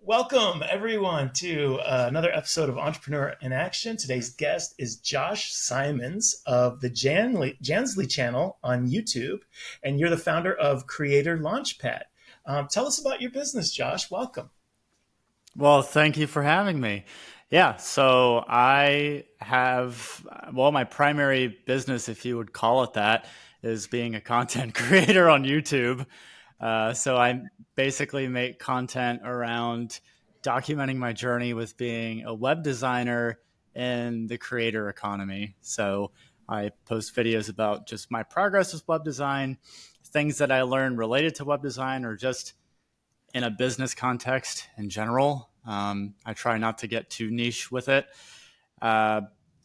Welcome, everyone, to another episode of Entrepreneur in Action. Today's guest is Josh Simons of the Jansley channel on YouTube, and you're the founder of Creator Launchpad. Tell us about your business, Josh. Welcome. Well, thank you for having me. Yeah, so I have, my primary business, if you would call it that, is being a content creator on YouTube. So I basically make content around documenting my journey with being a web designer in the creator economy. So I post videos about just my progress with web design, things that I learned related to web design, or just in a business context in general. I try not to get too niche with it. Uh,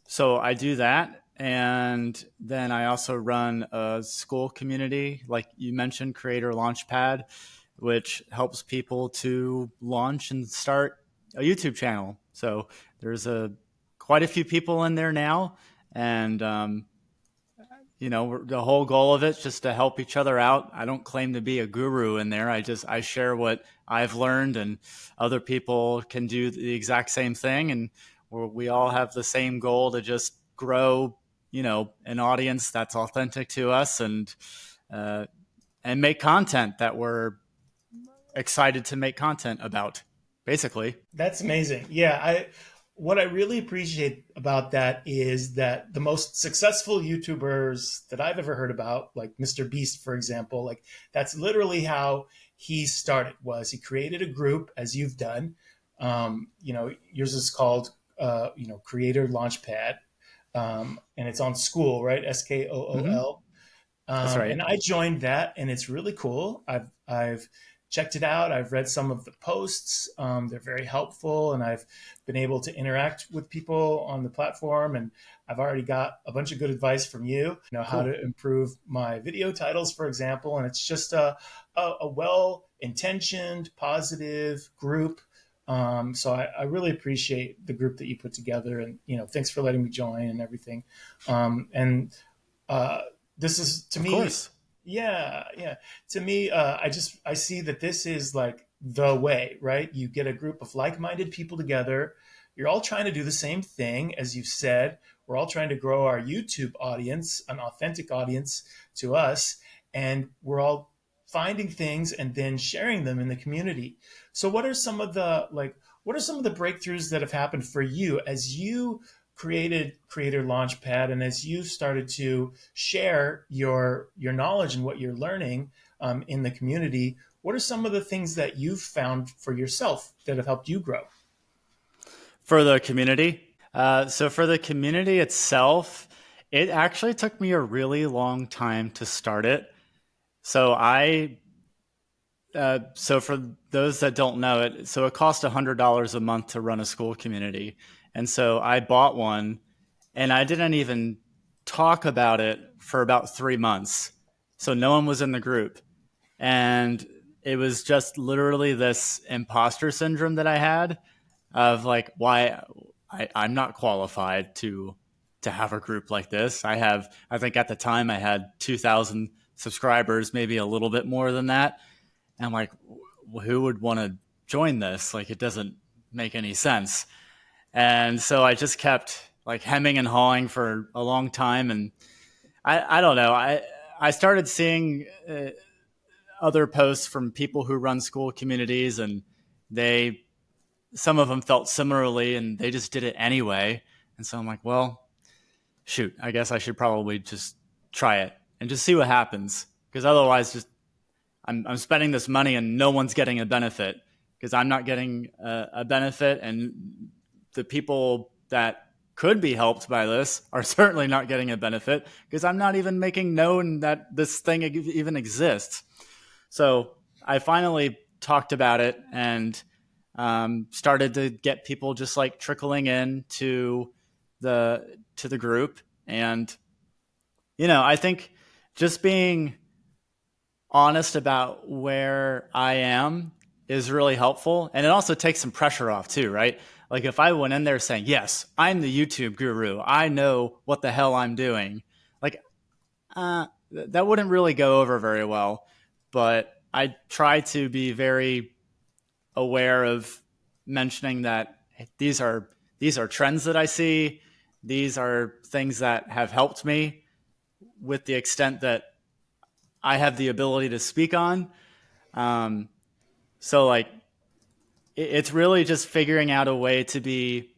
so I do that. And then I also run a school community, like you mentioned, Creator Launchpad, which helps people to launch and start a YouTube channel. So there's quite a few people in there now. And the whole goal of it is just to help each other out. I don't claim to be a guru in there. I share what I've learned, and other people can do the exact same thing. And we all have the same goal to just grow, an audience that's authentic to us, and make content that we're excited to make content about, basically. That's amazing. What I really appreciate about that is that the most successful YouTubers that I've ever heard about, like Mr. Beast, for example, like that's literally how he started. Was he created a group, as you've done. Yours is called Creator Launchpad, and it's on School, right? Mm-hmm. Skool. That's right. And I joined that, and it's really cool. I've checked it out. I've read some of the posts. They're very helpful, and I've been able to interact with people on the platform. And I've already got a bunch of good advice from you. You know how Cool. to improve my video titles, for example. And it's just a well-intentioned, positive group. So I really appreciate the group that you put together, and thanks for letting me join and everything. And uh, this is to Of me, course. yeah. To me, I see that this is like the way, right? You get a group of like-minded people together. You're all trying to do the same thing, as you said. We're all trying to grow our YouTube audience, an authentic audience to us, and we're all finding things and then sharing them in the community. So, what are some of the breakthroughs that have happened for you as you created Creator Launchpad and as you started to share your knowledge and what you're learning in the community? What are some of the things that you've found for yourself that have helped you grow? For the community. So for the community itself, it actually took me a really long time to start it. So for those that don't know it, so it costs $100 a month to run a school community. And so I bought one, and I didn't even talk about it for about 3 months. So no one was in the group. And it was just literally this imposter syndrome that I had of like, why I'm not qualified to have a group like this. I think at the time I had 2,000 subscribers, maybe a little bit more than that. And I'm like, who would want to join this? Like, it doesn't make any sense. And so I just kept like hemming and hawing for a long time. And I don't know. I started seeing other posts from people who run school communities, and they some of them felt similarly, and they just did it anyway. And so I'm like, well, shoot, I guess I should probably just try it and just see what happens. Because otherwise, I'm spending this money and no one's getting a benefit, because I'm not getting a benefit, and the people that could be helped by this are certainly not getting a benefit, because I'm not even making known that this thing even exists. So I finally talked about it, and started to get people just like trickling in to the group. And I think just being honest about where I am is really helpful, and it also takes some pressure off too, right? Like if I went in there saying, yes, I'm the YouTube guru, I know what the hell I'm doing, like that wouldn't really go over very well. But I try to be very aware of mentioning that these are trends that I see. These are things that have helped me with the extent that I have the ability to speak on. Um, so like it's really just figuring out a way to be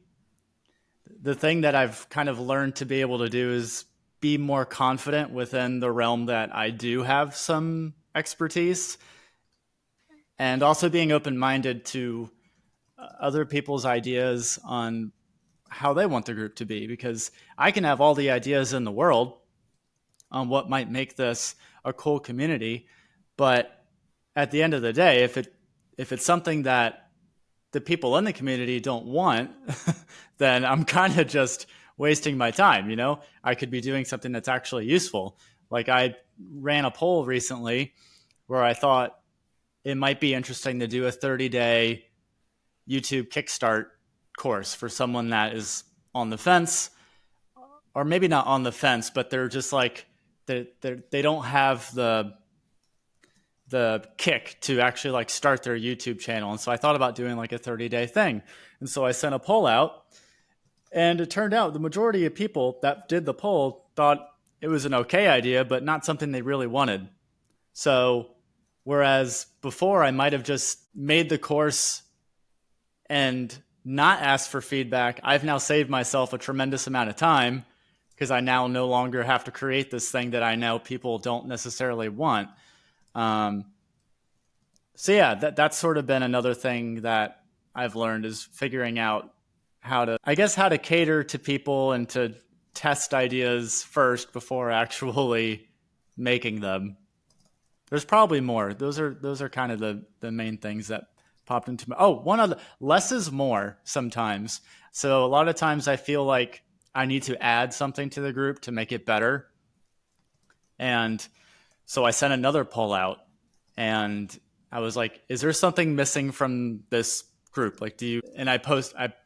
the thing that I've kind of learned to be able to do is be more confident within the realm that I do have some expertise, and also being open minded to other people's ideas on how they want the group to be, because I can have all the ideas in the world on what might make this a cool community, but at the end of the day, if it's something that the people in the community don't want, then I'm kind of just wasting my time. I could be doing something that's actually useful. Like I ran a poll recently where I thought it might be interesting to do a 30-day YouTube Kickstart course for someone that is on the fence, or maybe not on the fence, but they're just like they don't have the kick to actually like start their YouTube channel. And so I thought about doing like a 30-day thing. And so I sent a poll out, and it turned out the majority of people that did the poll thought it was an okay idea, but not something they really wanted. So whereas before I might have just made the course and not asked for feedback, I've now saved myself a tremendous amount of time because I now no longer have to create this thing that I know people don't necessarily want. Um, so yeah, that's sort of been another thing that I've learned, is figuring out how to cater to people and to test ideas first before actually making them. There's probably more. Those are kind of the main things that popped into my. Oh, one other, less is more sometimes. So a lot of times I feel like I need to add something to the group to make it better. And so I sent another poll out, and I was like, is there something missing from this group? Like, and I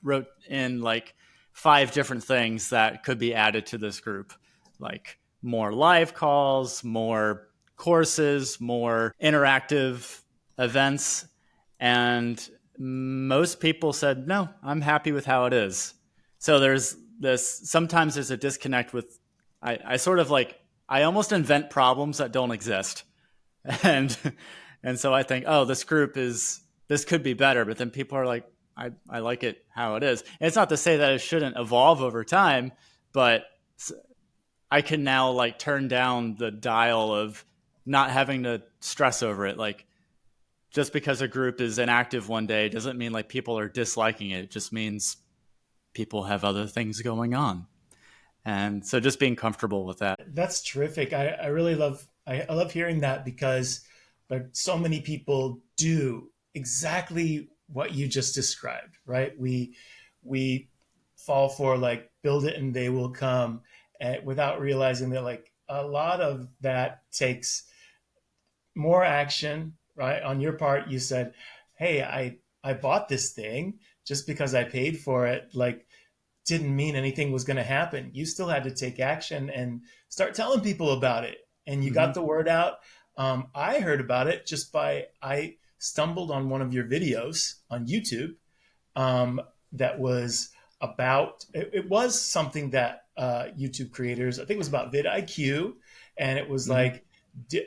wrote in like 5 different things that could be added to this group, like more live calls, more courses, more interactive events. And most people said, no, I'm happy with how it is. So sometimes there's a disconnect with, I sort of like, I almost invent problems that don't exist. And so I think, oh, this could be better. But then people are like, I like it how it is. And it's not to say that it shouldn't evolve over time, but I can now like turn down the dial of not having to stress over it. Like, just because a group is inactive one day doesn't mean like people are disliking it. It just means people have other things going on. And so just being comfortable with that. That's terrific. I really I love hearing that, because like so many people do exactly what you just described, right? We fall for like build it and they will come, without realizing that like a lot of that takes more action, right? On your part, you said, "Hey, I bought this thing just because I paid for it." Like, didn't mean anything was going to happen. You still had to take action and start telling people about it, and you got Mm-hmm. the word out. I heard about it I stumbled on one of your videos on YouTube, that was about it was something that YouTube creators, I think it was about vidIQ, and it was Mm-hmm. like,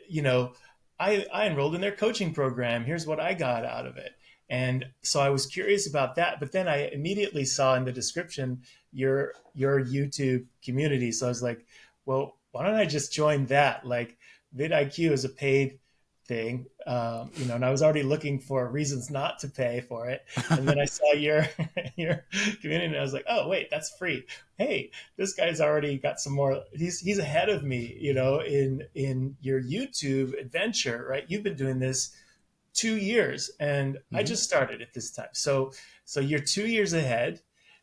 you know, I enrolled in their coaching program. Here's what I got out of it. And so I was curious about that, but then I immediately saw in the description your YouTube community. So I was like, well, why don't I just join that? Like, vidIQ is a paid thing, and I was already looking for reasons not to pay for it. And then I saw your your community, and I was like, oh wait, that's free. Hey, this guy's already got some more. He's ahead of me, in your YouTube adventure, right? You've been doing this 2 years, and I Mm-hmm. just started at this time. So you're 2 years ahead.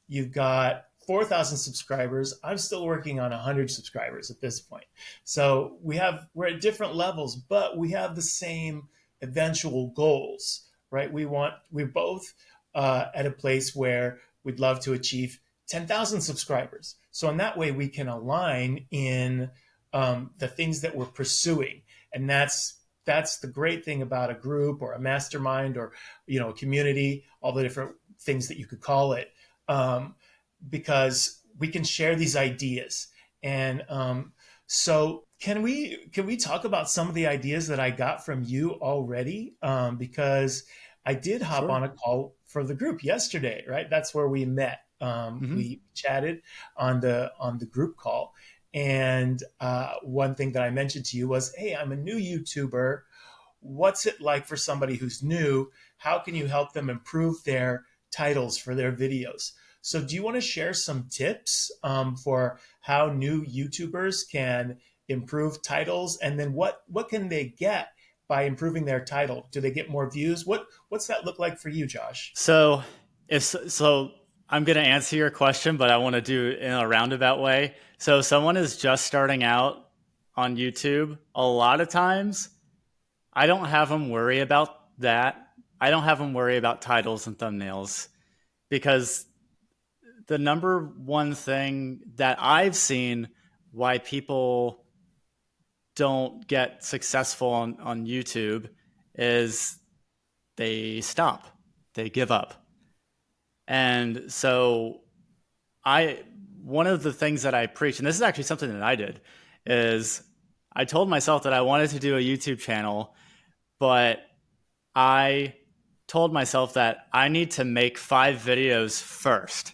You've got 4,000 subscribers. I'm still working on 100 subscribers at this point. So we're at different levels, but we have the same eventual goals, right? We're both at a place where we'd love to achieve 10,000 subscribers. So in that way, we can align in the things that we're pursuing, and that's the great thing about a group or a mastermind or a community, all the different things that you could call it, um, because we can share these ideas. And so can we talk about some of the ideas that I got from you already? Because I did hop Sure. on a call for the group yesterday, right? That's where we met. Hmm. We chatted on the group call, and one thing that I mentioned to you was, "Hey, I'm a new YouTuber. What's it like for somebody who's new? How can you help them improve their titles for their videos?" So, do you want to share some tips for how new YouTubers can improve titles, and then what can they get by improving their title? Do they get more views? What's that look like for you, Josh? So if so, I'm going to answer your question, but I want to do it in a roundabout way. So if someone is just starting out on YouTube, a lot of times I don't have them worry about that. I don't have them worry about titles and thumbnails because the number one thing that I've seen why people don't get successful on YouTube is they stop, they give up. And so I one of the things that I preach, and this is actually something that I did, is I told myself that I wanted to do a YouTube channel, but I told myself that I need to make 5 videos first.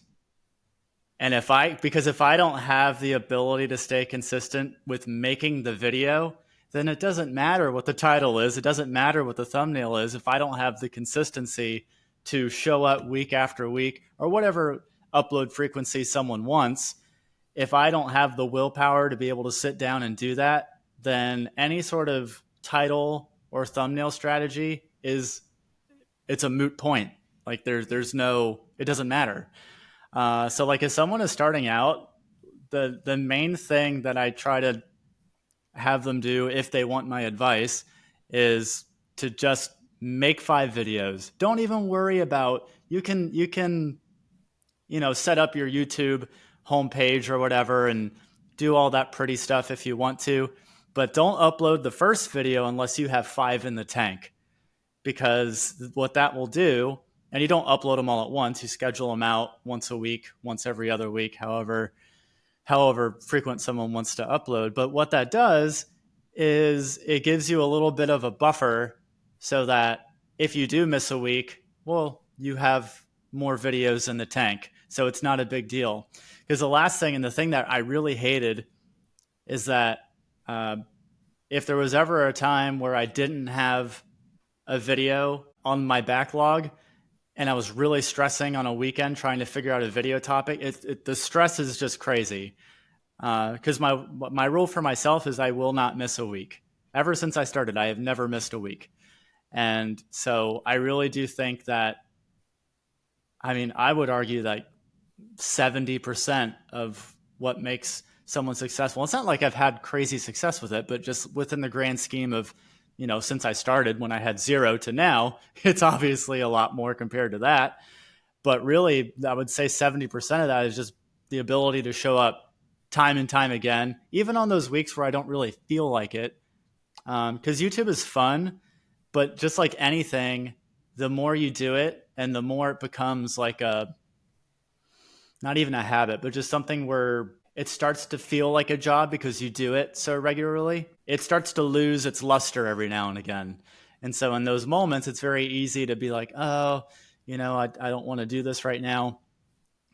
And because if I don't have the ability to stay consistent with making the video, then it doesn't matter what the title is. It doesn't matter what the thumbnail is. If I don't have the consistency to show up week after week or whatever upload frequency someone wants, if I don't have the willpower to be able to sit down and do that, then any sort of title or thumbnail strategy it's a moot point. Like there's no, it doesn't matter. So like if someone is starting out, the main thing that I try to have them do if they want my advice is to just make 5 videos. Don't even worry about you can set up your YouTube homepage or whatever and do all that pretty stuff if you want to, but don't upload the first video unless you have 5 in the tank, because what that will do, and you don't upload them all at once, you schedule them out once a week, once every other week, however frequent someone wants to upload. But what that does is it gives you a little bit of a buffer so that if you do miss a week, well, you have more videos in the tank. So it's not a big deal. Because the last thing, and the thing that I really hated, is that uh, if there was ever a time where I didn't have a video on my backlog and I was really stressing on a weekend trying to figure out a video topic, the stress is just crazy. Because my rule for myself is I will not miss a week. Ever since I started, I have never missed a week. And so I really do think that, I mean, I would argue that 70% of what makes someone successful, it's not like I've had crazy success with it, but just within the grand scheme of, since I started when I had 0 to now, it's obviously a lot more compared to that. But really, I would say 70% of that is just the ability to show up time and time again, even on those weeks where I don't really feel like it. Because YouTube is fun, but just like anything, the more you do it and the more it becomes like not even a habit, but just something where it starts to feel like a job because you do it so regularly, it starts to lose its luster every now and again. And so in those moments, it's very easy to be like, oh, I don't want to do this right now.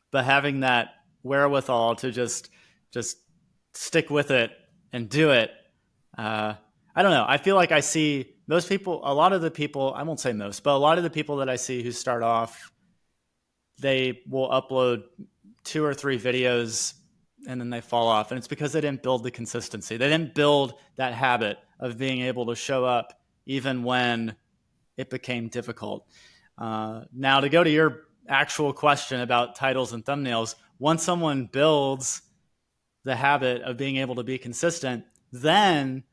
But having that wherewithal to just stick with it and do it, I don't know. I feel like I see most people, a lot of the people, I won't say most, but a lot of the people that I see who start off, they will upload 2 or 3 videos and then they fall off. And it's because they didn't build the consistency. They didn't build that habit of being able to show up even when it became difficult. Now, to go to your actual question about titles and thumbnails, once someone builds the habit of being able to be consistent, then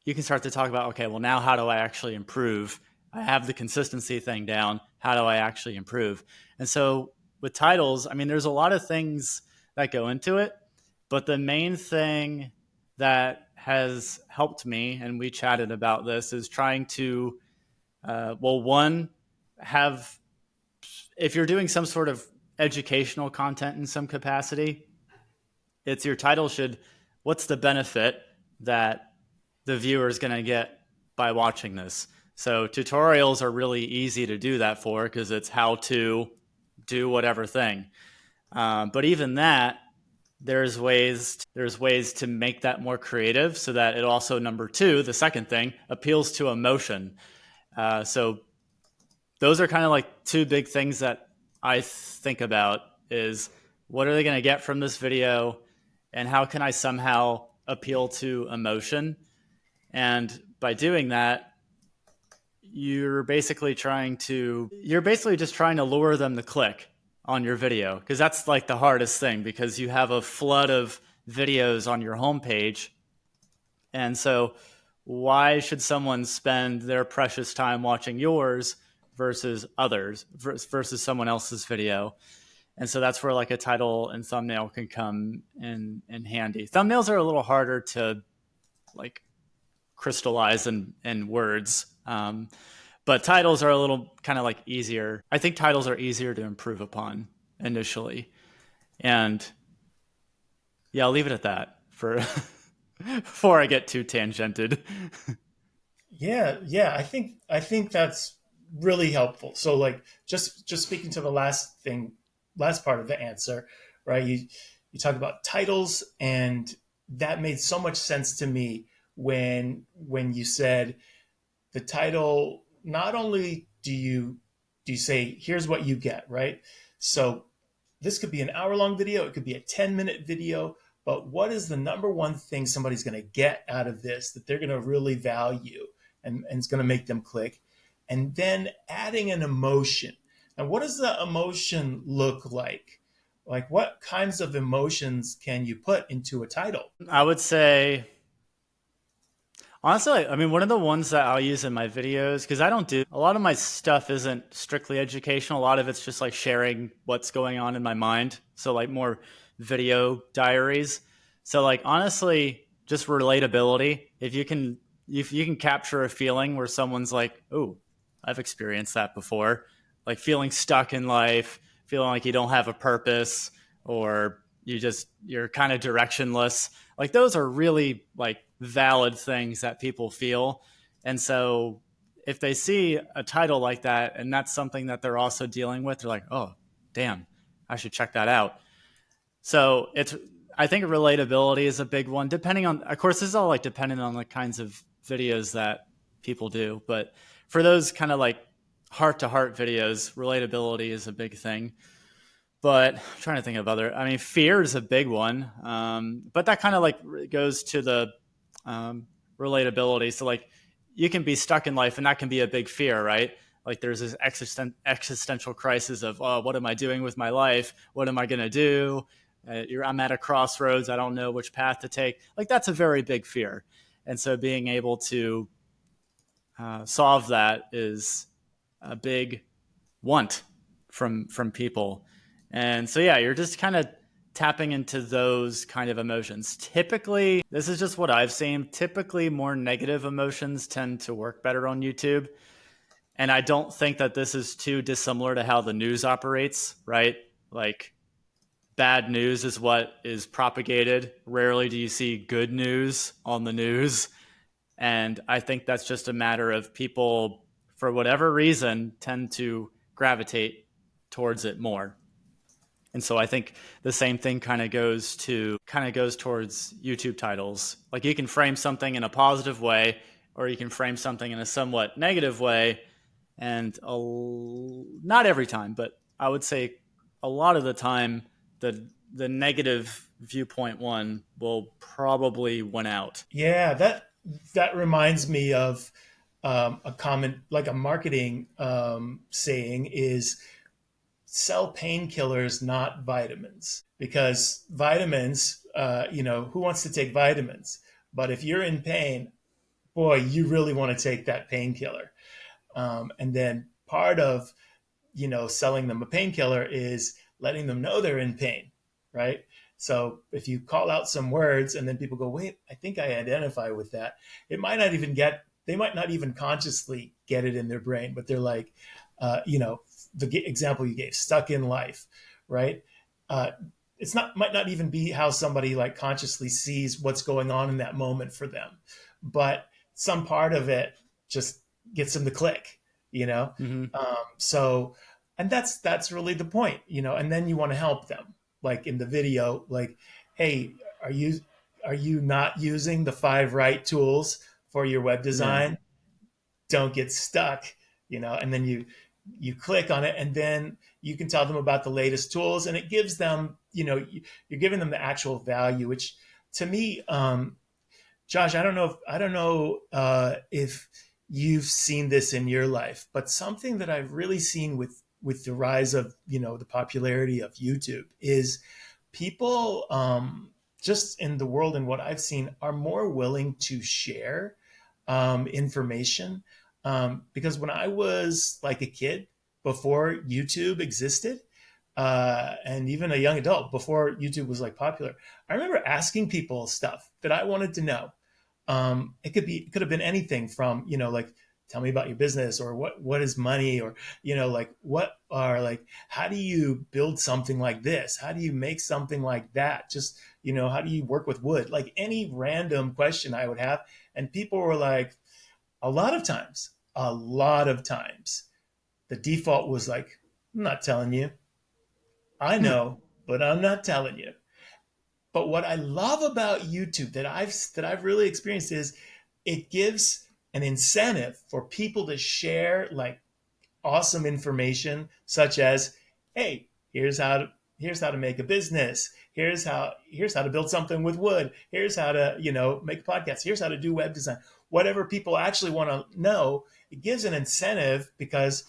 you can start to talk about, okay, well, now how do I actually improve? I have the consistency thing down. How do I actually improve? And so with titles, I mean, there's a lot of things that go into it, but the main thing that has helped me, and we chatted about this, is trying to, one, have if you're doing some sort of educational content in some capacity, it's your title should, what's the benefit that the viewer is going to get by watching this? So tutorials are really easy to do that for because it's how to do whatever thing. But even that, there's ways to make that more creative so that it also, number two, the second thing, appeals to emotion. So those are kind of like two big things that I think about is what are they going to get from this video and how can I somehow appeal to emotion? And by doing that, you're basically just trying to lure them to click on your video, because that's like the hardest thing, because you have a flood of videos on your homepage. And so why should someone spend their precious time watching yours versus someone else's video? And so that's where like a title and thumbnail can come in handy. Thumbnails are a little harder to like crystallize in words. But titles are a little kind of like easier. I think titles are easier to improve upon initially. And yeah, I'll leave it at that for before I get too tangented. Yeah. I think that's really helpful. So like just speaking to the last part of the answer, right? You talk about titles, and that made so much sense to me when you said the title. Not only do you say here's what you get, right? So this could be an hour-long video, it could be a 10-minute video, but what is the number one thing somebody's going to get out of this that they're going to really value, and it's going to make them click? And then adding an emotion. And what does the emotion look like? Like, what kinds of emotions can you put into a title? I would say, honestly, I mean, one of the ones that I'll use in my videos, because I don't do a lot of my stuff isn't strictly educational. A lot of it's just like sharing what's going on in my mind. So like more video diaries. So like honestly, just relatability. If you can capture a feeling where someone's like, "Oh, I've experienced that before," like feeling stuck in life, feeling like you don't have a purpose, or you're kind of directionless. Like those are really like valid things that people feel. And so if they see a title like that and that's something that they're also dealing with, they're like, "Oh, damn, I should check that out." So I think relatability is a big one, depending on, of course, this is all like dependent on the kinds of videos that people do. But for those kind of like heart to heart videos, relatability is a big thing. But I'm trying to think of I mean, fear is a big one. But that kind of like goes to the relatability. So like you can be stuck in life and that can be a big fear, right? Like there's this existential crisis of, oh, what am I doing with my life? What am I going to do? I'm at a crossroads. I don't know which path to take. Like that's a very big fear. And so being able to solve that is a big want from people. And so, yeah, you're just kind of tapping into those kind of emotions. Typically, this is just what I've seen. Typically, more negative emotions tend to work better on YouTube. And I don't think that this is too dissimilar to how the news operates, right? Like, bad news is what is propagated. Rarely do you see good news on the news. And I think that's just a matter of people, for whatever reason, tend to gravitate towards it more. And so I think the same thing kind of goes towards YouTube titles. Like you can frame something in a positive way, or you can frame something in a somewhat negative way. And not every time, but I would say a lot of the time, the negative viewpoint one will probably win out. Yeah, that reminds me of a common, like a marketing saying is sell painkillers, not vitamins, because vitamins, who wants to take vitamins? But if you're in pain, boy, you really want to take that painkiller. And then part of selling them a painkiller is letting them know they're in pain, right? So if you call out some words and then people go, wait, I think I identify with that, they might not even consciously get it in their brain, but they're like, example you gave, stuck in life, right? Uh, it's not might not even be how somebody like consciously sees what's going on in that moment for them, but some part of it just gets them to click, you know. Mm-hmm. So, and that's really the point, you know. And then you want to help them, like in the video, like, hey, are you are you not using the 5 right tools for your web Yeah. design? Don't get stuck, you know. And then you click on it, and then you can tell them about the latest tools, and it gives them, you know, you're giving them the actual value, which to me, Josh, I don't know if you've seen this in your life, but something that I've really seen with the rise of, you know, the popularity of YouTube is people, just in the world and what I've seen, are more willing to share information. Because when I was like a kid, before YouTube existed, and even a young adult, before YouTube was like popular, I remember asking people stuff that I wanted to know. It could have been anything from, you know, like, tell me about your business, or what is money, or, you know, like, what are, like, how do you build something like this, how do you make something like that, just, you know, how do you work with wood, like any random question I would have. And people were like, a lot of times the default was like, I'm not telling you, I know, but I'm not telling you. But what I love about YouTube that I've really experienced is it gives an incentive for people to share like awesome information, such as, hey, here's how to make a business, here's how to build something with wood, here's how to, you know, make a podcast, here's how to do web design. Whatever people actually want to know, it gives an incentive, because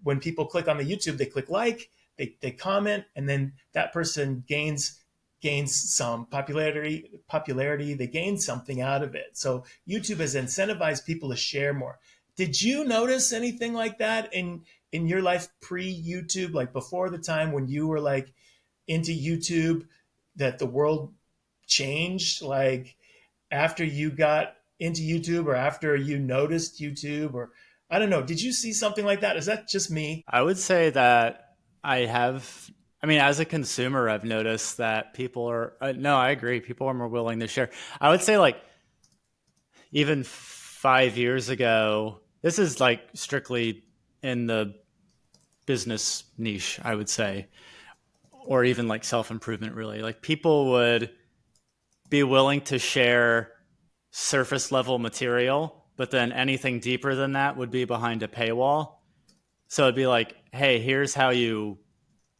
when people click on the YouTube, they click like, they comment, and then that person gains some popularity, they gain something out of it. So YouTube has incentivized people to share more. Did you notice anything like that in your life pre YouTube, like before the time when you were like into YouTube, that the world changed, like after you got into YouTube, or after you noticed YouTube, or I don't know, did you see something like that? Is that just me? I would say that I have. I mean, as a consumer, I've noticed that people are. No, I agree. People are more willing to share. I would say, like, even 5 years ago, this is like strictly in the business niche, I would say, or even like self improvement, really. Like, people would be willing to share surface level material, but then anything deeper than that would be behind a paywall. So it'd be like, hey, here's how you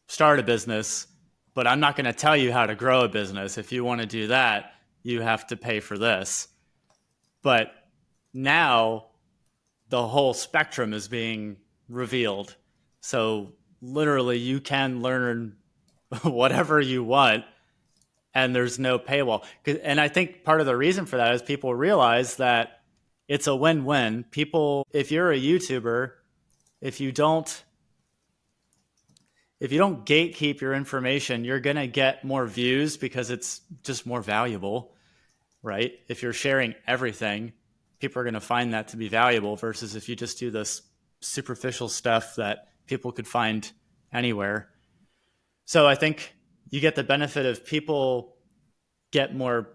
start a business, but I'm not going to tell you how to grow a business. If you want to do that, you have to pay for this. But now the whole spectrum is being revealed. So literally, you can learn whatever you want, and there's no paywall. And I think part of the reason for that is people realize that it's a win-win. People, if you're a YouTuber, if you don't gatekeep your information, you're going to get more views because it's just more valuable, right? If you're sharing everything, people are going to find that to be valuable, versus if you just do this superficial stuff that people could find anywhere. So I think you get the benefit of get more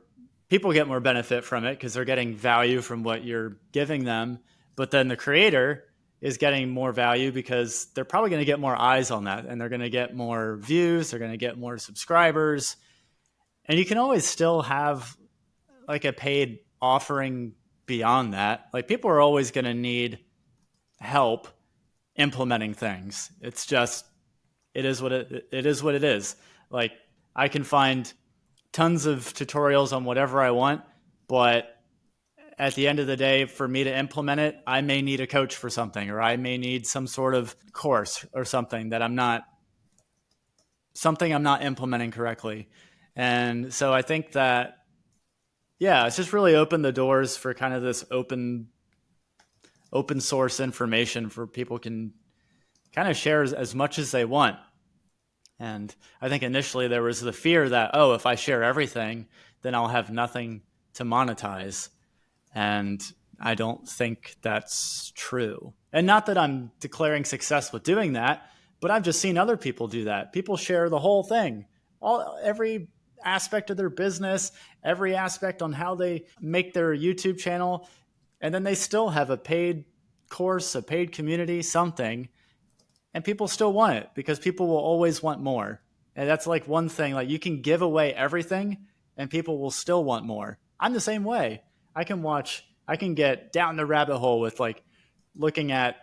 people get more benefit from it because they're getting value from what you're giving them. But then the creator is getting more value because they're probably going to get more eyes on that, and they're going to get more views, they're going to get more subscribers. And you can always still have like a paid offering beyond that. Like, people are always going to need help implementing things. It's just, it is what it is. Like, I can find tons of tutorials on whatever I want, but at the end of the day, for me to implement it, I may need a coach for something, or I may need some sort of course or something that I'm not implementing correctly. And so I think that, yeah, it's just really opened the doors for kind of this open source information for people can kind of share as much as they want. And I think initially there was the fear that, oh, if I share everything, then I'll have nothing to monetize. And I don't think that's true. And not that I'm declaring success with doing that, But I've just seen other people do that. People share the whole thing, every aspect of their business, every aspect on how they make their YouTube channel, and then they still have a paid course, a paid community, something, and people still want it because people will always want more. And that's like one thing, like you can give away everything and people will still want more. I'm the same way. I can get down the rabbit hole with like looking at,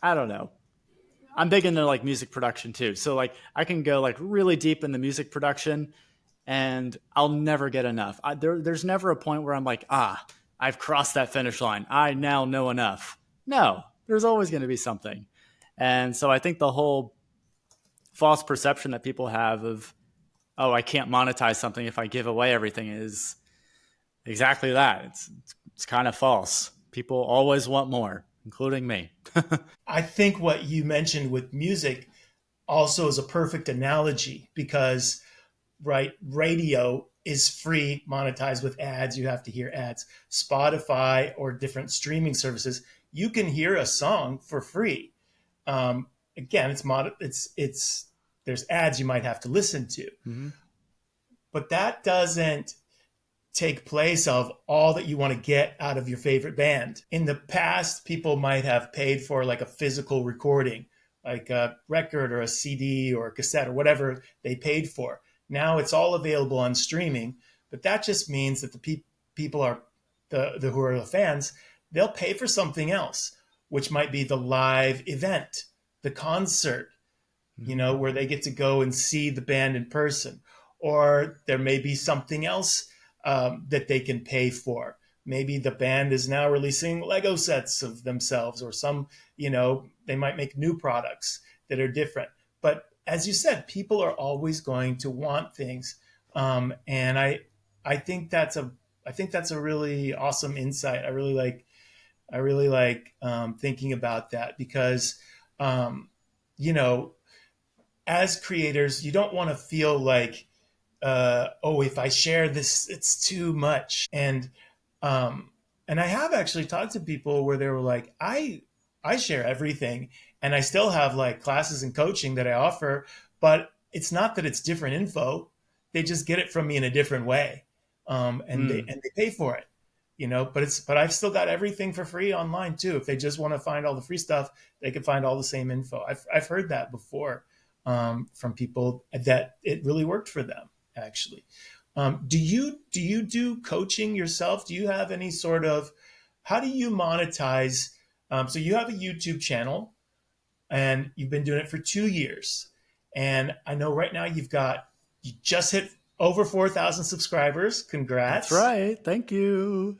I don't know, I'm big into like music production too. So like I can go like really deep in the music production and I'll never get enough. There's never a point where I'm like, I've crossed that finish line. I now know enough. No, there's always going to be something. And so I think the whole false perception that people have of, oh, I can't monetize something if I give away everything is exactly that. It's kind of false. People always want more, including me. I think what you mentioned with music also is a perfect analogy because, right, radio is free, monetized with ads. You have to hear ads. Spotify or different streaming services, you can hear a song for free. Again, it's there's ads you might have to listen to, Mm-hmm. but that doesn't take place of all that you want to get out of your favorite band. In the past, people might have paid for like a physical recording, like a record or a CD or a cassette or whatever they paid for. Now it's all available on streaming, but that just means that people are the who are the fans, they'll pay for something else, which might be the live event, the concert, Mm-hmm. where they get to go and see the band in person. Or there may be something else that they can pay for. Maybe the band is now releasing Lego sets of themselves, or they might make new products that are different. But as you said, people are always going to want things, and I think that's a really awesome insight. I really like thinking about that because you know as creators, you don't want to feel like, oh, if I share this, it's too much. Um, and I have actually talked to people where they were like, I share everything, and I still have like classes and coaching that I offer, but it's not that it's different info. They just get it from me in a different way, and they Mm. and they pay for it. But I've still got everything for free online too. If they just want to find all the free stuff, they can find all the same info. I've heard that before from people that it really worked for them actually. Do you do coaching yourself? Do you have any sort of how do you monetize? So you have a YouTube channel and you've been doing it for 2 years, and I know right now you just hit over 4,000 subscribers. That's Congrats! right. Thank you.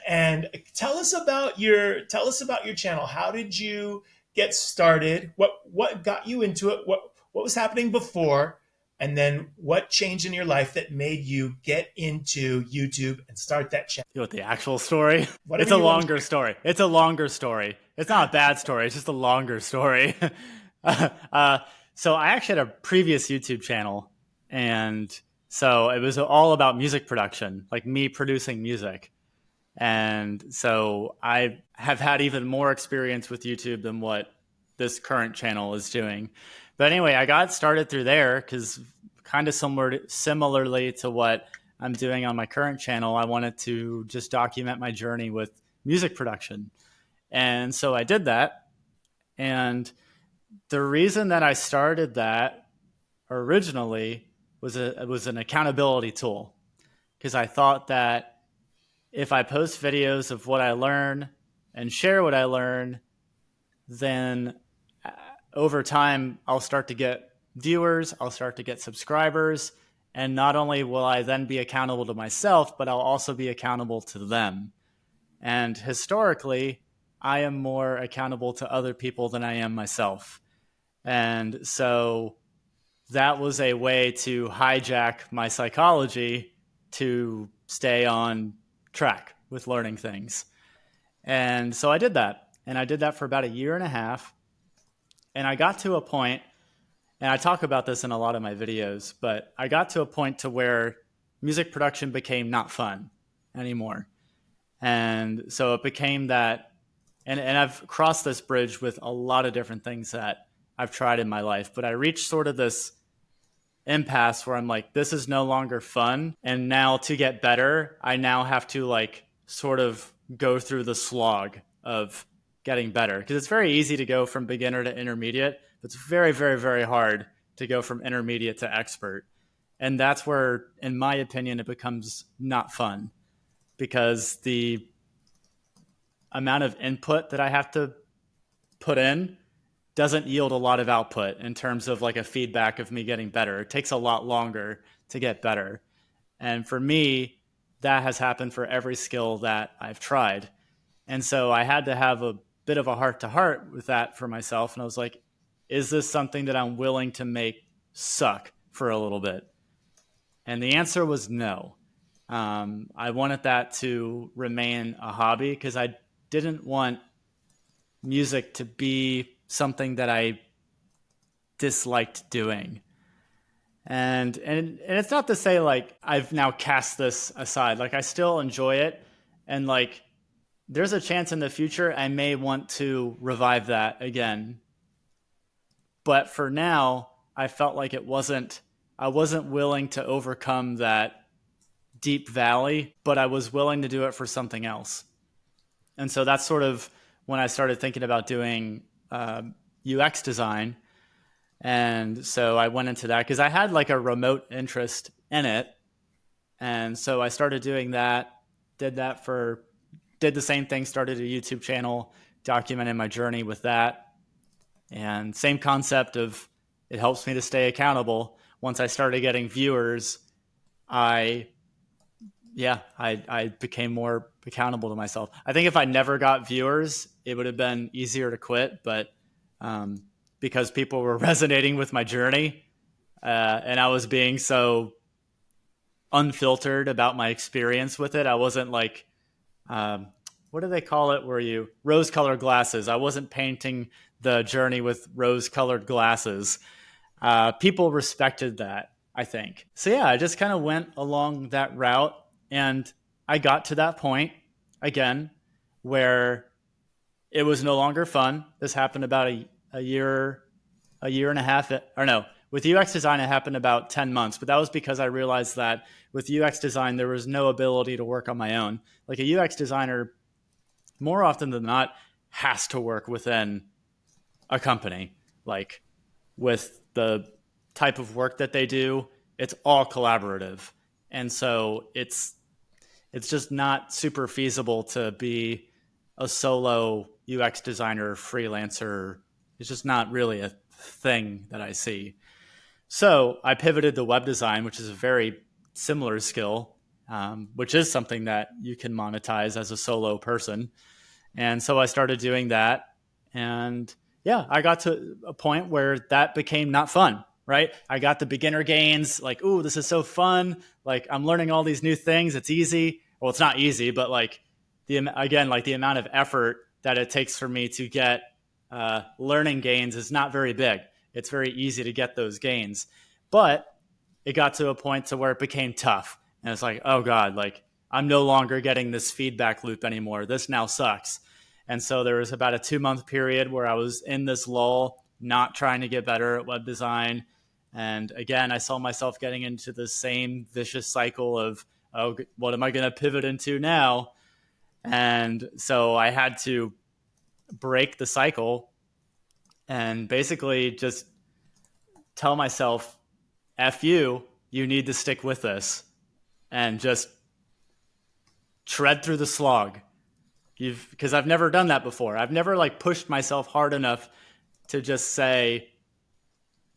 And tell us about your channel. How did you get started? What got you into it? What was happening before? And then what changed in your life that made you get into YouTube and start that channel? You want the actual story? Whatever It's a you want to longer story. It's a longer story. It's not a bad story. It's just a longer story. uh, so I actually had a previous YouTube channel, and so it was all about music production, like me producing music. And so I have had even more experience with YouTube than what this current channel is doing. But anyway, I got started through there because kind of similarly to what I'm doing on my current channel, I wanted to just document my journey with music production. And so I did that. And the reason that I started that originally was an accountability tool because I thought that if I post videos of what I learn and share what I learn, then uh, over time, I'll start to get viewers, I'll start to get subscribers. And not only will I then be accountable to myself, but I'll also be accountable to them. And historically, I am more accountable to other people than I am myself. And so that was a way to hijack my psychology to stay on track with learning things. And so I did that. And I did that for about a year and a half. And I got to a point, and I talk about this in a lot of my videos, but I got to a point to where music production became not fun anymore. And so it became that, and I've crossed this bridge with a lot of different things that I've tried in my life. But I reached sort of this impasse where I'm like, this is no longer fun. And now to get better, I now have to like sort of go through the slog of getting better. Because it's very easy to go from beginner to intermediate. But it's very, very, very hard to go from intermediate to expert. And that's where, in my opinion, it becomes not fun, because the amount of input that I have to put in doesn't yield a lot of output in terms of like a feedback of me getting better. It takes a lot longer to get better. And for me, that has happened for every skill that I've tried. And so I had to have a bit of a heart to heart with that for myself. And I was like, is this something that I'm willing to make suck for a little bit? And the answer was no. I wanted that to remain a hobby because I didn't want music to be something that I disliked doing. And it's not to say like I've now cast this aside. Like I still enjoy it, and like there's a chance in the future I may want to revive that again. But for now, I felt like I wasn't willing to overcome that deep valley, but I was willing to do it for something else. And so that's sort of when I started thinking about doing UX design. And so I went into that because I had like a remote interest in it. And so I started doing that, did the same thing, started a YouTube channel, documented my journey with that. And same concept of it helps me to stay accountable. Once I started getting viewers, I became more accountable to myself. I think if I never got viewers, it would have been easier to quit. But because people were resonating with my journey, and I was being so unfiltered about my experience with it, I wasn't like, what do they call it? Where you rose-colored glasses? I wasn't painting the journey with rose-colored glasses. People respected that, I think. So yeah, I just kind of went along that route. And I got to that point, again, where it was no longer fun. This happened about a year and a half, or no, with UX design, it happened about 10 months. But that was because I realized that with UX design, there was no ability to work on my own. Like a UX designer, more often than not, has to work within a company. Like with the type of work that they do, it's all collaborative. And so it's just not super feasible to be a solo UX designer, freelancer. It's just not really a thing that I see. So I pivoted to web design, which is a very similar skill, which is something that you can monetize as a solo person. And so I started doing that. And yeah, I got to a point where that became not fun. Right? I got the beginner gains, like, ooh, this is so fun. Like I'm learning all these new things. It's easy. Well, it's not easy, but like the amount of effort that it takes for me to get learning gains is not very big. It's very easy to get those gains, but it got to a point to where it became tough. And it's like, oh God, like I'm no longer getting this feedback loop anymore. This now sucks. And so there was about a 2-month period where I was in this lull, not trying to get better at web design. And again, I saw myself getting into the same vicious cycle of, oh, what am I going to pivot into now? And so I had to break the cycle and basically just tell myself, F you need to stick with this and just tread through the slog. Because I've never done that before. I've never like pushed myself hard enough to just say,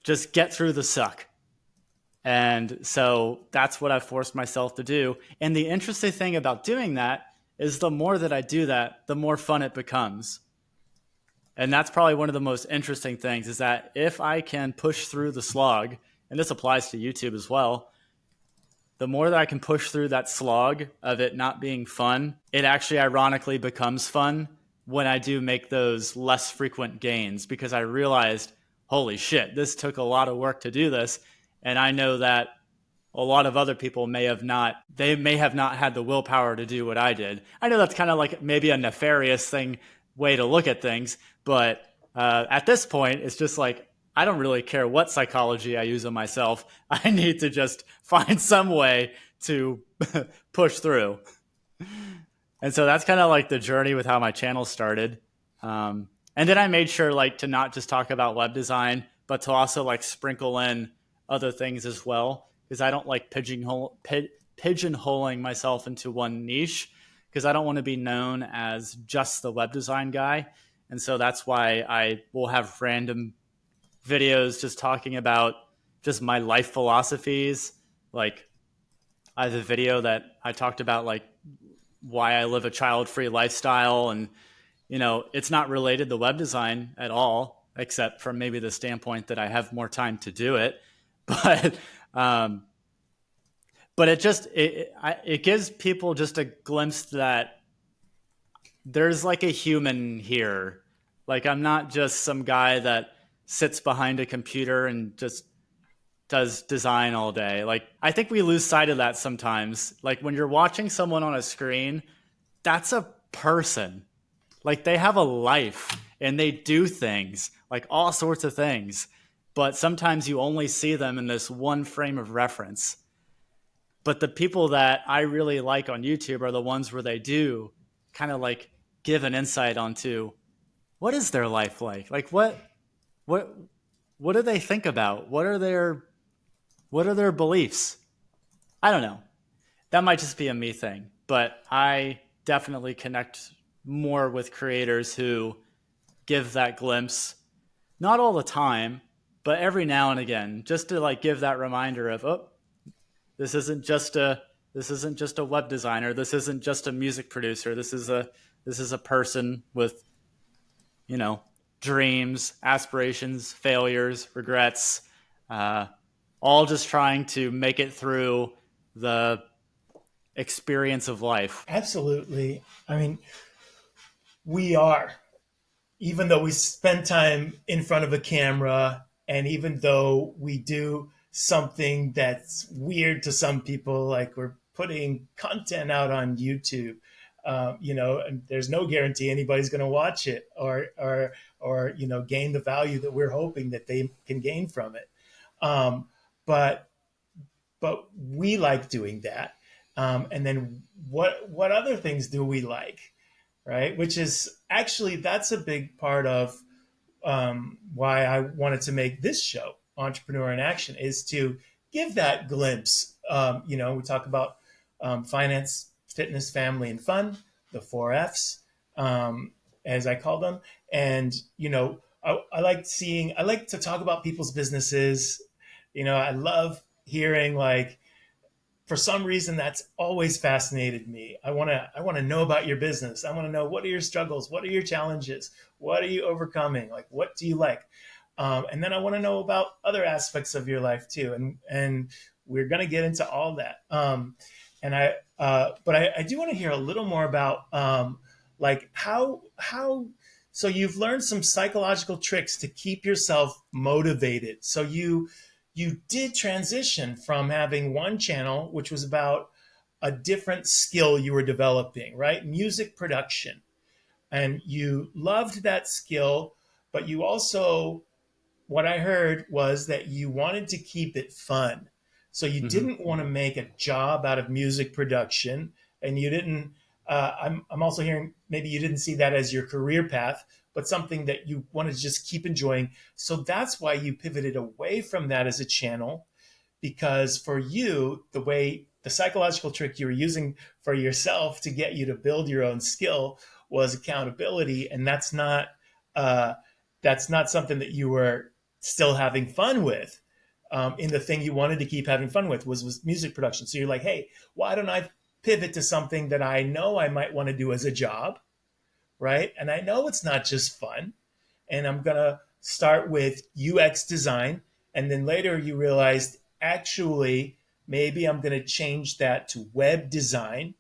just get through the suck. And so that's what I forced myself to do. And the interesting thing about doing that is the more that I do that, the more fun it becomes. And that's probably one of the most interesting things, is that if I can push through the slog, and this applies to YouTube as well, the more that I can push through that slog of it not being fun, it actually ironically becomes fun when I do make those less frequent gains, because I realized, holy shit, this took a lot of work to do this. And I know that a lot of other people may have not had the willpower to do what I did. I know that's kind of like maybe a nefarious way to look at things, but At this point, it's just like, I don't really care what psychology I use on myself. I need to just find some way to push through. And so that's kind of like the journey with how my channel started. And then I made sure like to not just talk about web design, but to also like sprinkle in other things as well, because I don't like pigeonholing myself into one niche, because I don't want to be known as just the web design guy. And so that's why I will have random videos just talking about just my life philosophies. Like I have a video that I talked about like why I live a child-free lifestyle, and it's not related to web design at all, except from maybe the standpoint that I have more time to do it. But um, but it gives people just a glimpse that there's like a human here. Like I'm not just some guy that sits behind a computer and just does design all day. Like I think we lose sight of that sometimes. Like when you're watching someone on a screen, that's a person. Like they have a life and they do things, like all sorts of things. But sometimes you only see them in this one frame of reference. But the people that I really like on YouTube are the ones where they do kind of like give an insight onto what is their life like? Like what what do they think about? What are their beliefs? I don't know. That might just be a me thing, but I definitely connect more with creators who give that glimpse, not all the time, but every now and again, just to like give that reminder of, oh, this isn't just a web designer, this isn't just a music producer, this is a person with, you know, dreams, aspirations, failures, regrets, uh, all just trying to make it through the experience of life. Absolutely. I mean, we are, even though we spend time in front of a camera, and even though we do something that's weird to some people, like we're putting content out on YouTube, and there's no guarantee anybody's going to watch it or gain the value that we're hoping that they can gain from it. Um, but but we like doing that. And then what other things do we like, right? Which is actually that's a big part of why I wanted to make this show, Entrepreneur in Action, is to give that glimpse. We talk about finance, fitness, family, and fun, the four F's, as I call them. And, I like to talk about people's businesses. I love hearing like, for some reason that's always fascinated me. I want to know about your business. I want to know, what are your struggles, what are your challenges, what are you overcoming, like what do you like, and then I want to know about other aspects of your life too, and we're going to get into all that. And I do want to hear a little more about like how so you've learned some psychological tricks to keep yourself motivated. So you did transition from having one channel, which was about a different skill you were developing, right? Music production. And you loved that skill, but you also, what I heard was that you wanted to keep it fun. So you Mm-hmm. didn't want to make a job out of music production, and you didn't. I'm also hearing maybe you didn't see that as your career path, but something that you wanted to just keep enjoying. So that's why you pivoted away from that as a channel, because for you, the psychological trick you were using for yourself to get you to build your own skill was accountability, and uh, that's not something that you were still having fun with. In the thing you wanted to keep having fun with was music production. So you're like, hey, why don't I pivot to something that I know I might want to do as a job, right? And I know it's not just fun, and I'm gonna start with UX design, and then later you realized actually maybe I'm gonna change that to web design.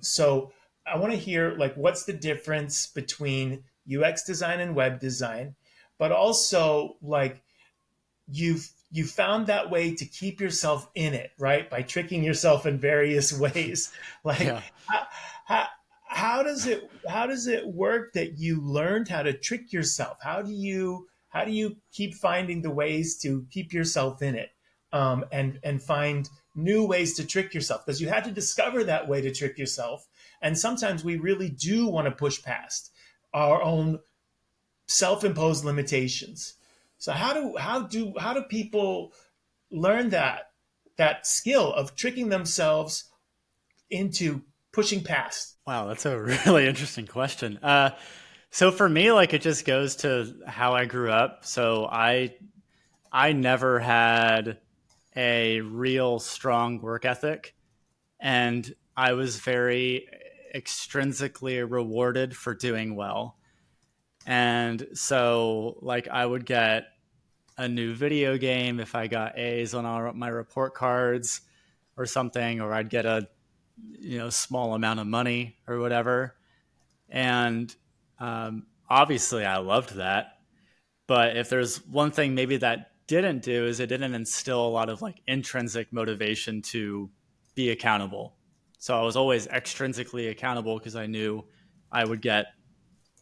So I want to hear like what's the difference between UX design and web design, but also like you found that way to keep yourself in it, right? By tricking yourself in various ways. Like Yeah. how, how, how does it work that you learned how to trick yourself? How do you keep finding the ways to keep yourself in it, and find new ways to trick yourself? Because you had to discover that way to trick yourself, and sometimes we really do want to push past our own self-imposed limitations. So how do people learn that skill of tricking themselves into pushing past? Wow, that's a really interesting question. So for me, like it just goes to how I grew up. So I never had a real strong work ethic, and I was very extrinsically rewarded for doing well. And so like I would get a new video game if I got A's on all my report cards or something, or I'd get a small amount of money or whatever. And obviously, I loved that. But if there's one thing maybe that didn't do is it didn't instill a lot of like intrinsic motivation to be accountable. So I was always extrinsically accountable because I knew I would get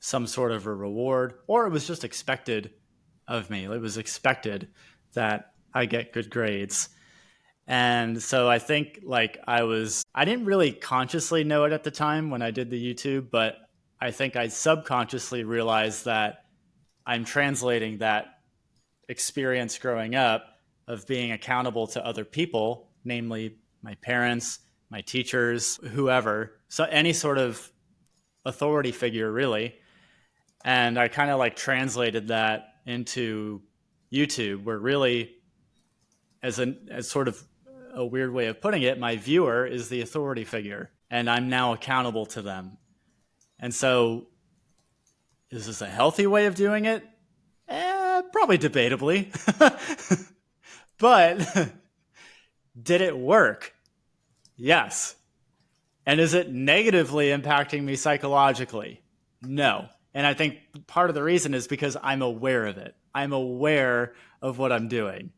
some sort of a reward, or it was just expected of me. It was expected that I get good grades. And so I think like I didn't really consciously know it at the time when I did the YouTube, but I think I subconsciously realized that I'm translating that experience growing up of being accountable to other people, namely my parents, my teachers, whoever. So any sort of authority figure, really. And I kind of like translated that into YouTube, where really, as sort of a weird way of putting it, my viewer is the authority figure, and I'm now accountable to them. And so, is this a healthy way of doing it? Probably debatably. But did it work? Yes. And is it negatively impacting me psychologically? No. And I think part of the reason is because I'm aware of it. I'm aware of what I'm doing.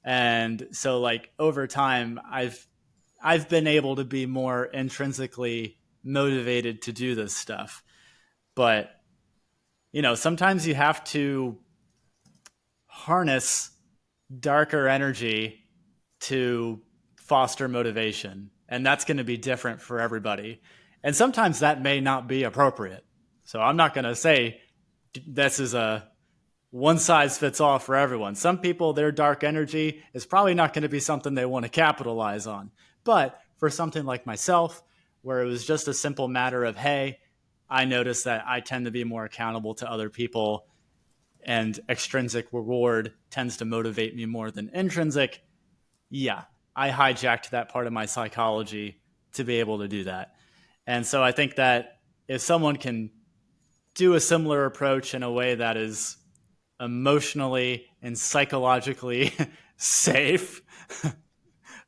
And so like over time, I've been able to be more intrinsically motivated to do this stuff. But sometimes you have to harness darker energy to foster motivation, and that's going to be different for everybody. And sometimes that may not be appropriate. So I'm not going to say this is a one size fits all for everyone. Some people, their dark energy is probably not going to be something they want to capitalize on. But for something like myself, where it was just a simple matter of, hey, I noticed that I tend to be more accountable to other people, and extrinsic reward tends to motivate me more than intrinsic. Yeah, I hijacked that part of my psychology to be able to do that. And so I think that if someone can do a similar approach in a way that is emotionally and psychologically safe,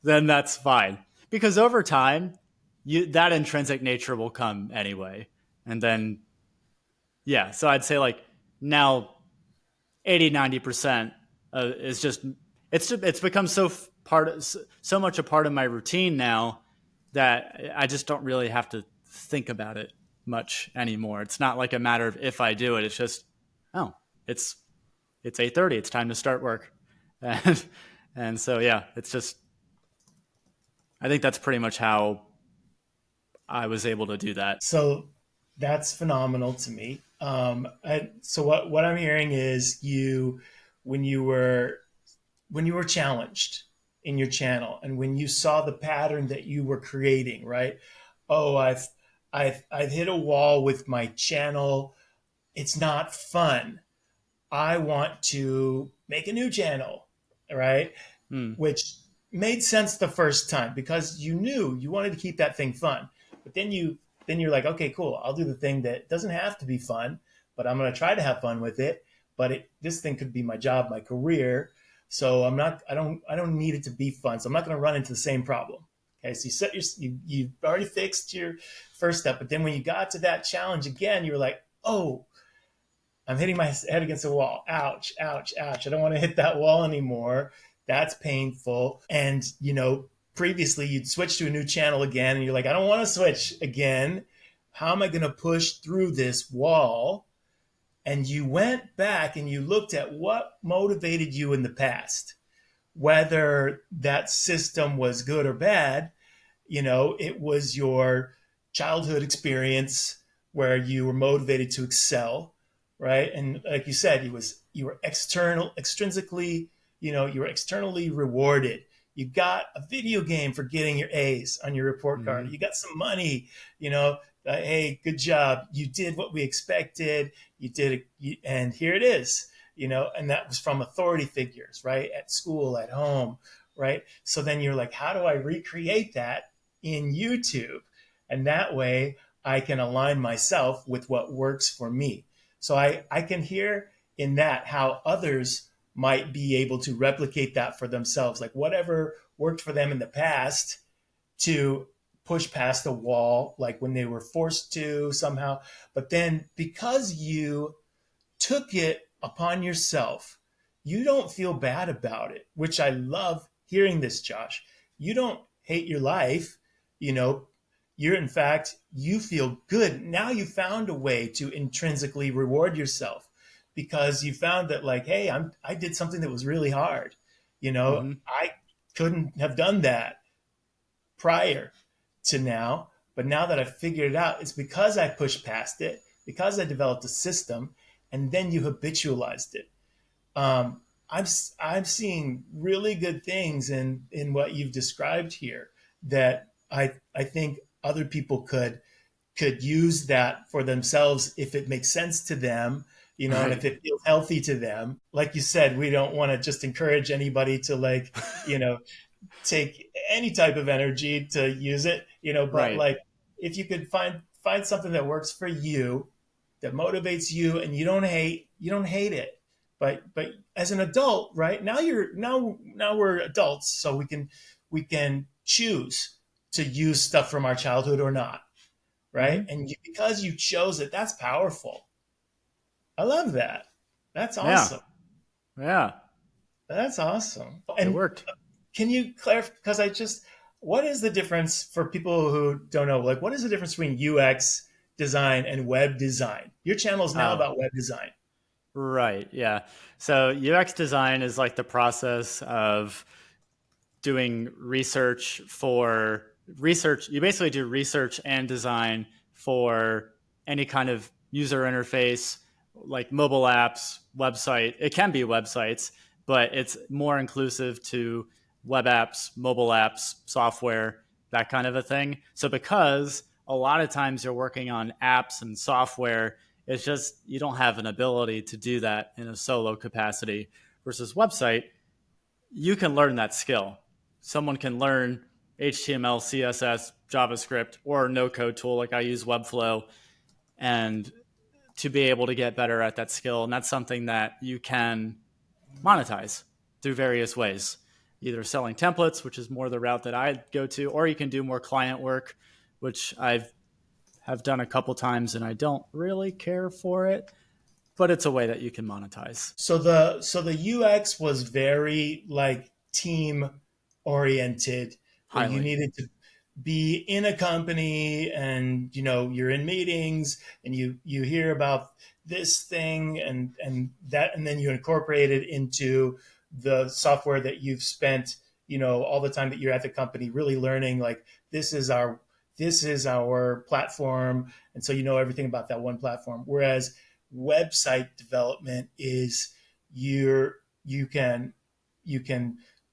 then that's fine. Because over time, that intrinsic nature will come anyway. And then, yeah, so I'd say like now 80-90% is just, it's become so much a part of my routine now that I just don't really have to think about it much anymore. It's not like a matter of if I do it. It's just, oh, it's 8:30. It's time to start work. And so, yeah, it's just, I think that's pretty much how I was able to do that. So that's phenomenal to me. So what I'm hearing is when you were challenged in your channel, and when you saw the pattern that you were creating, right? Oh, I've hit a wall with my channel. It's not fun. I want to make a new channel, right? Which made sense the first time because you knew you wanted to keep that thing fun. But then you're like, okay, cool. I'll do the thing that doesn't have to be fun, but I'm going to try to have fun with it. But this thing could be my job, my career. So I don't need it to be fun. So I'm not going to run into the same problem. Okay. So you've already fixed your first step, but then when you got to that challenge again, you were like, oh, I'm hitting my head against a wall. Ouch, ouch, ouch. I don't want to hit that wall anymore. That's painful. And, previously you'd switch to a new channel again and you're like, I don't want to switch again. how am I going to push through this wall? And you went back and you looked at what motivated you in the past, whether that system was good or bad. It was your childhood experience where you were motivated to excel, right? And like you said, you were extrinsically, you were externally rewarded. You got a video game for getting your A's on your report card. Hmm. You got some money, hey, good job. You did what we expected. You did it, and here it is, and that was from authority figures, right? At school, at home, right? So then you're like, how do I recreate that in YouTube? And that way I can align myself with what works for me. So I can hear in that how others might be able to replicate that for themselves, like whatever worked for them in the past to push past the wall, like when they were forced to somehow. But then because you took it upon yourself, you don't feel bad about it, which I love hearing this, Josh. You don't hate your life. You know, you're in fact, you feel good. Now you found a way to intrinsically reward yourself because you found that, like, hey, I did something that was really hard. Hmm. I couldn't have done that prior to now. But now that I've figured it out, it's because I pushed past it, because I developed a system, and then you habitualized it. Um, I'm seeing really good things in what you've described here that I think other people could use that for themselves if it makes sense to them, and if Right. it feels healthy to them. Like you said, we don't want to just encourage anybody to, like, you know, take any type of energy to use it, but Right. like if you could find something that works for you, that motivates you, and you don't hate it. But as an adult, right? Now we're adults, so we can choose to use stuff from our childhood or not, right? Hmm. And because you chose it, that's powerful. I love that. That's Yeah. awesome. Yeah. That's awesome. It And worked. can you clarify? Because what is the difference for people who don't know? Like, what is the difference between UX design and web design? Your channel is now Oh, about web design. right. Yeah. So UX design is like the process of doing research. You basically do research and design for any kind of user interface, like mobile apps, website. It can be websites, but it's more inclusive to web apps, mobile apps, software, that kind of a thing. So because a lot of times you're working on apps and software, it's just you don't have an ability to do that in a solo capacity versus website. You can learn that skill. Someone can learn HTML, CSS, JavaScript, or a no code tool like I use Webflow, and to be able to get better at that skill. And that's something that you can monetize through various ways, either selling templates, which is more the route that I go to, or you can do more client work, which I've have done a couple times and I don't really care for it, but it's a way that you can monetize So the UX was very like team oriented, where you highly. needed to be in a company, and you're in meetings and you hear about this thing and that, and then you incorporate it into the software that you've spent all the time that you're at the company really learning, like, this is our platform, and so everything about that one platform. Whereas website development is, you can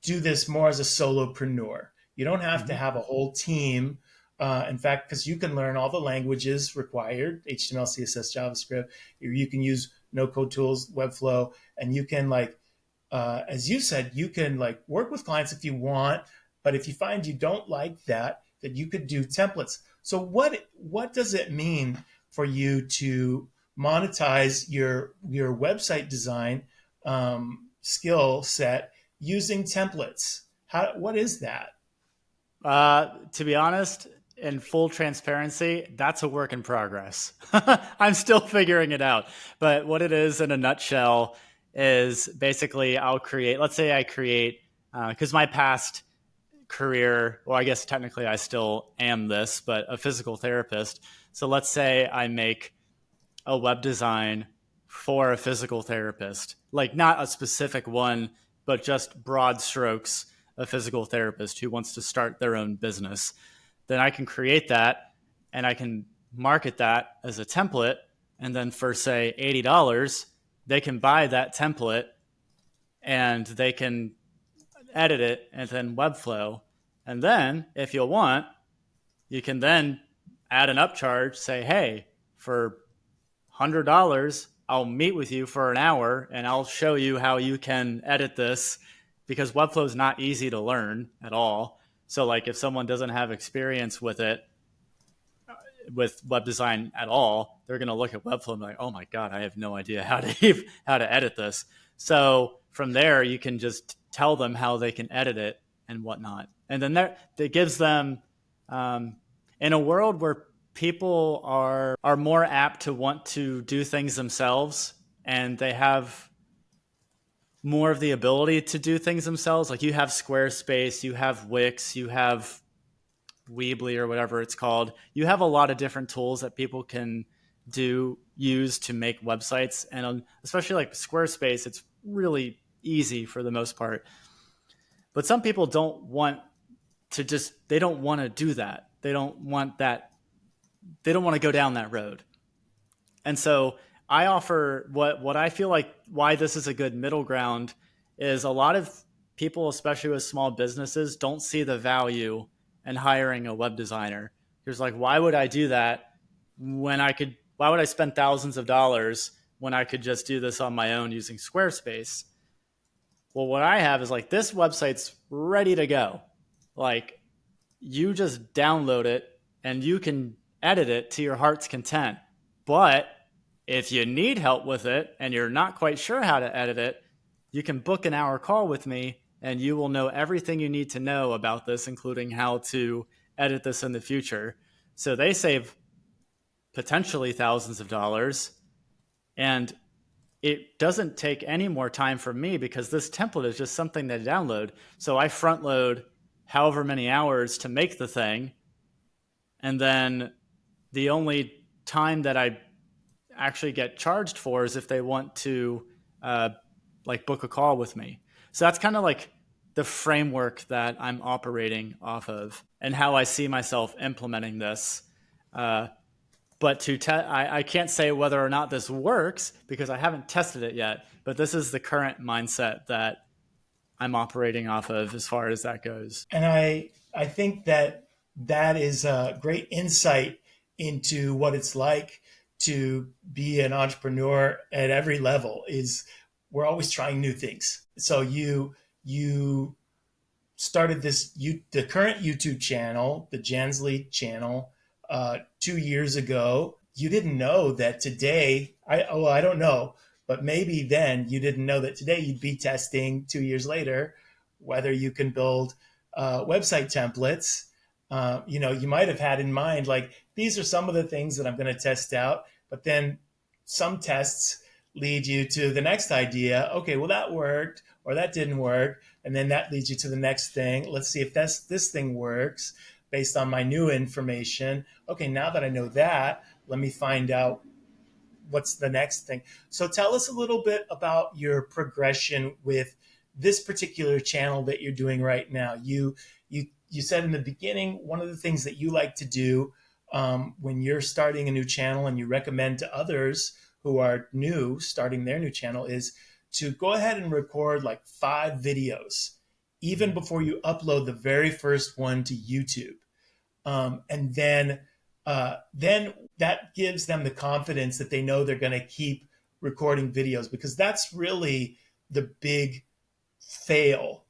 do this more as a solopreneur. You don't have to Mm-hmm. have a whole team. In fact, because you can learn all the languages required, HTML, CSS, JavaScript. You can use no code tools, Webflow, and you can, like, as you said, you can, like, work with clients if you want. But if you find you don't like that you could do templates. So what does it mean for you to monetize your website design skill set using templates? What is that? To be honest, in full transparency, that's a work in progress. I'm still figuring it out. But what it is in a nutshell is basically let's say I create, because my past career, well, I guess technically I still am this, but a physical therapist. So let's say I make a web design for a physical therapist, like not a specific one, but just broad strokes, a physical therapist who wants to start their own business. Then I can create that and I can market that as a template. And then for, say, $80, they can buy that template and they can edit it and then Webflow. And then, if you'll want, you can then add an upcharge, say, hey, for $100, I'll meet with you for an hour and I'll show you how you can edit this, because Webflow is not easy to learn at all. So like if someone doesn't have experience with it, with web design at all, they're going to look at Webflow and be like, oh my God, I have no idea how to edit this. So from there, you can just tell them how they can edit it and whatnot. And then that gives them, in a world where people are more apt to want to do things themselves, and they have more of the ability to do things themselves. Like you have Squarespace, you have Wix, you have Weebly or whatever it's called. You have a lot of different tools that people can use to make websites. And especially like Squarespace, it's really easy for the most part. But some people don't want they don't want to do that. They don't want to go down that road. And so I offer what I feel like why this is a good middle ground is a lot of people, especially with small businesses, don't see the value in hiring a web designer. It's like, why would I do that why would I spend thousands of dollars when I could just do this on my own using Squarespace? Well, what I have is like, this website's ready to go. Like, you just download it and you can edit it to your heart's content. But if you need help with it and you're not quite sure how to edit it, you can book an hour call with me and you will know everything you need to know about this, including how to edit this in the future. So they save potentially thousands of dollars, and it doesn't take any more time from me because this template is just something to download. So I front load however many hours to make the thing, and then the only time that I actually get charged for is if they want to like book a call with me. So that's kind of like the framework that I'm operating off of and how I see myself implementing this. But I can't say whether or not this works because I haven't tested it yet. But this is the current mindset that I'm operating off of as far as that goes. And I think that is a great insight into what it's like to be an entrepreneur at every level. Is we're always trying new things. So you started the current YouTube channel, the Jansley channel, 2 years ago. You didn't know that today. I don't know, but maybe then you didn't know that today you'd be testing 2 years later whether you can build website templates. You might have had in mind like these are some of the things that I'm going to test out, but then some tests lead you to the next idea. Okay, well that worked or that didn't work, and then that leads you to the next thing. Let's see if this thing works based on my new information. Okay, now that I know that, let me find out what's the next thing. So tell us a little bit about your progression with this particular channel that you're doing right now. You said in the beginning one of the things that you like to do when you're starting a new channel and you recommend to others who are new starting their new channel is to go ahead and record like 5 videos even before you upload the very first one to YouTube. And then that gives them the confidence that they know they're going to keep recording videos, because that's really the big fail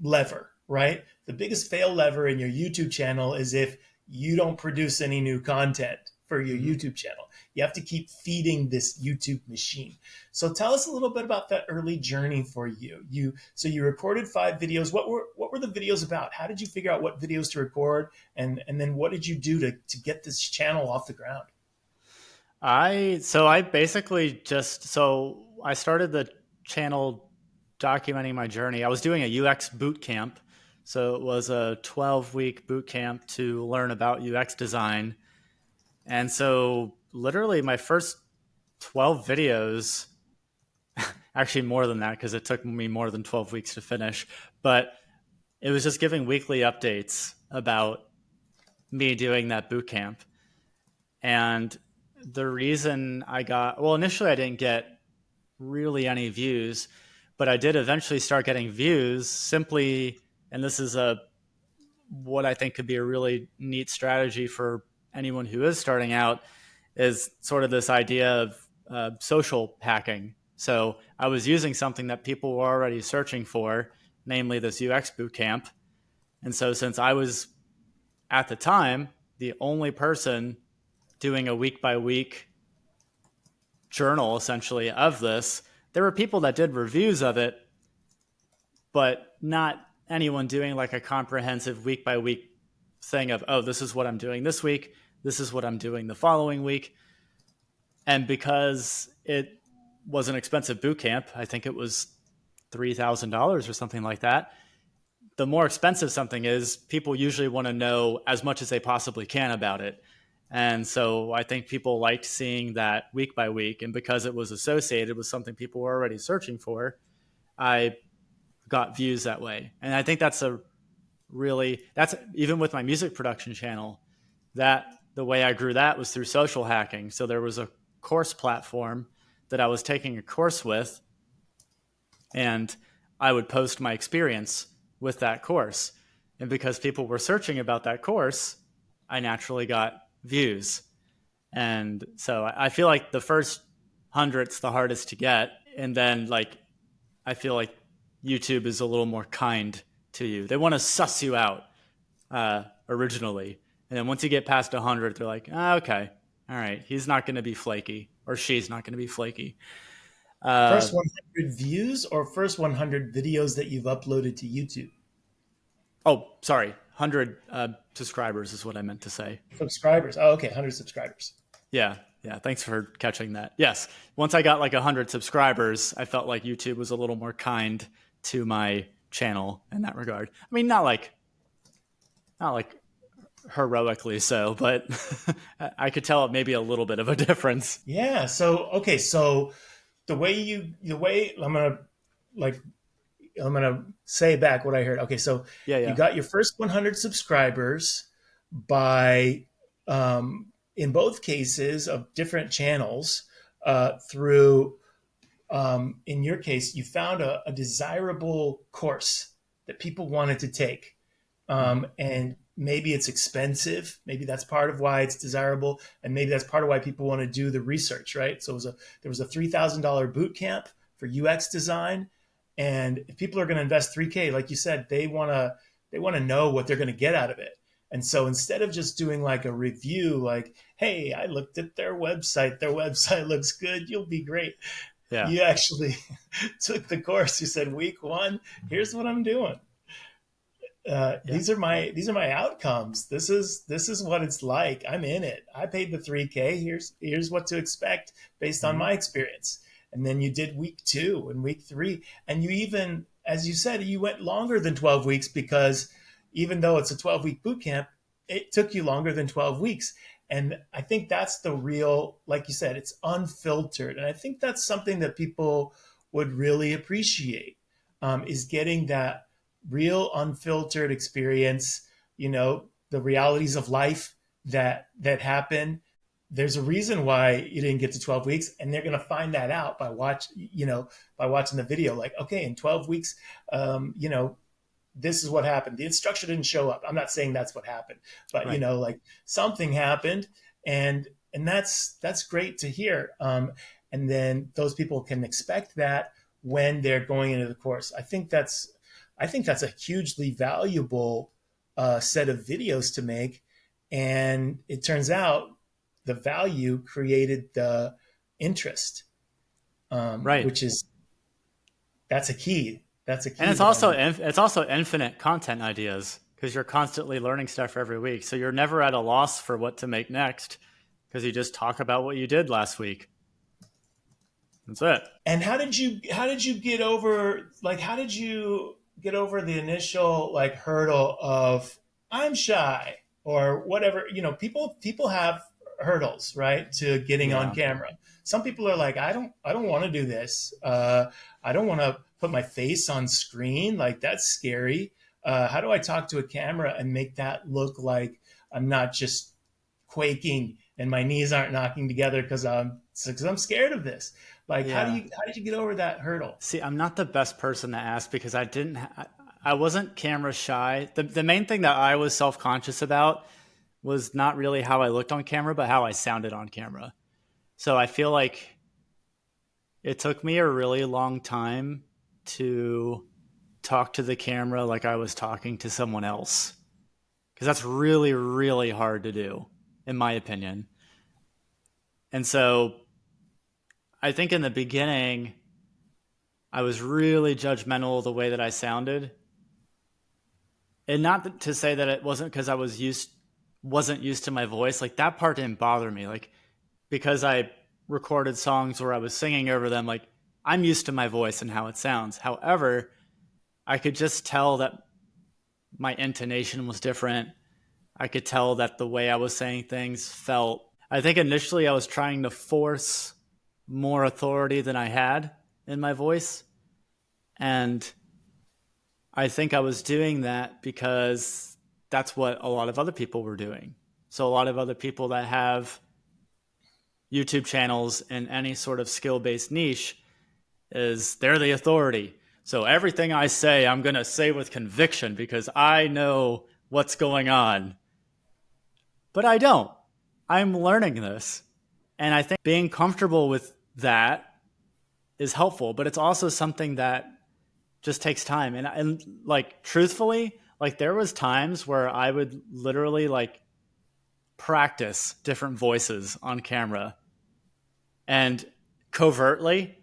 lever, right? The biggest fail lever in your YouTube channel is if you don't produce any new content for your YouTube channel. You have to keep feeding this YouTube machine. So tell us a little bit about that early journey for you. So you recorded 5 videos. What were the videos about? How did you figure out what videos to record? And then what did you do to get this channel off the ground? I started the channel documenting my journey. I was doing a UX boot camp. So it was a 12-week boot camp to learn about UX design. And so literally my first 12 videos, actually more than that because it took me more than 12 weeks to finish, but it was just giving weekly updates about me doing that boot camp. And the reason I got, well, initially I didn't get really any views, but I did eventually start getting views simply, and this is a what I think could be a really neat strategy for anyone who is starting out, is sort of this idea of social hacking. So I was using something that people were already searching for, namely this UX bootcamp. And so since I was at the time the only person doing a week by week journal essentially of this, there were people that did reviews of it, but not anyone doing like a comprehensive week by week thing of, oh, this is what I'm doing this week, this is what I'm doing the following week. And because it was an expensive boot camp, I think it was $3,000 or something like that. The more expensive something is, people usually want to know as much as they possibly can about it. And so I think people liked seeing that week by week. And because it was associated with something people were already searching for, I got views that way. And I think that's even with my music production channel, that the way I grew that was through social hacking. So there was a course platform that I was taking a course with, and I would post my experience with that course. And because people were searching about that course, I naturally got views. And so I feel like the first 100's the hardest to get. And then I feel like YouTube is a little more kind to you. They want to suss you out originally. And then once you get past 100, they're like, okay, all right, he's not going to be flaky, or she's not going to be flaky. First 100 views or first 100 videos that you've uploaded to YouTube? Oh, sorry. 100 subscribers is what I meant to say. Subscribers. Oh, okay. 100 subscribers. Yeah. Yeah. Thanks for catching that. Yes. Once I got 100 subscribers, I felt like YouTube was a little more kind to my channel in that regard. I mean, not like heroically so, but I could tell it maybe a little bit of a difference. Yeah. So, okay. So the way I'm gonna say back what I heard. Okay, so Yeah. you got your first 100 subscribers by, in both cases of different channels, through, in your case, you found a desirable course that people wanted to take, and maybe it's expensive. Maybe that's part of why it's desirable, and maybe that's part of why people want to do the research, right? So there was a $3,000 boot camp for UX design, and if people are going to invest 3K, like you said, they want to know what they're going to get out of it. And so instead of just doing a review, hey, I looked at their website looks good, you'll be great. Yeah. You actually took the course. You said, week 1, here's what I'm doing. These are my outcomes. This is what it's like. I'm in it. I paid the 3K. Here's what to expect based on my experience. And then you did week 2 and week 3, and you even, as you said, you went longer than 12 weeks, because even though it's a 12-week boot camp, it took you longer than 12 weeks. And I think that's the real, like you said, it's unfiltered. And I think that's something that people would really appreciate, is getting that real unfiltered experience, the realities of life that happen. There's a reason why you didn't get to 12 weeks, and they're going to find that out by watching the video. Okay, in 12 weeks, this is what happened. The instructor didn't show up. I'm not saying that's what happened, but right. Something happened, and that's great to hear. And then those people can expect that when they're going into the course. I think that's a hugely valuable set of videos to make, and it turns out the value created the interest, Right. which is that's a key. That's a key. And it's also infinite content ideas, because you're constantly learning stuff every week. So you're never at a loss for what to make next, because you just talk about what you did last week. That's it. And how did you get over? How did you get over the initial like hurdle of I'm shy or whatever. You know, people have hurdles, right, to getting on Yeah. camera. Some people are like, I don't want to do this. I don't want to put my face on screen. Like that's scary. How do I talk to a camera and make that look like I'm not just quaking and my knees aren't knocking together because I'm scared of this. Like, Yeah. how did you get over that hurdle? See, I'm not the best person to ask because I wasn't camera shy. The main thing that I was self-conscious about was not really how I looked on camera, but how I sounded on camera. So I feel like it took me a really long time to talk to the camera like I was talking to someone else. Because that's really, really hard to do, in my opinion. And so I think in the beginning, I was really judgmental of the way that I sounded. And not to say that it wasn't because I wasn't used to my voice. Like that part didn't bother me. Like because I recorded songs where I was singing over them, like I'm used to my voice and how it sounds. However, I could just tell that my intonation was different. I could tell that the way I was saying things felt. I think initially I was trying to force more authority than I had in my voice. And I think I was doing that because that's what a lot of other people were doing. So a lot of other people that have YouTube channels in any sort of skill-based niche is they're the authority. So everything I say, I'm going to say with conviction because I know what's going on. But I don't. I'm learning this. And I think being comfortable with that is helpful, but it's also something that just takes time. And like truthfully, like there was times where I would literally like practice different voices on camera and covertly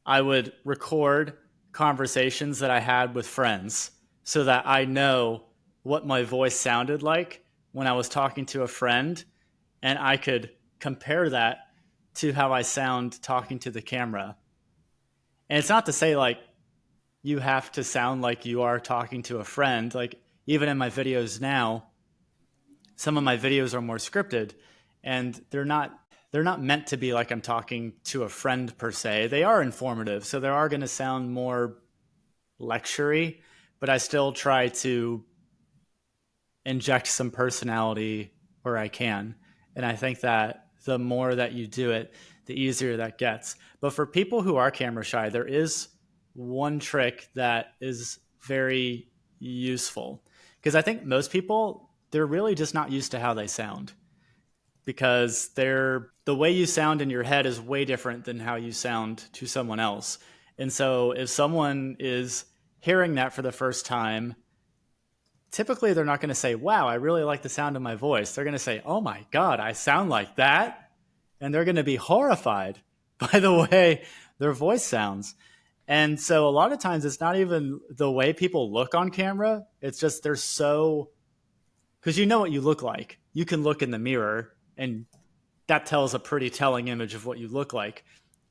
I would record conversations that I had with friends so that I know what my voice sounded like when I was talking to a friend and I could compare that to how I sound talking to the camera. And it's not to say like you have to sound like you are talking to a friend. Like even in my videos now, some of my videos are more scripted and they're not meant to be like I'm talking to a friend per se. They are informative, so they are going to sound more lectury, but I still try to inject some personality where I can. And I think that the more that you do it, the easier that gets. But for people who are camera shy, there is one trick that is very useful. Because I think most people, they're really just not used to how they sound. Because the way you sound in your head is way different than how you sound to someone else. And so if someone is hearing that for the first time, typically they're not going to say, wow, I really like the sound of my voice. They're going to say, oh my God, I sound like that. And they're going to be horrified by the way their voice sounds. And so a lot of times it's not even the way people look on camera. It's just they're so, because you know what you look like. You can look in the mirror and that tells a pretty telling image of what you look like.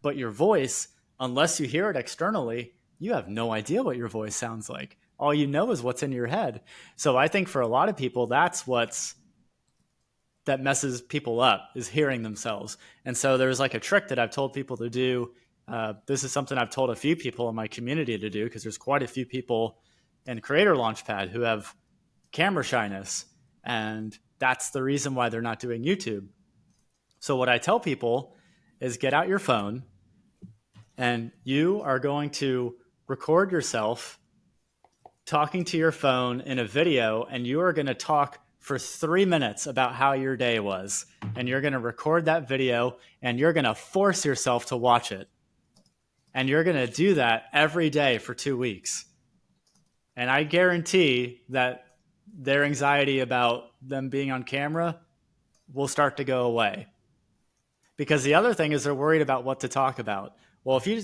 But your voice, unless you hear it externally, you have no idea what your voice sounds like. All you know is what's in your head. So I think for a lot of people, that messes people up is hearing themselves. And so there's like a trick that I've told people to do. This is something I've told a few people in my community to do because there's quite a few people in Creator Launchpad who have camera shyness. And that's the reason why they're not doing YouTube. So what I tell people is get out your phone and you are going to record yourself talking to your phone in a video, and you are going to talk for 3 minutes about how your day was. And you're going to record that video and you're going to force yourself to watch it. And you're going to do that every day for 2 weeks. And I guarantee that their anxiety about them being on camera will start to go away. Because the other thing is they're worried about what to talk about. Well, if you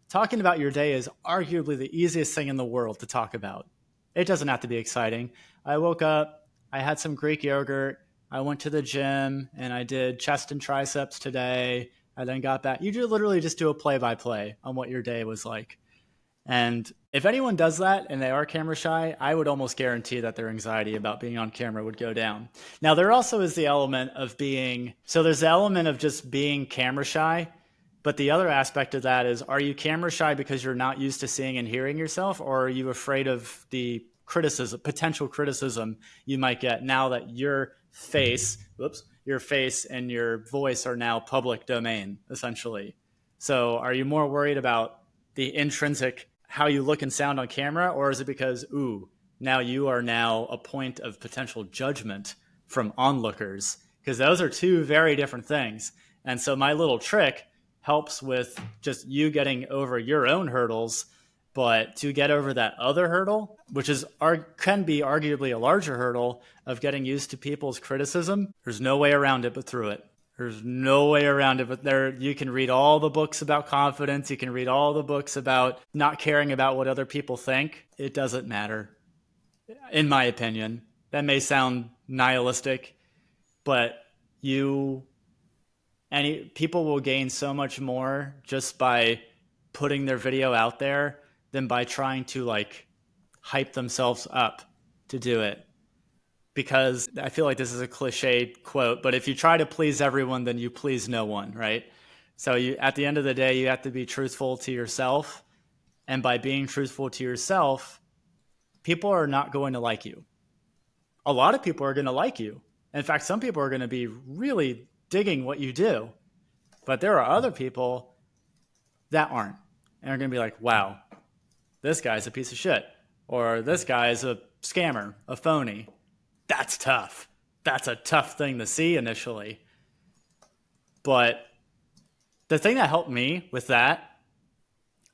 talking about your day is arguably the easiest thing in the world to talk about. It doesn't have to be exciting. I woke up, I had some Greek yogurt, I went to the gym, and I did chest and triceps today. I then got back. You literally just do a play-by-play on what your day was like. And if anyone does that and they are camera shy, I would almost guarantee that their anxiety about being on camera would go down. Now, there also is the element of being, so there's the element of just being camera shy. But the other aspect of that is, are you camera shy because you're not used to seeing and hearing yourself? Or are you afraid of the criticism, potential criticism you might get now that your face and your voice are now public domain, essentially? So are you more worried about the intrinsic, how you look and sound on camera? Or is it because, ooh, now you are now a point of potential judgment from onlookers? Because those are two very different things. And so my little trick helps with just you getting over your own hurdles, but to get over that other hurdle, which is can be arguably a larger hurdle of getting used to people's criticism, there's no way around it but through it. There's no way around it but there. You can read all the books about confidence. You can read all the books about not caring about what other people think. It doesn't matter, in my opinion. That may sound nihilistic, but people will gain so much more just by putting their video out there than by trying to like hype themselves up to do it. Because I feel like this is a cliched quote, but if you try to please everyone, then you please no one, right? So at the end of the day, you have to be truthful to yourself. And by being truthful to yourself, people are not going to like you. A lot of people are going to like you. In fact, some people are going to be really digging what you do. But there are other people that aren't. And are going to be like, wow, this guy's a piece of shit. Or this guy's a scammer, a phony. That's tough. That's a tough thing to see initially. But the thing that helped me with that,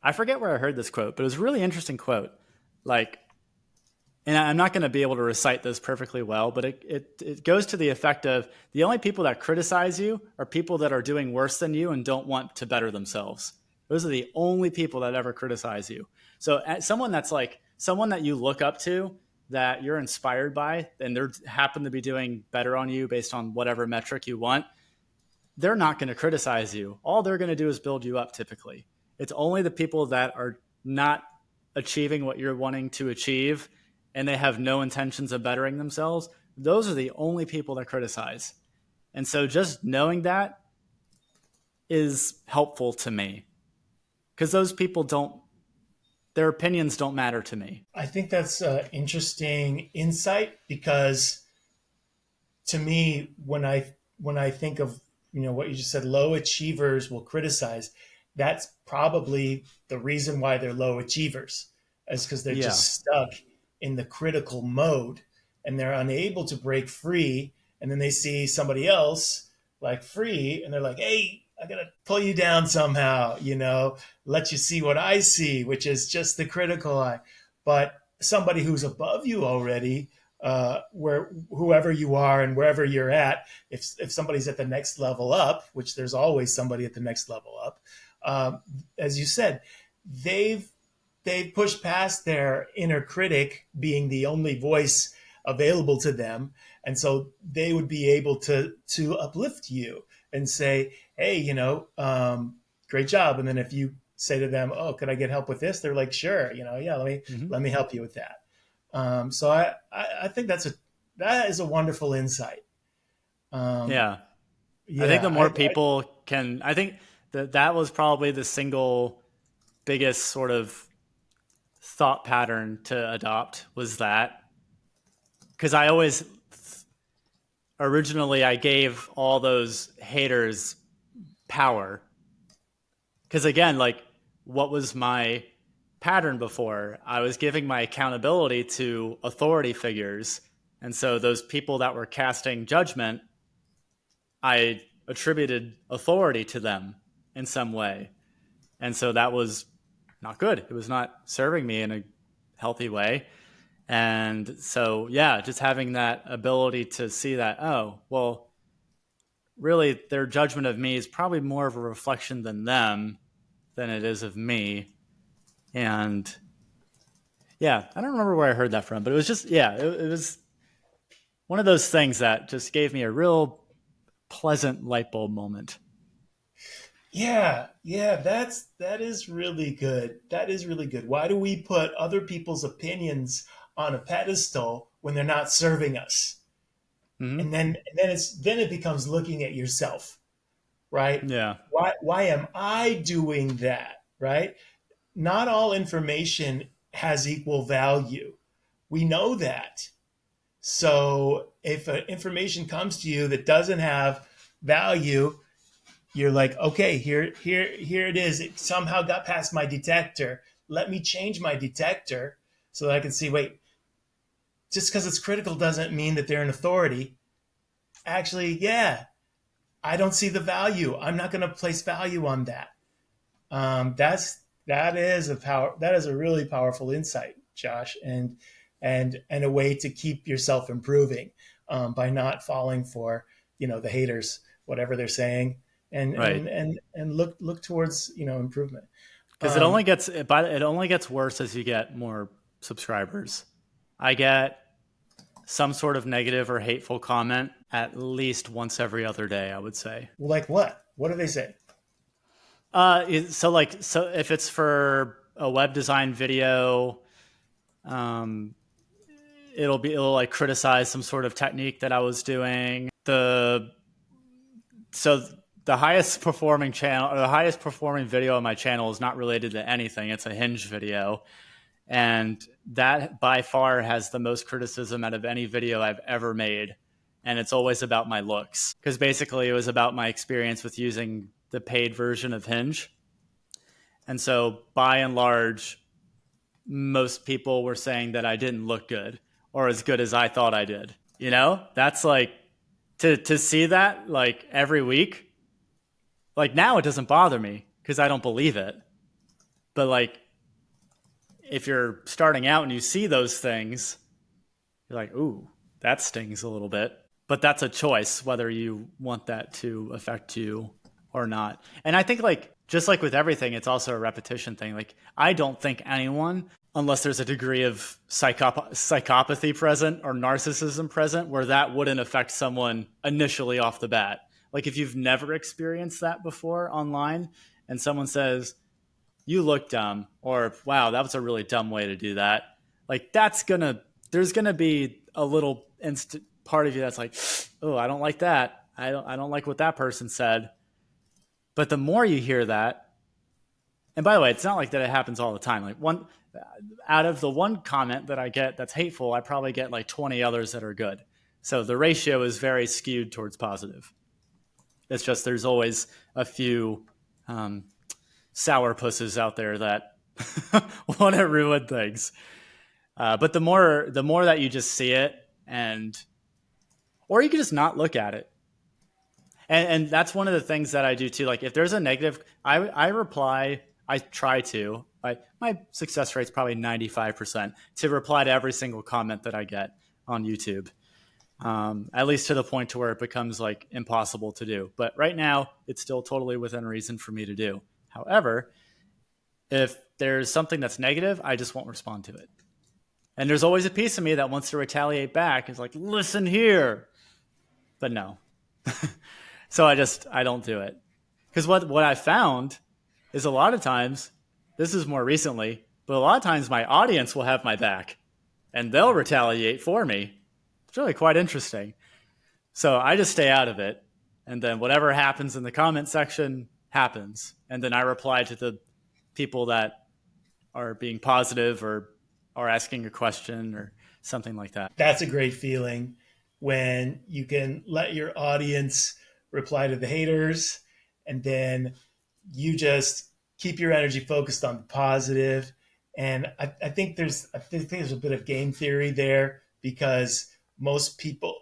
I forget where I heard this quote, but it was a really interesting quote. Like, and I'm not going to be able to recite this perfectly well, but it goes to the effect of the only people that criticize you are people that are doing worse than you and don't want to better themselves. Those are the only people that ever criticize you. So someone that's like someone that you look up to, that you're inspired by, and they happen to be doing better on you based on whatever metric you want, they're not going to criticize you. All they're going to do is build you up typically. It's only the people that are not achieving what you're wanting to achieve and they have no intentions of bettering themselves. Those are the only people that criticize. And so just knowing that is helpful to me because those people their opinions don't matter to me. I think that's an interesting insight because to me, when I think of what you just said, low achievers will criticize. That's probably the reason why they're low achievers, is because they're Yeah. just stuck in the critical mode and they're unable to break free. And then they see somebody else like free and they're like, hey, I gotta pull you down somehow, let you see what I see, which is just the critical eye. But somebody who's above you already, where whoever you are and wherever you're at, if somebody's at the next level up, which there's always somebody at the next level up, as you said, they've pushed past their inner critic being the only voice available to them, and so they would be able to uplift you and say, hey, great job. And then if you say to them, oh, could I get help with this? They're like, sure, yeah, let me help you with that. So I think that is a wonderful insight. Yeah. Yeah, I think the more people can, I think that was probably the single biggest sort of thought pattern to adopt, was that. Because originally I gave all those haters power. Because again, like, what was my pattern before? I was giving my accountability to authority figures. And so those people that were casting judgment, I attributed authority to them in some way. And so that was not good. It was not serving me in a healthy way. And so, yeah, just having that ability to see that, oh, well, really their judgment of me is probably more of a reflection than it is of me. And yeah, I don't remember where I heard that from, but it was just, yeah, it was one of those things that just gave me a real pleasant light bulb moment. Yeah, that is really good. That is really good. Why do we put other people's opinions on a pedestal when they're not serving us? Hmm. And then it becomes looking at yourself, right? Yeah. Why am I doing that, right? Not all information has equal value. We know that. So if information comes to you that doesn't have value, you're like, okay, here it is. It somehow got past my detector. Let me change my detector so that I can see, wait, just because it's critical doesn't mean that they're an authority. Actually, yeah, I don't see the value. I'm not going to place value on that. That is a power. That is a really powerful insight, Josh, and a way to keep yourself improving by not falling for the haters, whatever they're saying, and Right. and and and look towards improvement. Because it only gets worse as you get more subscribers. I get some sort of negative or hateful comment at least once every other day, I would say. Like what? What do they say? So if it's for a web design video, um, it'll like criticize some sort of technique that I was doing. So the highest performing channel or the highest performing video on my channel is not related to anything. It's a Hinge video, and that by far has the most criticism out of any video I've ever made. And it's always about my looks, because basically it was about my experience with using the paid version of Hinge. And so by and large, most people were saying that I didn't look good or as good as I thought I did. That's like to see that like every week. Like now it doesn't bother me because I don't believe it. But like if you're starting out and you see those things, you're like, ooh, that stings a little bit. But that's a choice whether you want that to affect you or not. And I think like just like with everything, it's also a repetition thing. Like I don't think anyone, unless there's a degree of psychopathy present or narcissism present, where that wouldn't affect someone initially off the bat. Like if you've never experienced that before online and someone says, you look dumb, or wow, that was a really dumb way to do that. Like there's gonna be a little part of you that's like, oh, I don't like that. I don't like what that person said. But the more you hear that, and by the way, it's not like that it happens all the time. Like one out of the one comment that I get that's hateful, I probably get like 20 others that are good. So the ratio is very skewed towards positive. It's just there's always a few sourpusses out there that want to ruin things. But the more that you just see it, or you can just not look at it. And that's one of the things that I do too. Like if there's a negative, I reply. I try to. My success rate's probably 95% to reply to every single comment that I get on YouTube. At least to the point to where it becomes like impossible to do. But right now, it's still totally within reason for me to do. However, if there's something that's negative, I just won't respond to it. And there's always a piece of me that wants to retaliate back. It's like, listen here. But no. So I don't do it. Because what I found is a lot of times, this is more recently, but a lot of times my audience will have my back and they'll retaliate for me. It's really quite interesting. So I just stay out of it. And then whatever happens in the comment section happens. And then I reply to the people that are being positive or are asking a question or something like that. That's a great feeling when you can let your audience reply to the haters, and then you just keep your energy focused on the positive. And I think there's a bit of game theory there, because most people,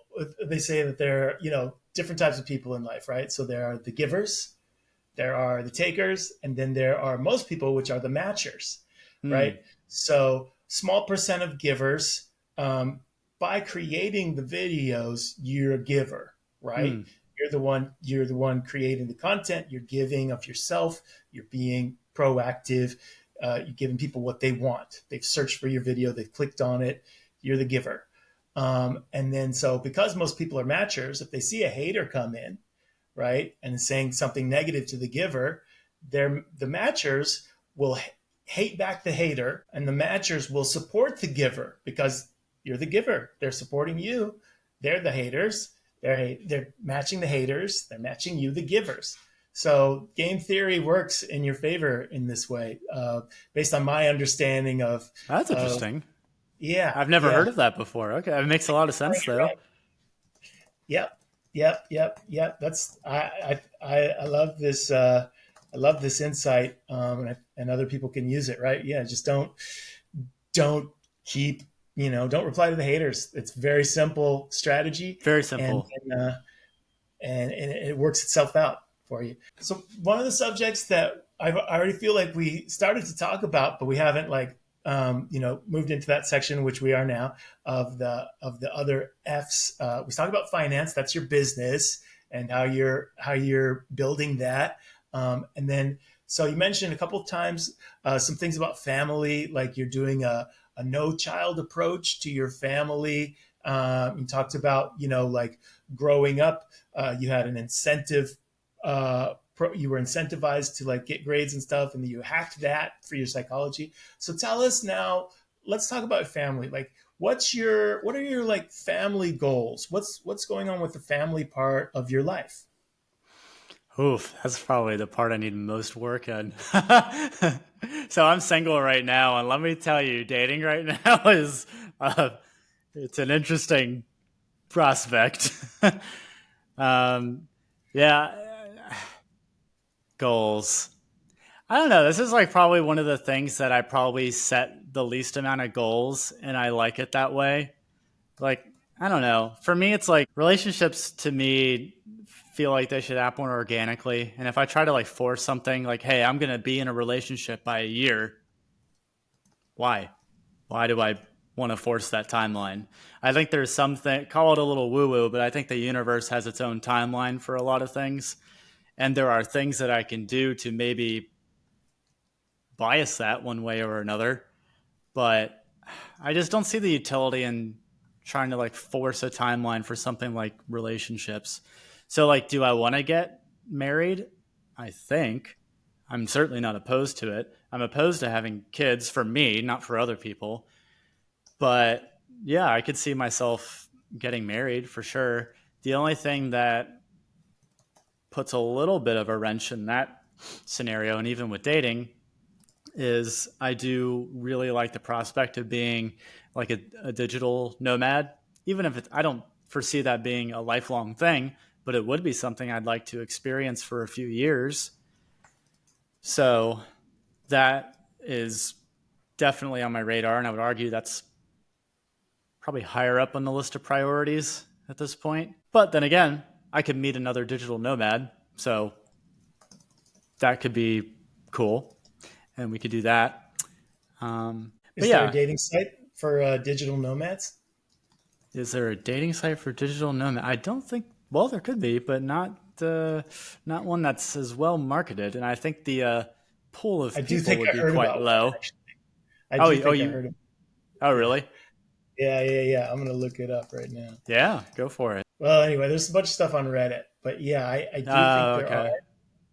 they say that there are different types of people in life, right? So there are the givers, there are the takers, and then there are most people, which are the matchers, Hmm. right? So small percent of givers. By creating the videos, you're a giver, right? Hmm. You're the one creating the content. You're giving of yourself. You're being proactive. You're giving people what they want. They've searched for your video. They've clicked on it. You're the giver. And then so because most people are matchers, if they see a hater come in, right, and saying something negative to the giver, the matchers will hate back the hater, and the matchers will support the giver because you're the giver. They're supporting you. They're the haters. They're matching the haters. They're matching you, the givers. So game theory works in your favor in this way, based on my understanding That's of interesting. yeah, I've never yeah, heard of that before. Okay, it makes a lot of sense though. right. Yep, yep. That's I love this. I love this insight, and other people can use it, right? Yeah, just don't keep don't reply to the haters. It's very simple strategy, Very and simple. and it works itself out for you. So one of the subjects that I already feel like we started to talk about, but we haven't like moved into that section, which we are now, of the other F's. We talk about finance. That's your business and how you're building that. And then, so you mentioned a couple of times some things about family, like you're doing a no child approach to your family. You talked about, like growing up, you had an incentive. You were incentivized to like get grades and stuff, and you hacked that for your psychology. So tell us now. Let's talk about family. Like, what are your like family goals? What's going on with the family part of your life? Oof, that's probably the part I need most work on. So I'm single right now, and let me tell you, dating right now is it's an interesting prospect. um, yeah, goals. I don't know. This is like probably one of the things that I probably set the least amount of goals, and I like it that way. Like, I don't know. For me, it's like relationships to me feel like they should happen organically. And if I try to like force something like, hey, I'm going to be in a relationship by a year, why? Why do I want to force that timeline? I think there's something, call it a little woo woo, but I think the universe has its own timeline for a lot of things. And there are things that I can do to maybe bias that one way or another. But I just don't see the utility in trying to like force a timeline for something like relationships. So like, do I want to get married? I think. I'm certainly not opposed to it. I'm opposed to having kids for me, not for other people. But yeah, I could see myself getting married for sure. The only thing that puts a little bit of a wrench in that scenario, and even with dating, is I do really like the prospect of being like a digital nomad, even if I don't foresee that being a lifelong thing, but it would be something I'd like to experience for a few years. So that is definitely on my radar, and I would argue that's probably higher up on the list of priorities at this point. But then again, I could meet another digital nomad, so that could be cool, and we could do that. But Is there a yeah, dating site for digital nomads? is there a dating site for digital nomad? I don't think. Well, there could be, but not one that's as well marketed. And I think the pool I of do people think would I be heard quite about one, low. actually. I Oh, do oh, think I you? heard of. Oh, Yeah, really? yeah. I'm gonna look it up right now. Yeah, go for it. Well, anyway, there's a bunch of stuff on Reddit, but yeah, I do think there are. Okay.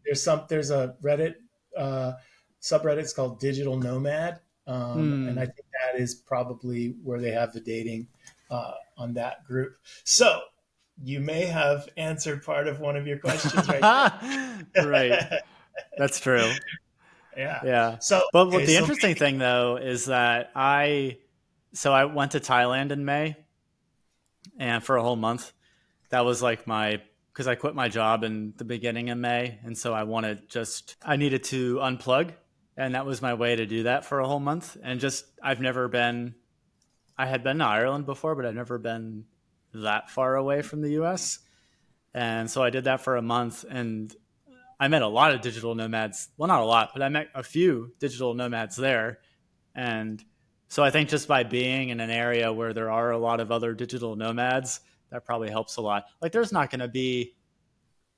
There's a Reddit uh, subreddit. It's called Digital Nomad, and I Hmm. think that is probably where they have the dating on that group. So you may have answered part of one of your questions right Right. there. That's true. Yeah. Yeah. So But what okay, the so interesting thing though is that I went to Thailand in May and for a whole month. That was like my because I quit my job in the beginning of May, and so I needed to unplug, and that was my way to do that for a whole month. And just I had been to Ireland before, but I'd never been that far away from the U.S. And so I did that for a month, and I met a lot of digital nomads. Well, not a lot, but I met a few digital nomads there. And so I think just by being in an area where there are a lot of other digital nomads, that probably helps a lot. Like there's not going to be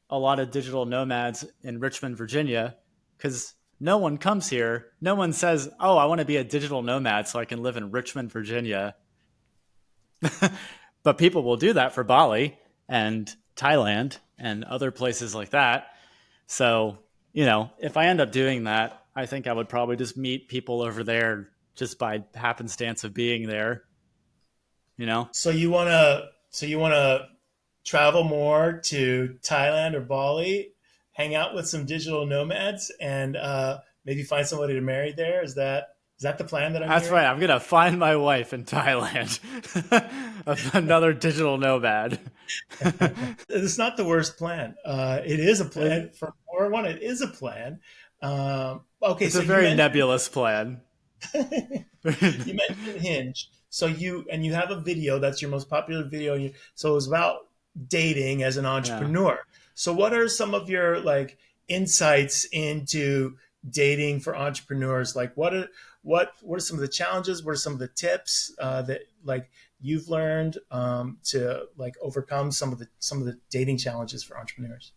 a lot of digital nomads in Richmond, Virginia, because no one comes here. No one says, oh, I want to be a digital nomad so I can live in Richmond, Virginia. But people will do that for Bali and Thailand and other places like that. So, if I end up doing that, I think I would probably just meet people over there just by happenstance of being there, you know? So you wanna travel more to Thailand or Bali, hang out with some digital nomads, and maybe find somebody to marry there. Is that the plan that I'm That's hearing? right. I'm going to find my wife in Thailand. Another digital nomad. It's not the worst plan. It is a plan for more one. It is a plan. Okay, It's so a you very mentioned nebulous plan. you mentioned Hinge. So you have a video that's your most popular video. So it was about dating as an Yeah. entrepreneur. So what are some of your like insights into dating for entrepreneurs? Like what are some of the challenges? What are some of the tips that like you've learned to like overcome some of the dating challenges for entrepreneurs?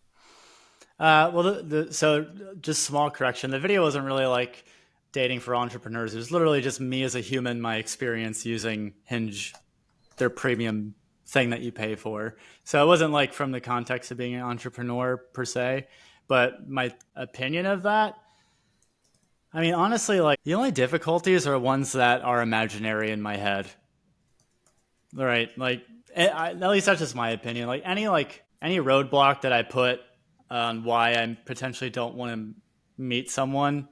Well, so just small correction. The video wasn't really like dating for entrepreneurs. It was literally just me as a human, my experience using Hinge, their premium thing that you pay for. So it wasn't like from the context of being an entrepreneur per se, but my opinion of that. I mean, honestly, like the only difficulties are ones that are imaginary in my head. Right. At least that's just my opinion. Like any roadblock that I put on why I potentially don't want to meet someone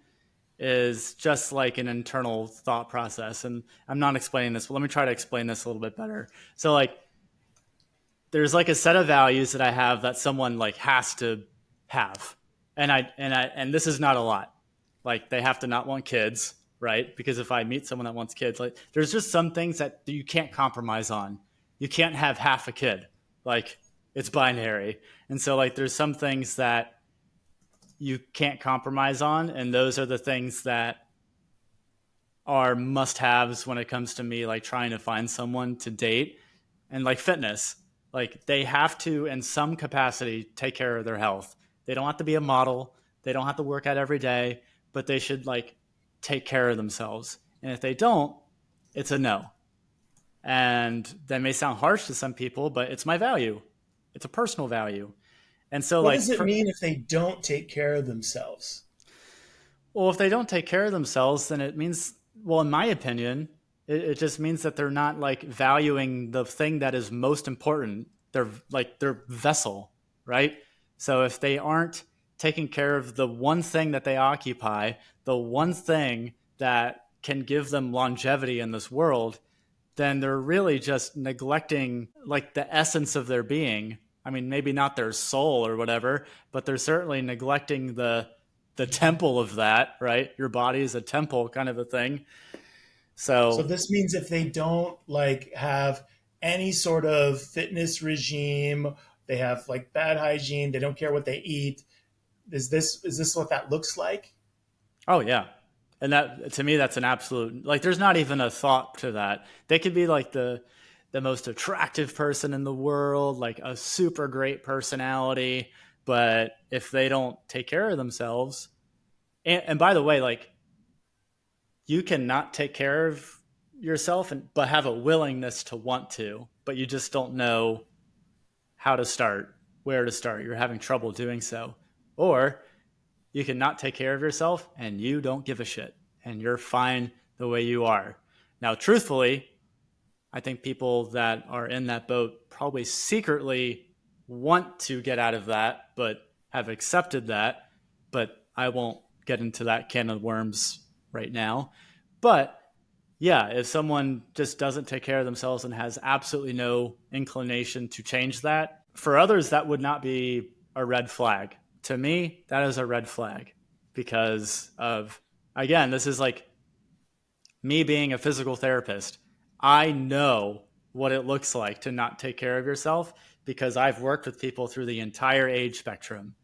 is just like an internal thought process. And I'm not explaining this, but let me try to explain this a little bit better. So like there's like a set of values that I have that someone like has to have. And this is not a lot. Like they have to not want kids, right? Because if I meet someone that wants kids, like there's just some things that you can't compromise on. You can't have half a kid. Like it's binary. And so like there's some things that you can't compromise on, and those are the things that are must haves when it comes to me like trying to find someone to date. And like fitness, like they have to in some capacity take care of their health. They don't have to be a model, they don't have to work out every day, but they should like take care of themselves. And if they don't, it's a no. And that may sound harsh to some people, but it's my value. It's a personal value. And so What does like it for, mean if they don't take care of themselves? well, if they don't take care of themselves, then it means, well, in my opinion, it just means that they're not like valuing the thing that is most important. They're like their vessel, right? So if they aren't taking care of the one thing that they occupy, the one thing that can give them longevity in this world, then they're really just neglecting like the essence of their being. I mean, maybe not their soul or whatever, but they're certainly neglecting the temple of that, right? Your body is a temple kind of a thing. So So, this means if they don't like have any sort of fitness regime, they have like bad hygiene, they don't care what they eat. Is this what that looks like? oh yeah. And that to me that's an absolute like there's not even a thought to that. They could be like the most attractive person in the world, like a super great personality, but if they don't take care of themselves, and by the way, like you cannot take care of yourself but have a willingness to want to, but you just don't know how to start, where to start. You're having trouble doing so. Or you can not take care of yourself and you don't give a shit and you're fine the way you are. Now, truthfully, I think people that are in that boat probably secretly want to get out of that, but have accepted that. But I won't get into that can of worms right now. But yeah, if someone just doesn't take care of themselves and has absolutely no inclination to change that, for others, that would not be a red flag. To me, that is a red flag because of, again, this is like me being a physical therapist. I know what it looks like to not take care of yourself because I've worked with people through the entire age spectrum.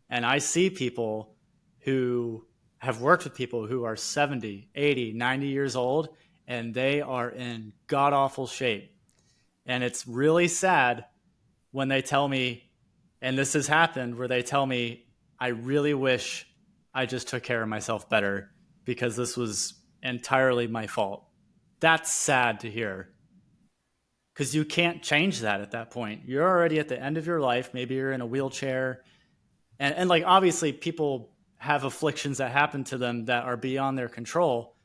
And I see people who have worked with people who are 70, 80, 90 years old, and they are in god awful shape. And it's really sad when they tell me, and this has happened, where they tell me, I really wish I just took care of myself better because this was entirely my fault. That's sad to hear. because you can't change that at that point. You're already at the end of your life. Maybe you're in a wheelchair. And like, obviously, people have afflictions that happen to them that are beyond their control.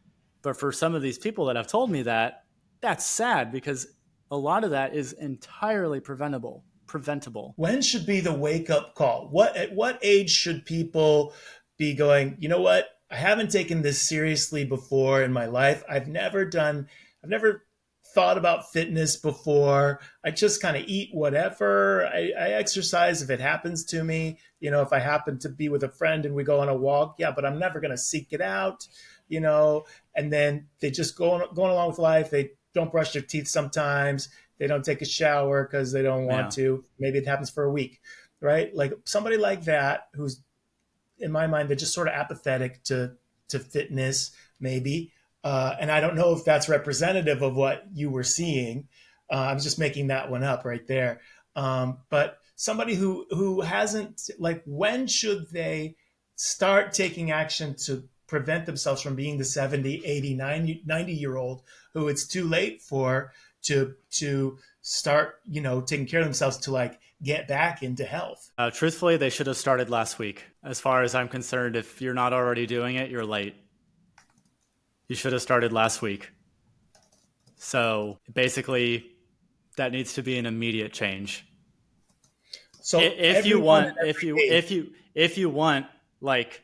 But for some of these people that have told me that, that's sad because a lot of that is entirely preventable. When should be the wake up call? At what age should people be going, you know what? I haven't taken this seriously before in my life. I've never thought about fitness before. I just kind of eat whatever. I exercise if it happens to me. If I happen to be with a friend and we go on a walk, yeah, but I'm never going to seek it out, you know, and then they just going along with life. They don't brush their teeth sometimes. They don't take a shower because they don't want Yeah. to. Maybe it happens for a week, right? Like somebody like that who's, in my mind, they're just sort of apathetic to fitness, maybe. And I don't know if that's representative of what you were seeing. I was just making that one up right there. But somebody who hasn't, like, when should they start taking action to prevent themselves from being the 70, 80, 90-year old who it's too late for to start, taking care of themselves to like get back into health? Truthfully, they should have started last week. As far as I'm concerned, if you're not already doing it, you're late. You should have started last week. So basically, that needs to be an immediate change. So If you everyone want, at every age, if you want like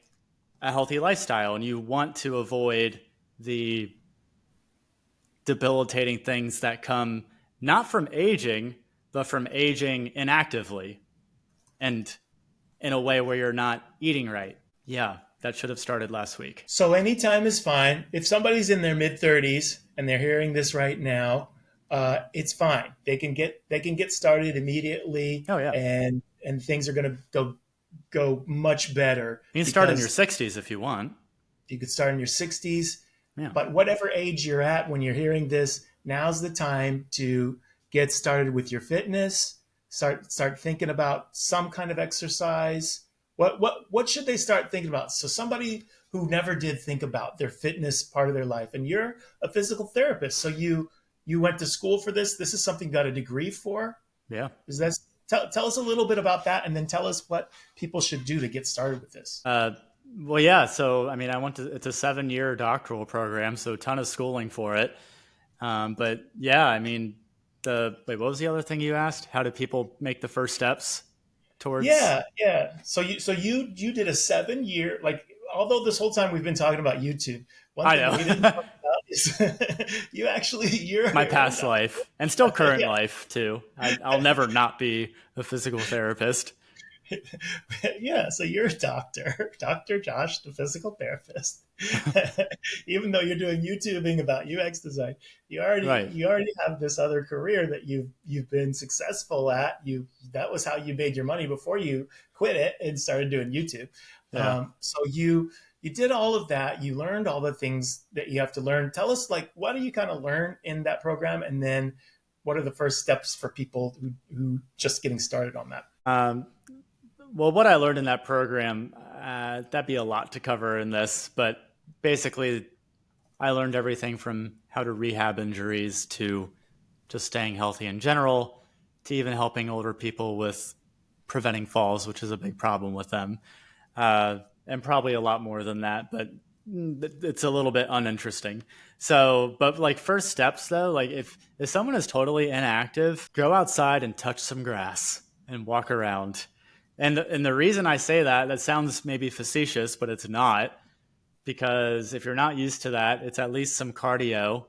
a healthy lifestyle and you want to avoid the debilitating things that come not from aging, but from aging inactively and in a way where you're not eating right. Yeah, that should have started last week. so anytime is fine. If somebody's in their mid 30s and they're hearing this right now, it's fine. They can get started immediately, Oh, yeah. and things are going to go much better You can start in your because 60s if you want. you could start in your 60s. Yeah. But whatever age you're at when you're hearing this, now's the time to get started with your fitness. Start thinking about some kind of exercise. What should they start thinking about? So somebody who never did think about their fitness part of their life, and you're a physical therapist, so you went to school for this. This is something you got a degree for. Yeah. Is that tell us a little bit about that, and then tell us what people should do to get started with this. Well, yeah. So, I mean, it's a 7-year doctoral program, so a ton of schooling for it. But yeah, I mean, what was the other thing you asked? How do people make the first steps towards? Yeah, yeah. So you did a 7 year, like, although this whole time we've been talking about YouTube, one I thing we didn't know. talk about is you're My past life and still current yeah. life too. I'll never not be a physical therapist. Yeah, so you're a doctor, Dr. Josh, the physical therapist. Even though you're doing YouTubing about UX design, you already Right. you already have this other career that you've been successful at. That was how you made your money before you quit it and started doing YouTube. Yeah. So you did all of that. You learned all the things that you have to learn. Tell us, like, what do you kind of learn in that program, and then what are the first steps for people who just getting started on that? Um, well, what I learned in that program, that'd be a lot to cover in this, but basically, I learned everything from how to rehab injuries to just staying healthy in general to even helping older people with preventing falls, which is a big problem with them. And probably a lot more than that, but it's a little bit uninteresting. So, but like first steps though, like if someone is totally inactive, go outside and touch some grass and walk around. And the reason I say that sounds maybe facetious, but it's not, because if you're not used to that, it's at least some cardio.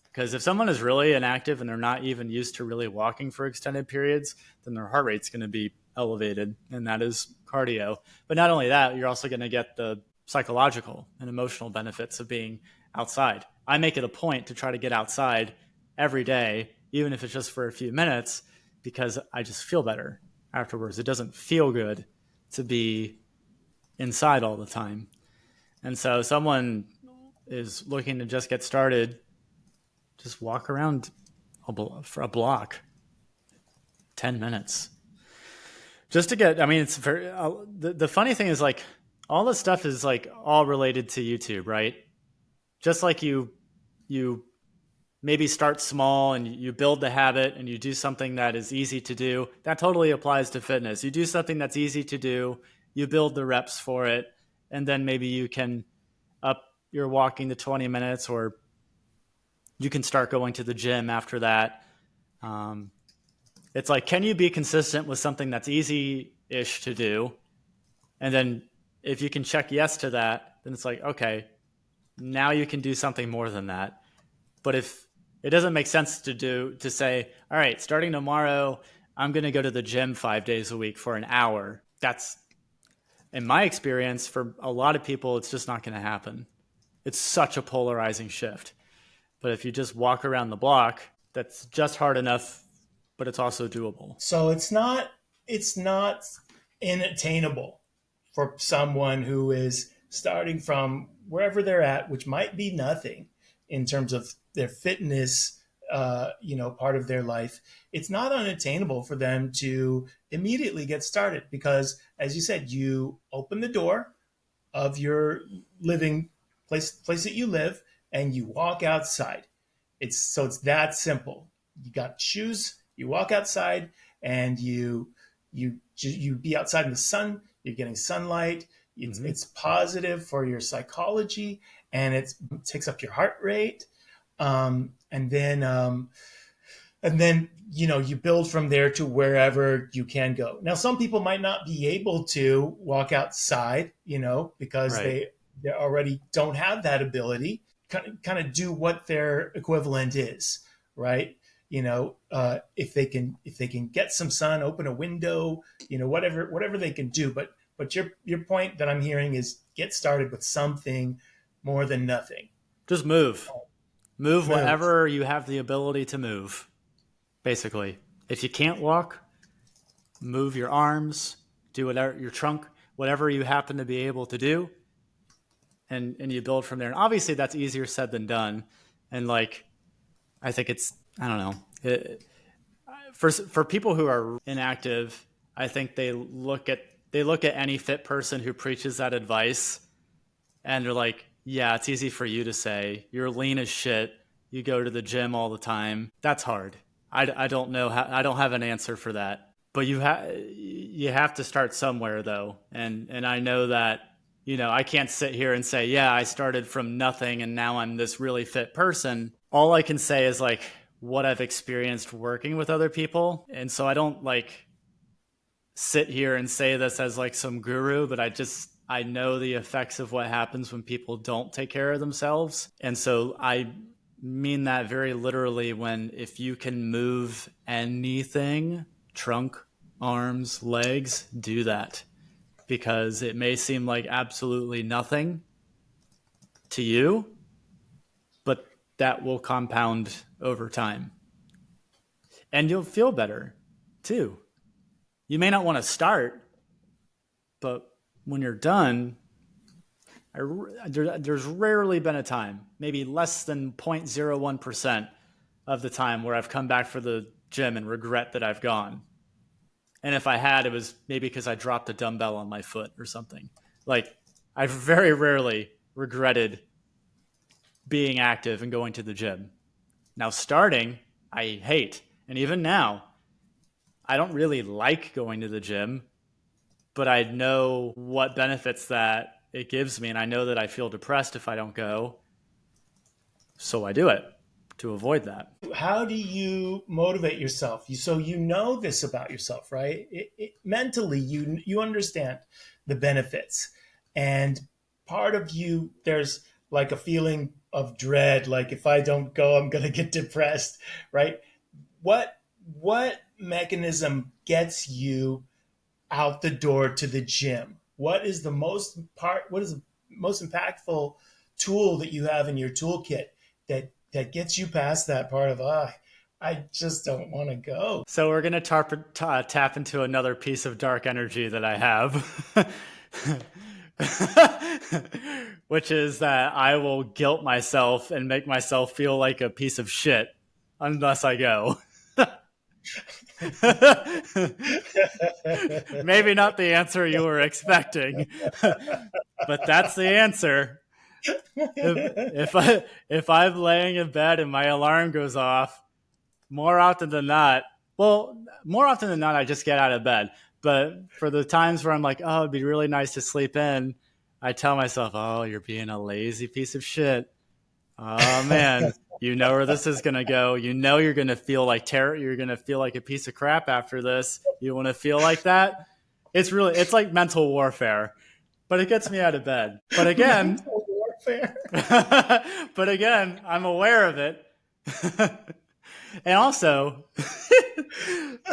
Because if someone is really inactive and they're not even used to really walking for extended periods, then their heart rate's going to be elevated, and that is cardio. But not only that, you're also going to get the psychological and emotional benefits of being outside. I make it a point to try to get outside every day, even if it's just for a few minutes, because I just feel better afterwards. It doesn't feel good to be inside all the time. And so someone is looking to just get started, just walk around for a block, 10 minutes. Just to get, I mean, it's very, the funny thing is, like, all this stuff is like all related to YouTube, right? Just like you maybe start small and you build the habit and you do something that is easy to do. That totally applies to fitness. You do something that's easy to do, you build the reps for it, and then maybe you can up your walking to 20 minutes, or you can start going to the gym after that. Um, it's like, can you be consistent with something that's easy-ish to do? And then if you can check yes to that, then it's like, okay, now you can do something more than that. But if it doesn't make sense to say, all right, starting tomorrow, I'm going to go to the gym 5 days a week for an hour. That's, in my experience, for a lot of people, it's just not going to happen. It's such a polarizing shift. But if you just walk around the block, that's just hard enough, but it's also doable. So it's not inattainable for someone who is starting from wherever they're at, which might be nothing in terms of their fitness, part of their life. It's not unattainable for them to immediately get started because, as you said, you open the door of your living place that you live, and you walk outside. It's that simple. You got shoes, you walk outside, and you be outside in the sun. You're getting sunlight. It's positive for your psychology, and it takes up your heart rate. And then you build from there to wherever you can go. Now, some people might not be able to walk outside, because Right. they already don't have that ability. Kind of do what their equivalent is, right? If they can get some sun, open a window, whatever they can do. But your point that I'm hearing is get started with something more than nothing. Just move. Move Move. whenever you have the ability to move, basically. If you can't walk, move your arms, do whatever, your trunk, whatever you happen to be able to do, and you build from there. And obviously that's easier said than done. And like, I think I don't know. For people who are inactive, I think they look at any fit person who preaches that advice, and they're like, yeah, it's easy for you to say. You're lean as shit. You go to the gym all the time. That's hard. I don't know how, I don't have an answer for that. But you have to start somewhere though. And I know that, I can't sit here and say, yeah, I started from nothing and now I'm this really fit person. All I can say is like what I've experienced working with other people. And so I don't like sit here and say this as like some guru, but I know the effects of what happens when people don't take care of themselves. And so I mean that very literally, when if you can move anything, trunk, arms, legs, do that, because it may seem like absolutely nothing to you, but that will compound over time. And you'll feel better too. You may not want to start, but when you're done, there's rarely been a time, maybe less than 0.01% of the time, where I've come back for the gym and regret that I've gone. And if I had, it was maybe because I dropped a dumbbell on my foot or something. Like, I've very rarely regretted being active and going to the gym. Now, starting, I hate. And even now, I don't really like going to the gym, but I know what benefits that it gives me. And I know that I feel depressed if I don't go. So I do it to avoid that. How do you motivate yourself? So you know this about yourself, right? Mentally, you understand the benefits, and part of you, there's like a feeling of dread, like if I don't go, I'm gonna get depressed, right? What mechanism gets you out the door to the gym? What is the most impactful tool that you have in your toolkit that gets you past that part of I just don't want to go. So we're going to tap into another piece of dark energy that I have, which is that I will guilt myself and make myself feel like a piece of shit unless I go. Maybe not the answer you were expecting, but that's the answer. If I'm laying in bed and my alarm goes off, more often than not, well, more often than not, I just get out of bed. But for the times where I'm like, oh, it'd be really nice to sleep in, I tell myself, oh, you're being a lazy piece of shit. Oh man, you know where this is gonna go. You know you're gonna feel like terror. You're gonna feel like a piece of crap after this. You want to feel like that? It's like mental warfare, but it gets me out of bed. But again, Mental warfare. but again, I'm aware of it. And also,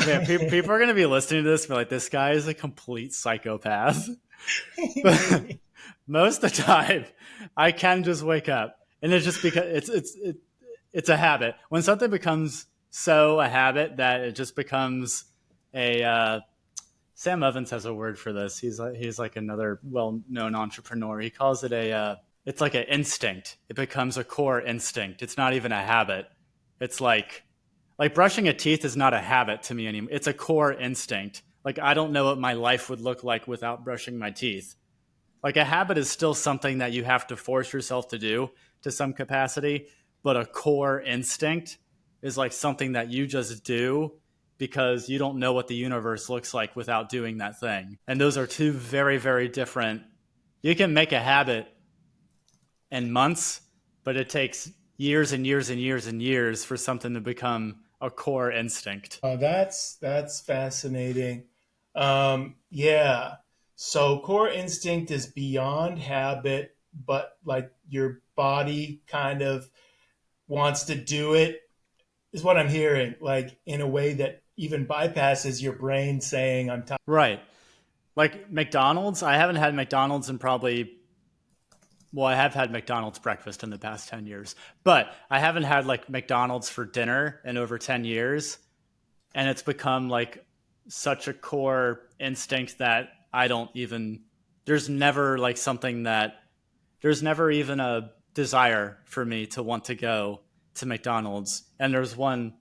man, people are going to be listening to this and be like, this guy is a complete psychopath. But most of the time, I can just wake up. And it's just because it's a habit. When something becomes so a habit that it just becomes a Sam Evans has a word for this. He's like another well-known entrepreneur. He calls it it's like an instinct. It becomes a core instinct. It's not even a habit. It's like brushing a teeth is not a habit to me anymore. It's a core instinct. Like I don't know what my life would look like without brushing my teeth. Like a habit is still something that you have to force yourself to do to some capacity, but a core instinct is like something that you just do because you don't know what the universe looks like without doing that thing. And those are two very, very different. You can make a habit in months, but it takes years and years and years and years for something to become a core instinct. That's fascinating. Yeah. So core instinct is beyond habit, but like your body kind of wants to do it, is what I'm hearing. Like in a way that even bypasses your brain saying, "I'm tired." Right. Like McDonald's, I haven't had McDonald's in probably, well, I have had McDonald's breakfast in the past 10 years, but I haven't had like McDonald's for dinner in over 10 years. And it's become like such a core instinct that I don't even, there's never like something that, there's never even a desire for me to want to go to McDonald's. And there's one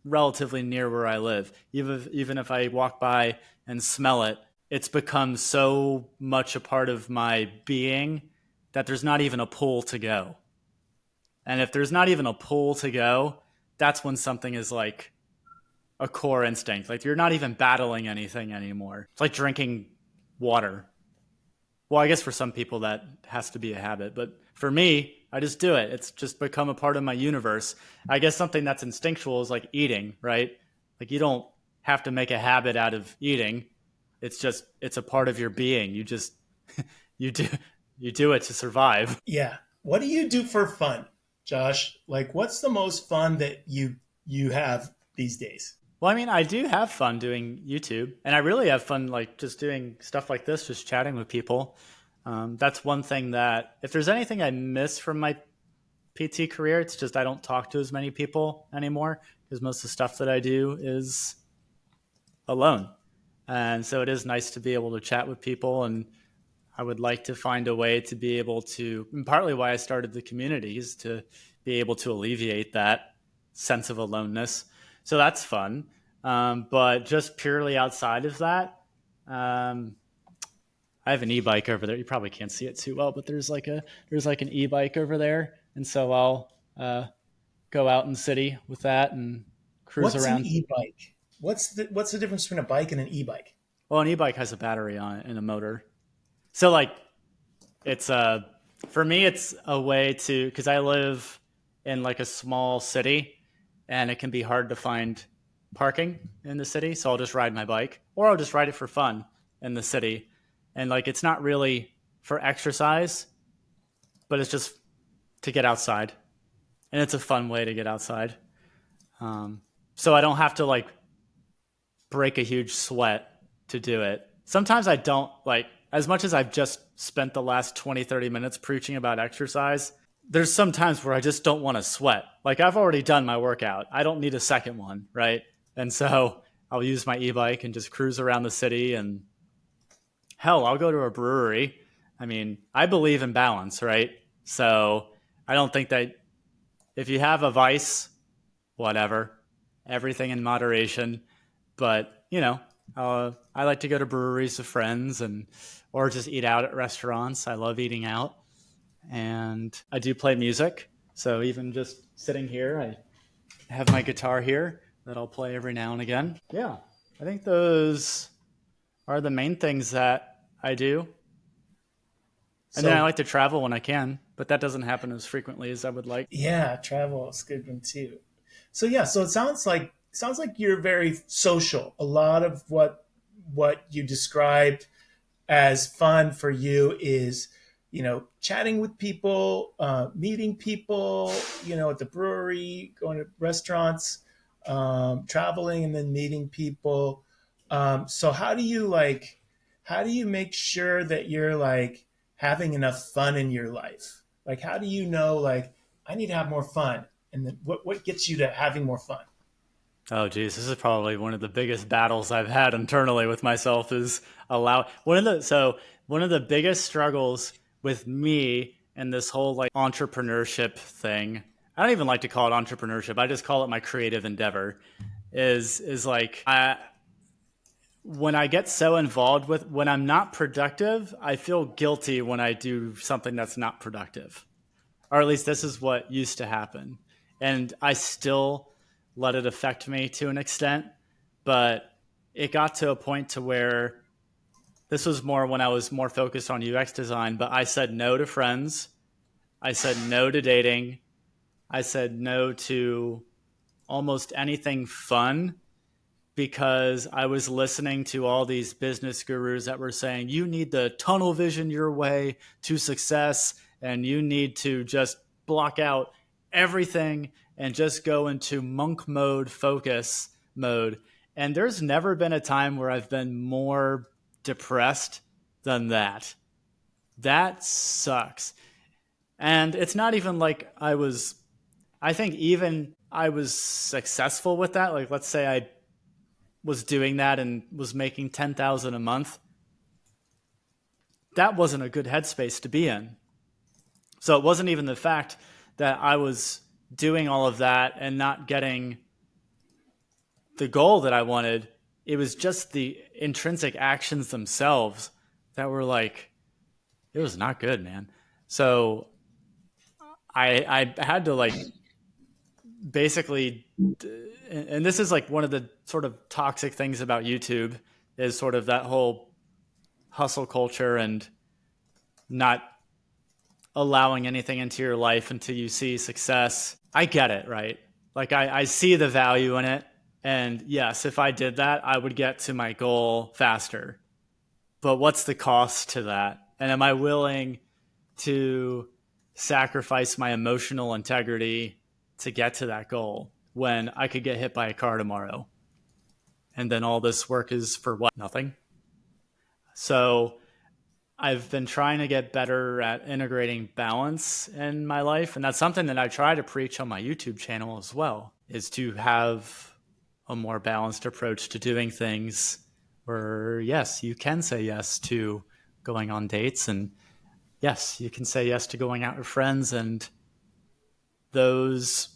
relatively near where I live. Even if I walk by and smell it, it's become so much a part of my being that there's not even a pull to go. And if there's not even a pull to go, that's when something is like a core instinct. Like you're not even battling anything anymore. It's like drinking water. Well, I guess for some people that has to be a habit, but for me, I just do it. It's just become a part of my universe. I guess something that's instinctual is like eating, right? Like you don't have to make a habit out of eating. It's just it's a part of your being. You just you do you do it to survive. Yeah. What do you do for fun, Josh? Like what's the most fun that you have these days? Well, I mean, I do have fun doing YouTube, and I really have fun like just doing stuff like this, just chatting with people. That's one thing that if there's anything I miss from my PT career, it's just I don't talk to as many people anymore because most of the stuff that I do is alone. And so it is nice to be able to chat with people. And I would like to find a way to be able to, and partly why I started the community is to be able to alleviate that sense of aloneness. So that's fun. But just purely outside of that, I have an e-bike over there. You probably can't see it too well, but there's like an e-bike over there. And so I'll go out in the city with that and cruise What's an around. e-bike? What's the difference between a bike and an e-bike? Well, an e-bike has a battery on it and a motor. So like it's for me it's a way to because I live in like a small city and it can be hard to find parking in the city. So I'll just ride my bike or I'll just ride it for fun in the city. And like it's not really for exercise, but it's just to get outside. And it's a fun way to get outside. So I don't have to like break a huge sweat to do it. Sometimes I don't like, as much as I've just spent the last 20, 30 minutes preaching about exercise, there's some times where I just don't want to sweat. Like I've already done my workout. I don't need a second one, right? And so I'll use my e-bike and just cruise around the city and hell, I'll go to a brewery. I mean, I believe in balance, right? So I don't think that if you have a vice, whatever, everything in moderation. But, I like to go to breweries with friends and or just eat out at restaurants. I love eating out. and I do play music. So even just sitting here, I have my guitar here that I'll play every now and again. Yeah, I think those are the main things that I do. And then I So like to travel when I can, but that doesn't happen as frequently as I would like. yeah, travel is a good one too. So yeah, so it sounds like you're very social. A lot of what you described as fun for you is, chatting with people, meeting people, at the brewery, going to restaurants, traveling, and then meeting people. So how do you make sure that you're like having enough fun in your life? Like, how do you know, like, I need to have more fun? And then what gets you to having more fun? Oh geez, this is probably one of the biggest battles I've had internally with myself is one of the biggest struggles with me and this whole like entrepreneurship thing. I don't even like to call it entrepreneurship. I just call it my creative endeavor. Is like when I get so involved with when I'm not productive, I feel guilty when I do something that's not productive. Or at least this is what used to happen. And I still let it affect me to an extent, but it got to a point to where this was more when I was more focused on UX design, but I said no to friends. I said no to dating. I said no to almost anything fun because I was listening to all these business gurus that were saying, you need to tunnel vision your way to success and you need to just block out everything and just go into monk mode, focus mode. And there's never been a time where I've been more depressed than that. That sucks. And it's not even like I think even I was successful with that. Like, let's say I was doing that and was making 10,000 a month, that wasn't a good headspace to be in. So it wasn't even the fact that I was doing all of that and not getting the goal that I wanted. It was just the intrinsic actions themselves that were like, it was not good, man. So I had to like basically, and this is like one of the sort of toxic things about YouTube is sort of that whole hustle culture and not allowing anything into your life until you see success. I get it, right? Like I see the value in it. And yes, if I did that, I would get to my goal faster. But what's the cost to that? And am I willing to sacrifice my emotional integrity to get to that goal when I could get hit by a car tomorrow? And then all this work is for what? Nothing. So I've been trying to get better at integrating balance in my life. And that's something that I try to preach on my YouTube channel as well, is to have a more balanced approach to doing things where, yes, you can say yes to going on dates. And yes, you can say yes to going out with friends. And those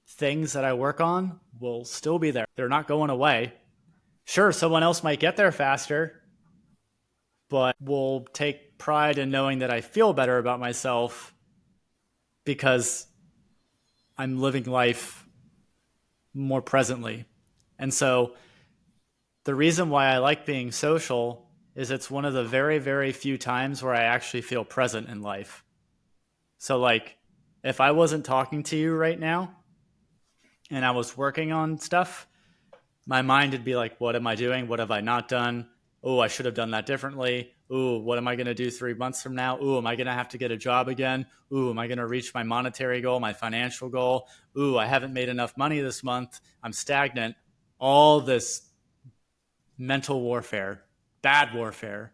things that I work on will still be there. They're not going away. Sure, someone else might get there faster, but will take pride in knowing that I feel better about myself because I'm living life more presently. And so the reason why I like being social is it's one of the very, very few times where I actually feel present in life. So, like, if I wasn't talking to you right now and I was working on stuff, my mind would be like, what am I doing? What have I not done? Oh, I should have done that differently. Ooh, what am I going to do 3 months from now? Ooh, am I going to have to get a job again? Ooh, am I going to reach my monetary goal, my financial goal? Ooh, I haven't made enough money this month. I'm stagnant. All this mental warfare, bad warfare.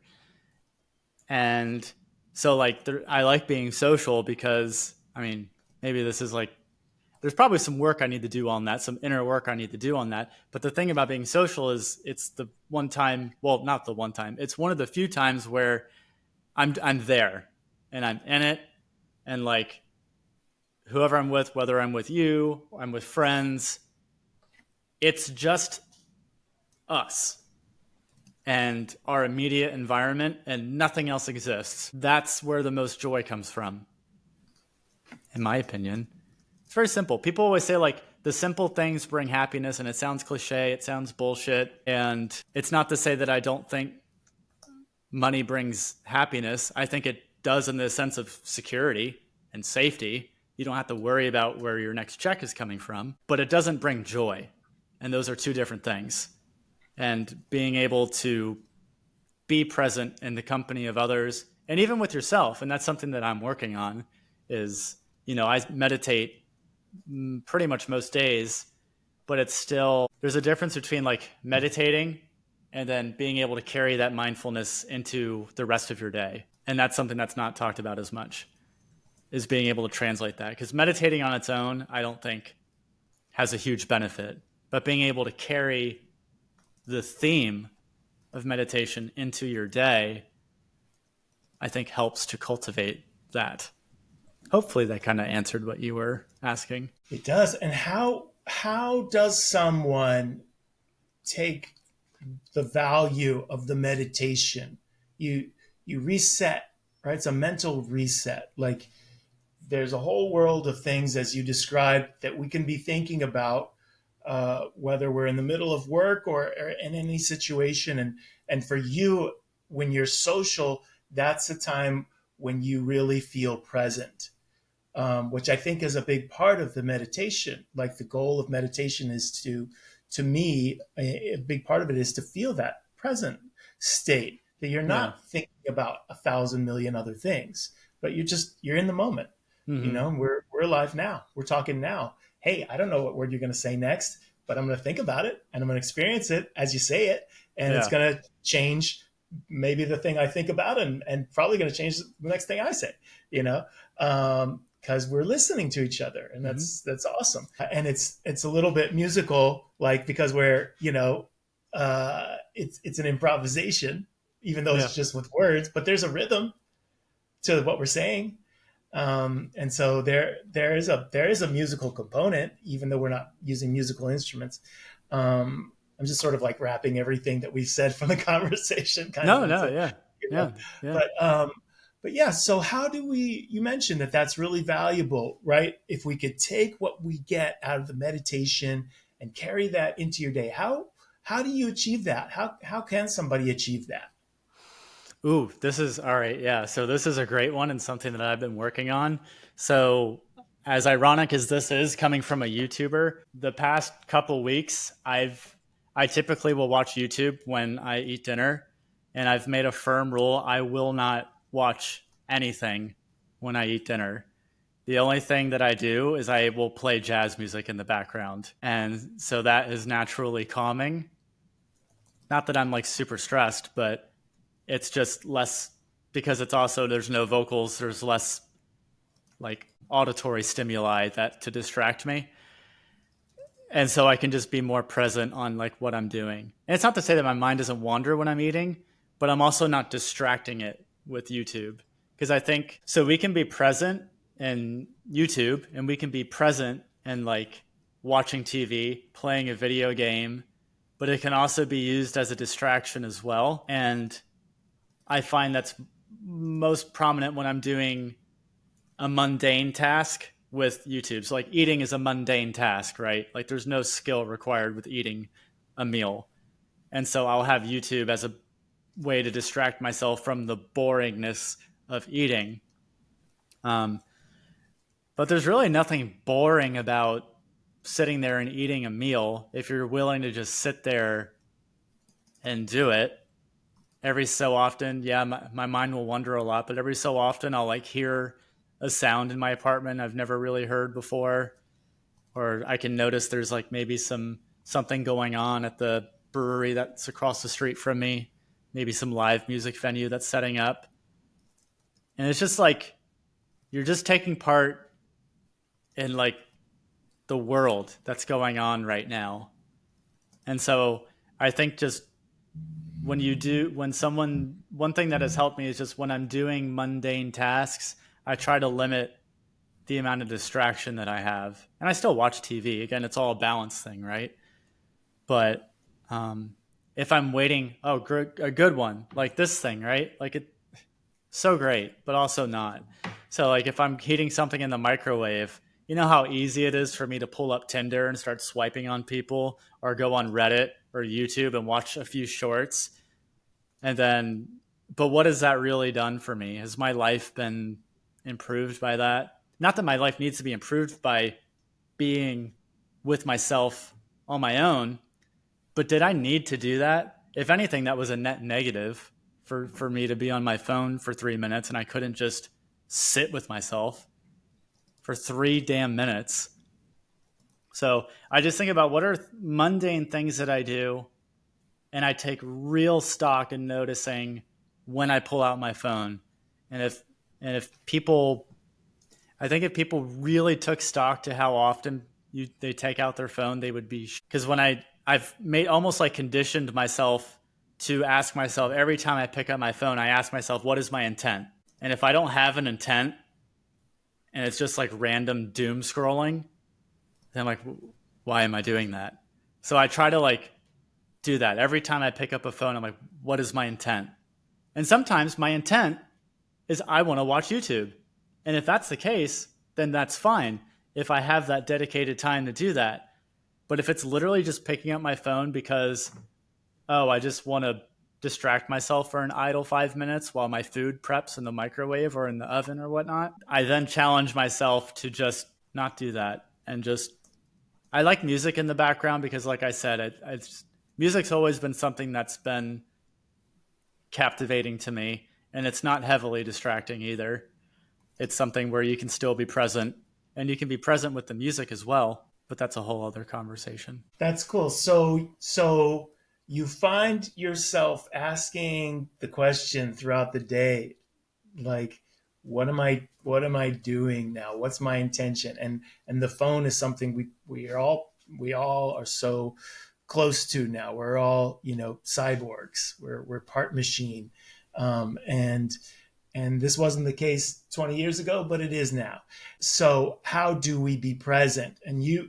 And so, like, I like being social because, I mean, maybe this is like there's probably some work I need to do on that, some inner work I need to do on that. But the thing about being social is it's the one time, well, not the one time, it's one of the few times where I'm there and I'm in it. And like whoever I'm with, whether I'm with you, I'm with friends, it's just us. and our immediate environment and nothing else exists. That's where the most joy comes from, in my opinion. It's very simple. People always say like the simple things bring happiness, and it sounds cliche, it sounds bullshit. And it's not to say that I don't think money brings happiness. I think it does in the sense of security and safety. You don't have to worry about where your next check is coming from, but it doesn't bring joy. And those are two different things. And being able to be present in the company of others and even with yourself, and that's something that I'm working on, is, I meditate pretty much most days, but it's still, there's a difference between like meditating and then being able to carry that mindfulness into the rest of your day. And that's something that's not talked about as much, is being able to translate that. Because meditating on its own, I don't think has a huge benefit, but being able to carry the theme of meditation into your day, I think helps to cultivate that. Hopefully that kind of answered what you were asking. It does. And how does someone take the value of the meditation? You reset, right? It's a mental reset. Like there's a whole world of things, as you described, that we can be thinking about, whether we're in the middle of work or in any situation. And for you, when you're social, that's the time when you really feel present, which I think is a big part of the meditation. Like the goal of meditation is to me, a big part of it is to feel that present state, that you're not thinking about 1,000,000,000 other things, but you're in the moment. Mm-hmm. We're alive now. We're talking now. Hey, I don't know what word you're going to say next, but I'm going to think about it and I'm going to experience it as you say it. And it's Yeah. going to change maybe the thing I think about, and probably going to change the next thing I say, because we're listening to each other, and Mm-hmm. that's awesome. And it's a little bit musical, like because it's an improvisation, even though Yeah. it's just with words, but there's a rhythm to what we're saying. And so there is a musical component, even though we're not using musical instruments. I'm just sort of like wrapping everything that we said from the conversation kind of No, no, into, yeah. you know, Yeah. Yeah. but um, but yeah. So how do we? You mentioned that that's really valuable, right? If we could take what we get out of the meditation and carry that into your day, how do you achieve that? How can somebody achieve that? Ooh, this is all right. Yeah. So this is a great one and something that I've been working on. So as ironic as this is coming from a YouTuber, the past couple weeks, I typically will watch YouTube when I eat dinner, and I've made a firm rule I will not watch anything when I eat dinner. The only thing that I do is I will play jazz music in the background. And so that is naturally calming. Not that I'm like super stressed, but it's just less, because it's also, there's no vocals, there's less like auditory stimuli that to distract me. And so I can just be more present on like what I'm doing. And it's not to say that my mind doesn't wander when I'm eating, but I'm also not distracting it with YouTube. Because I think so we can be present in YouTube, and we can be present in like watching TV, playing a video game, but it can also be used as a distraction as well. And I find that's most prominent when I'm doing a mundane task with YouTube. So like eating is a mundane task, right? Like there's no skill required with eating a meal. And so I'll have YouTube as a way to distract myself from the boringness of eating. Um, but there's really nothing boring about sitting there and eating a meal if you're willing to just sit there and do it. Every so often, yeah, my mind will wander a lot, but every so often I'll like hear a sound in my apartment I've never really heard before, or I can notice there's like maybe something going on at the brewery that's across the street from me, maybe some live music venue that's setting up. And it's just like you're just taking part in like the world that's going on right now. And so I think just when someone, one thing that has helped me is just when I'm doing mundane tasks, I try to limit the amount of distraction that I have. And I still watch TV. Again, it's all a balance thing, right? But if I'm waiting, oh, a good one like this thing, right? Like it, so great, but also not. So like if I'm heating something in the microwave, you know how easy it is for me to pull up Tinder and start swiping on people, or go on Reddit or YouTube and watch a few shorts, and then, but what has that really done for me? Has my life been improved by that? Not that my life needs to be improved by being with myself on my own, but did I need to do that? If anything, that was a net negative for me to be on my phone for 3 minutes and I couldn't just sit with myself for 3 damn minutes. So I just think about what are mundane things that I do, and I take real stock in noticing when I pull out my phone. And if people, I think if people really took stock to how often they take out their phone, they would be, because when I've made almost like conditioned myself to ask myself every time I pick up my phone, I ask myself, what is my intent? And if I don't have an intent and it's just like random doom scrolling, then I'm like, why am I doing that? So I try to like do that every time I pick up a phone. I'm like, what is my intent? And sometimes my intent is I want to watch YouTube. And if that's the case, then that's fine if I have that dedicated time to do that. But if it's literally just picking up my phone because, oh, I just want to distract myself for an idle 5 minutes while my food preps in the microwave or in the oven or whatnot, I then challenge myself to just not do that. And just, I like music in the background because, like I said, music's always been something that's been captivating to me. And it's not heavily distracting either. It's something where you can still be present, and you can be present with the music as well. But that's a whole other conversation. That's cool. So you find yourself asking the question throughout the day, like, what am I doing now? What's my intention? And the phone is something we all are so close to now. We're all, cyborgs. We're part machine. And this wasn't the case 20 years ago, but it is now. So how do we be present? And you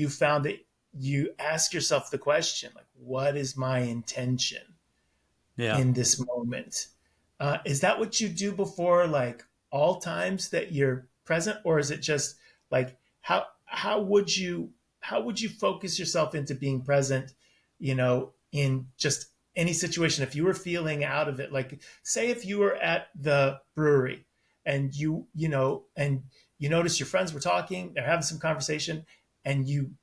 found that you ask yourself the question, like, what is my intention Yeah. in this moment? Is that what you do before, like, all times that you're present, or is it just like, how would you focus yourself into being present, in just any situation? If you were feeling out of it, like, say if you were at the brewery and you notice your friends were talking, they're having some conversation, and you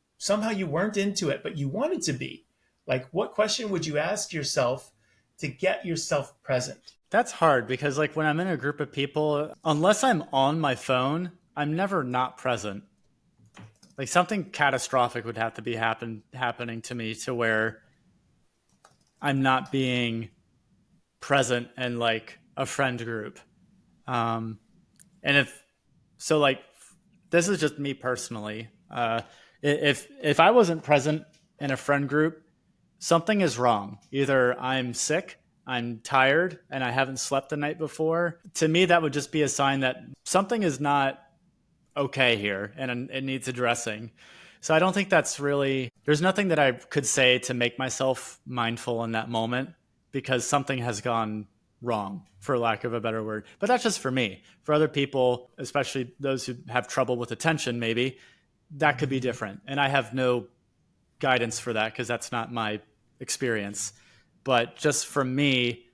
weren't into it, but you wanted to be, like, what question would you ask yourself to get yourself present? That's hard because, like, when I'm in a group of people, unless I'm on my phone, I'm never not present. Like, something catastrophic would have to be happening to me to where I'm not being present in like a friend group. And if so, like, this is just me personally. If I wasn't present in a friend group, something is wrong. Either I'm sick, I'm tired, and I haven't slept the night before. To me, that would just be a sign that something is not okay here and it needs addressing. So I don't think that's really, there's nothing that I could say to make myself mindful in that moment because something has gone wrong, for lack of a better word. But that's just for me. For other people, especially those who have trouble with attention, maybe that could be different. And I have no guidance for that because that's not my experience. But just for me,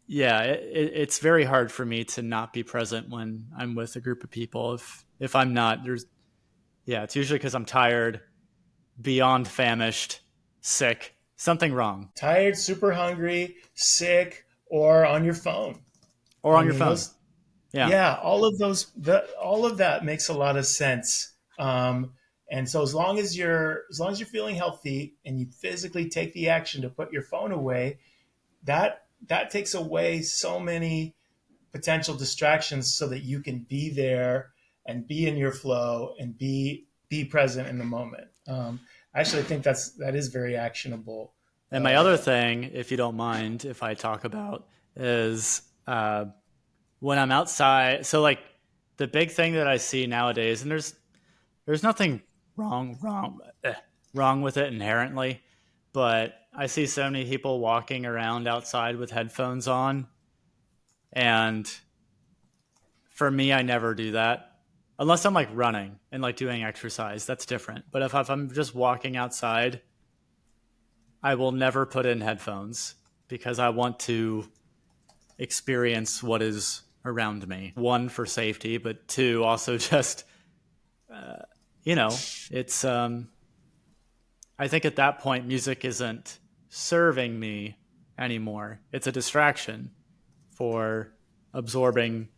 yeah, it's very hard for me to not be present when I'm with a group of people. If I'm not, it's usually because I'm tired, beyond famished, sick, something wrong, Tired, super hungry, sick, or on your phone. or I on your mean, phone. those, Yeah, yeah, all of that makes a lot of sense. And so as long as you're feeling healthy and you physically take the action to put your phone away, that takes away so many potential distractions so that you can be there and be in your flow and be present in the moment. Actually, I think that is very actionable. and my other thing, if you don't mind, if I talk about, is when I'm outside. So like the big thing that I see nowadays, and there's nothing wrong with it inherently, but I see so many people walking around outside with headphones on. And for me, I never do that. Unless I'm like running and like doing exercise, that's different. But if I'm just walking outside, I will never put in headphones because I want to experience what is around me. One, for safety, but two, also just, you know, it's, I think at that point, music isn't serving me anymore. It's a distraction for absorbing,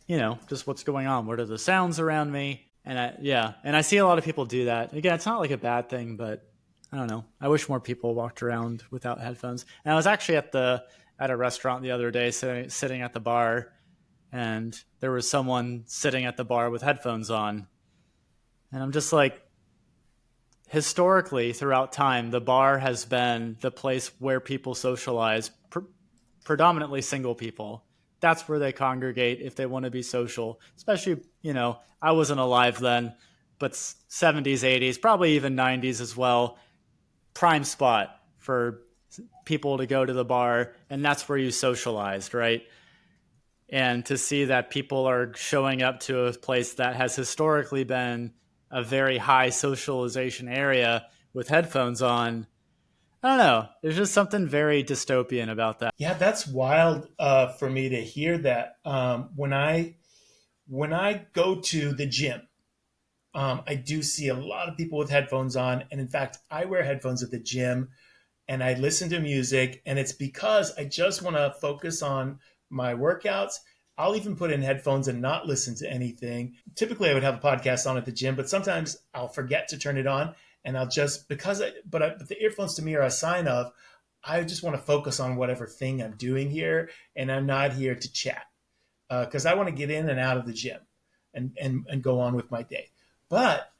just what's going on. What are the sounds around me? And I see a lot of people do that. Again, it's not like a bad thing, but I don't know. I wish more people walked around without headphones. And I was actually at a restaurant the other day, sitting at the bar, and there was someone sitting at the bar with headphones on, and I'm just like, historically, throughout time, the bar has been the place where people socialize, predominantly single people. That's where they congregate if they want to be social. Especially, I wasn't alive then, but 70s, 80s, probably even 90s as well. Prime spot for people to go to the bar, and that's where you socialized, right? And to see that people are showing up to a place that has historically been a very high socialization area with headphones on, I don't know. There's just something very dystopian about that. Yeah, that's wild for me to hear that. When I go to the gym, I do see a lot of people with headphones on, and in fact, I wear headphones at the gym, and I listen to music, and it's because I just want to focus on my workouts. I'll even put in headphones and not listen to anything. Typically, I would have a podcast on at the gym, but sometimes I'll forget to turn it on, and I'll just but the earphones to me are a sign of I just want to focus on whatever thing I'm doing here, and I'm not here to chat because I want to get in and out of the gym and go on with my day. But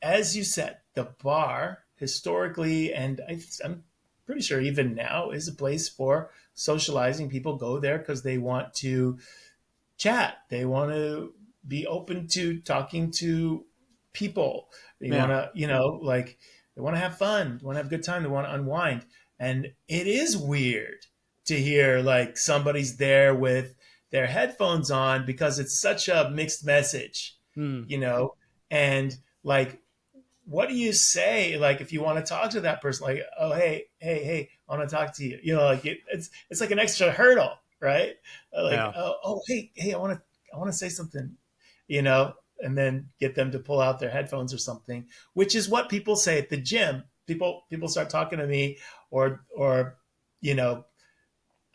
as you said, the bar historically, and I'm pretty sure even now, is a place for socializing. People go there because they want to chat. They want to be open to talking to people. They Yeah. want to, they want to have fun. They want to have a good time. They want to unwind. And it is weird to hear like somebody's there with their headphones on because it's such a mixed message, Hmm. you know? And like, what do you say? Like, if you want to talk to that person, like, oh, hey, I want to talk to you. Like it's like an extra hurdle, right? Like, Yeah. hey, I want to say something, you know, and then get them to pull out their headphones or something, which is what people say at the gym. People start talking to me, or you know,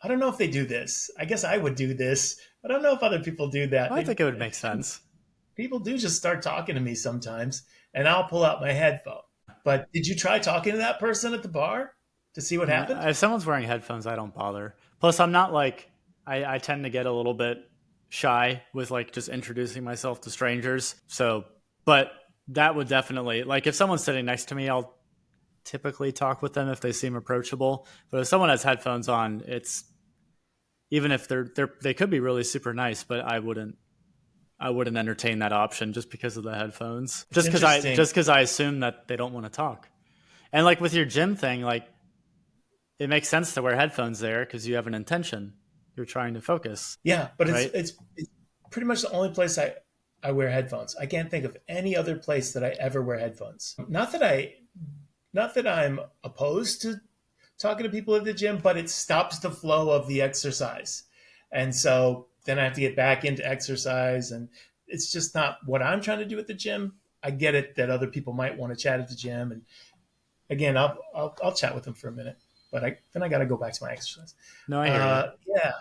I don't know if they do this. I guess I would do this. I don't know if other people do that. I think it would make sense. People do just start talking to me sometimes, and I'll pull out my headphone. But did you try talking to that person at the bar to see what No, happened? if someone's wearing headphones, I don't bother. Plus, I'm not like, I tend to get a little bit shy with like just introducing myself to strangers. So, but that would definitely, like, if someone's sitting next to me, I'll typically talk with them if they seem approachable. But if someone has headphones on, it's, even if they could be really super nice, but I wouldn't entertain that option just because of the headphones. It's interesting. Just because I assume that they don't want to talk. And like with your gym thing, like, it makes sense to wear headphones there because you have an intention. You're trying to focus, Yeah, but it's, right? it's it's pretty much the only place I wear headphones. I can't think of any other place that I ever wear headphones. Not that I'm opposed to talking to people at the gym, but it stops the flow of the exercise. And so then I have to get back into exercise, and it's just not what I'm trying to do at the gym. I get it that other people might want to chat at the gym, and again, I'll chat with them for a minute, but then I got to go back to my exercise. No, I hear you. Yeah,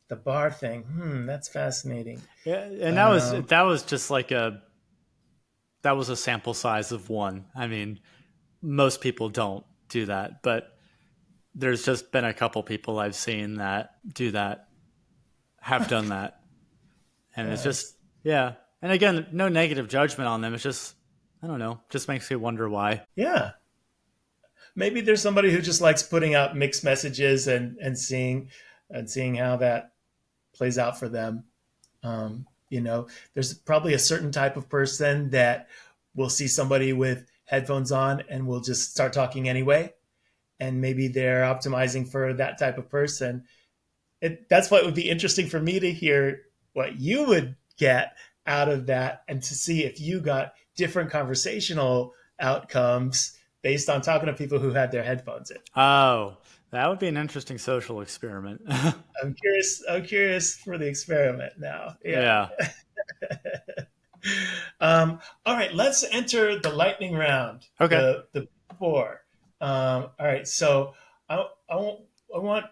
the bar thing. That's fascinating. Yeah, and Um, that was just like that was a sample size of one. I mean, most people don't do that, but there's just been a couple people I've seen that do that, have done that, and it's just, yes. yeah. And again, no negative judgment on them. It's just, I don't know, just makes me wonder why. Yeah. Maybe there's somebody who just likes putting out mixed messages and seeing how that plays out for them. There's probably a certain type of person that will see somebody with headphones on and will just start talking anyway. and maybe they're optimizing for that type of person. That's what would be interesting for me to hear what you would get out of that, and to see if you got different conversational outcomes based on talking to people who had their headphones in. Oh, that would be an interesting social experiment. I'm curious. I'm curious for the experiment now. Yeah. Yeah. All right. Let's enter the lightning round. Okay. The four. All right. So I want. I want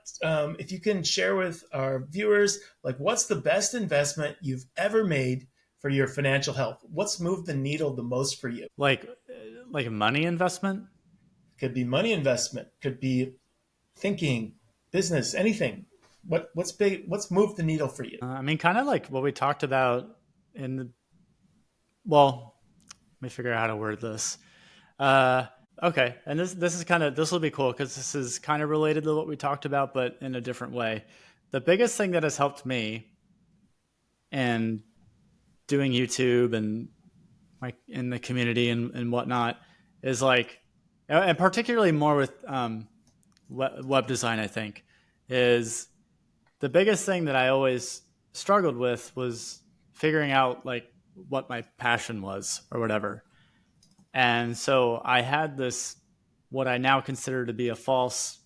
if you can share with our viewers, like, what's the best investment you've ever made for your financial health? What's moved the needle the most for you? Like a money investment? Could be money investment. Could be thinking, business, anything. What's big? What's moved the needle for you? I mean, kind of like what we talked about in the, well, let me figure out how to word this. Okay, and this is kind of, this will be cool because this is kind of related to what we talked about, but in a different way. The biggest thing that has helped me in doing YouTube and like in the community and whatnot is like, and particularly more with web design, I think, is the biggest thing that I always struggled with was figuring out like what my passion was or whatever. And so I had this, what I now consider to be a false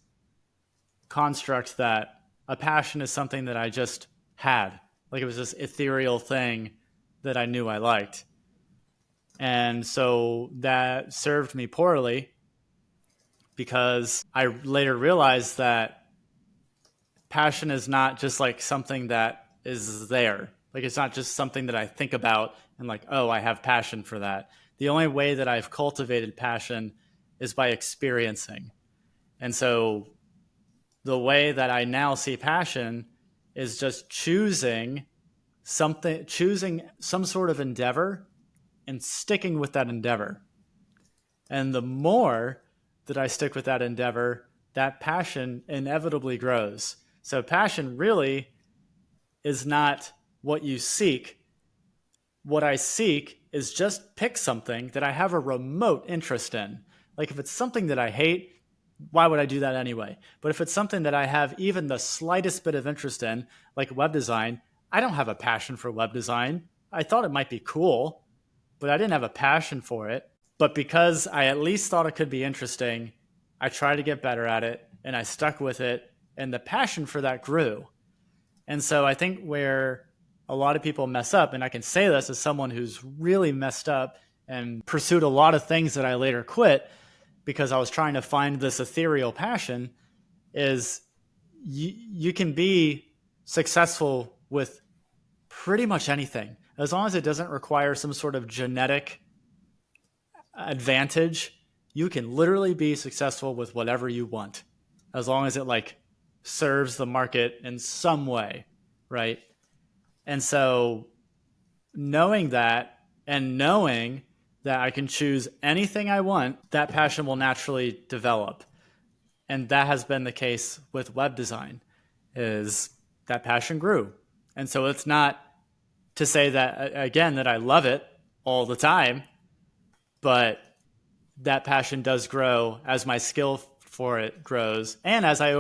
construct that a passion is something that I just had. Like it was this ethereal thing that I knew I liked. And so that served me poorly because I later realized that passion is not just like something that is there. Like it's not just something that I think about and like, oh, I have passion for that. The only way that I've cultivated passion is by experiencing. And so the way that I now see passion is just choosing something, choosing some sort of endeavor and sticking with that endeavor. And the more that I stick with that endeavor, that passion inevitably grows. So passion really is not what you seek. What I seek is just pick something that I have a remote interest in. Like if it's something that I hate, why would I do that anyway? But if it's something that I have even the slightest bit of interest in, like web design, I don't have a passion for web design. I thought it might be cool, but I didn't have a passion for it. But because I at least thought it could be interesting, I tried to get better at it and I stuck with it, and the passion for that grew. And so I think where a lot of people mess up, and I can say this as someone who's really messed up and pursued a lot of things that I later quit because I was trying to find this ethereal passion, is you can be successful with pretty much anything as long as it doesn't require some sort of genetic advantage. You can literally be successful with whatever you want as long as it like serves the market in some way, right? And so knowing that and knowing that I can choose anything I want, that passion will naturally develop. And that has been the case with web design, is that passion grew. And so it's not to say that, again, that I love it all the time, but that passion does grow as my skill for it grows and as I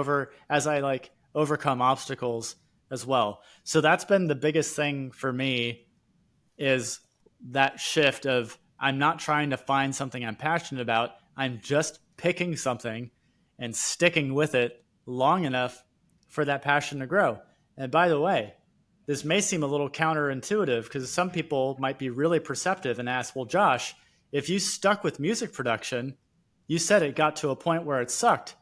like overcome obstacles as well. So that's been the biggest thing for me, is that shift of I'm not trying to find something I'm passionate about. I'm just picking something and sticking with it long enough for that passion to grow. And by the way, this may seem a little counterintuitive because some people might be really perceptive and ask, well, Josh, if you stuck with music production, you said it got to a point where it sucked.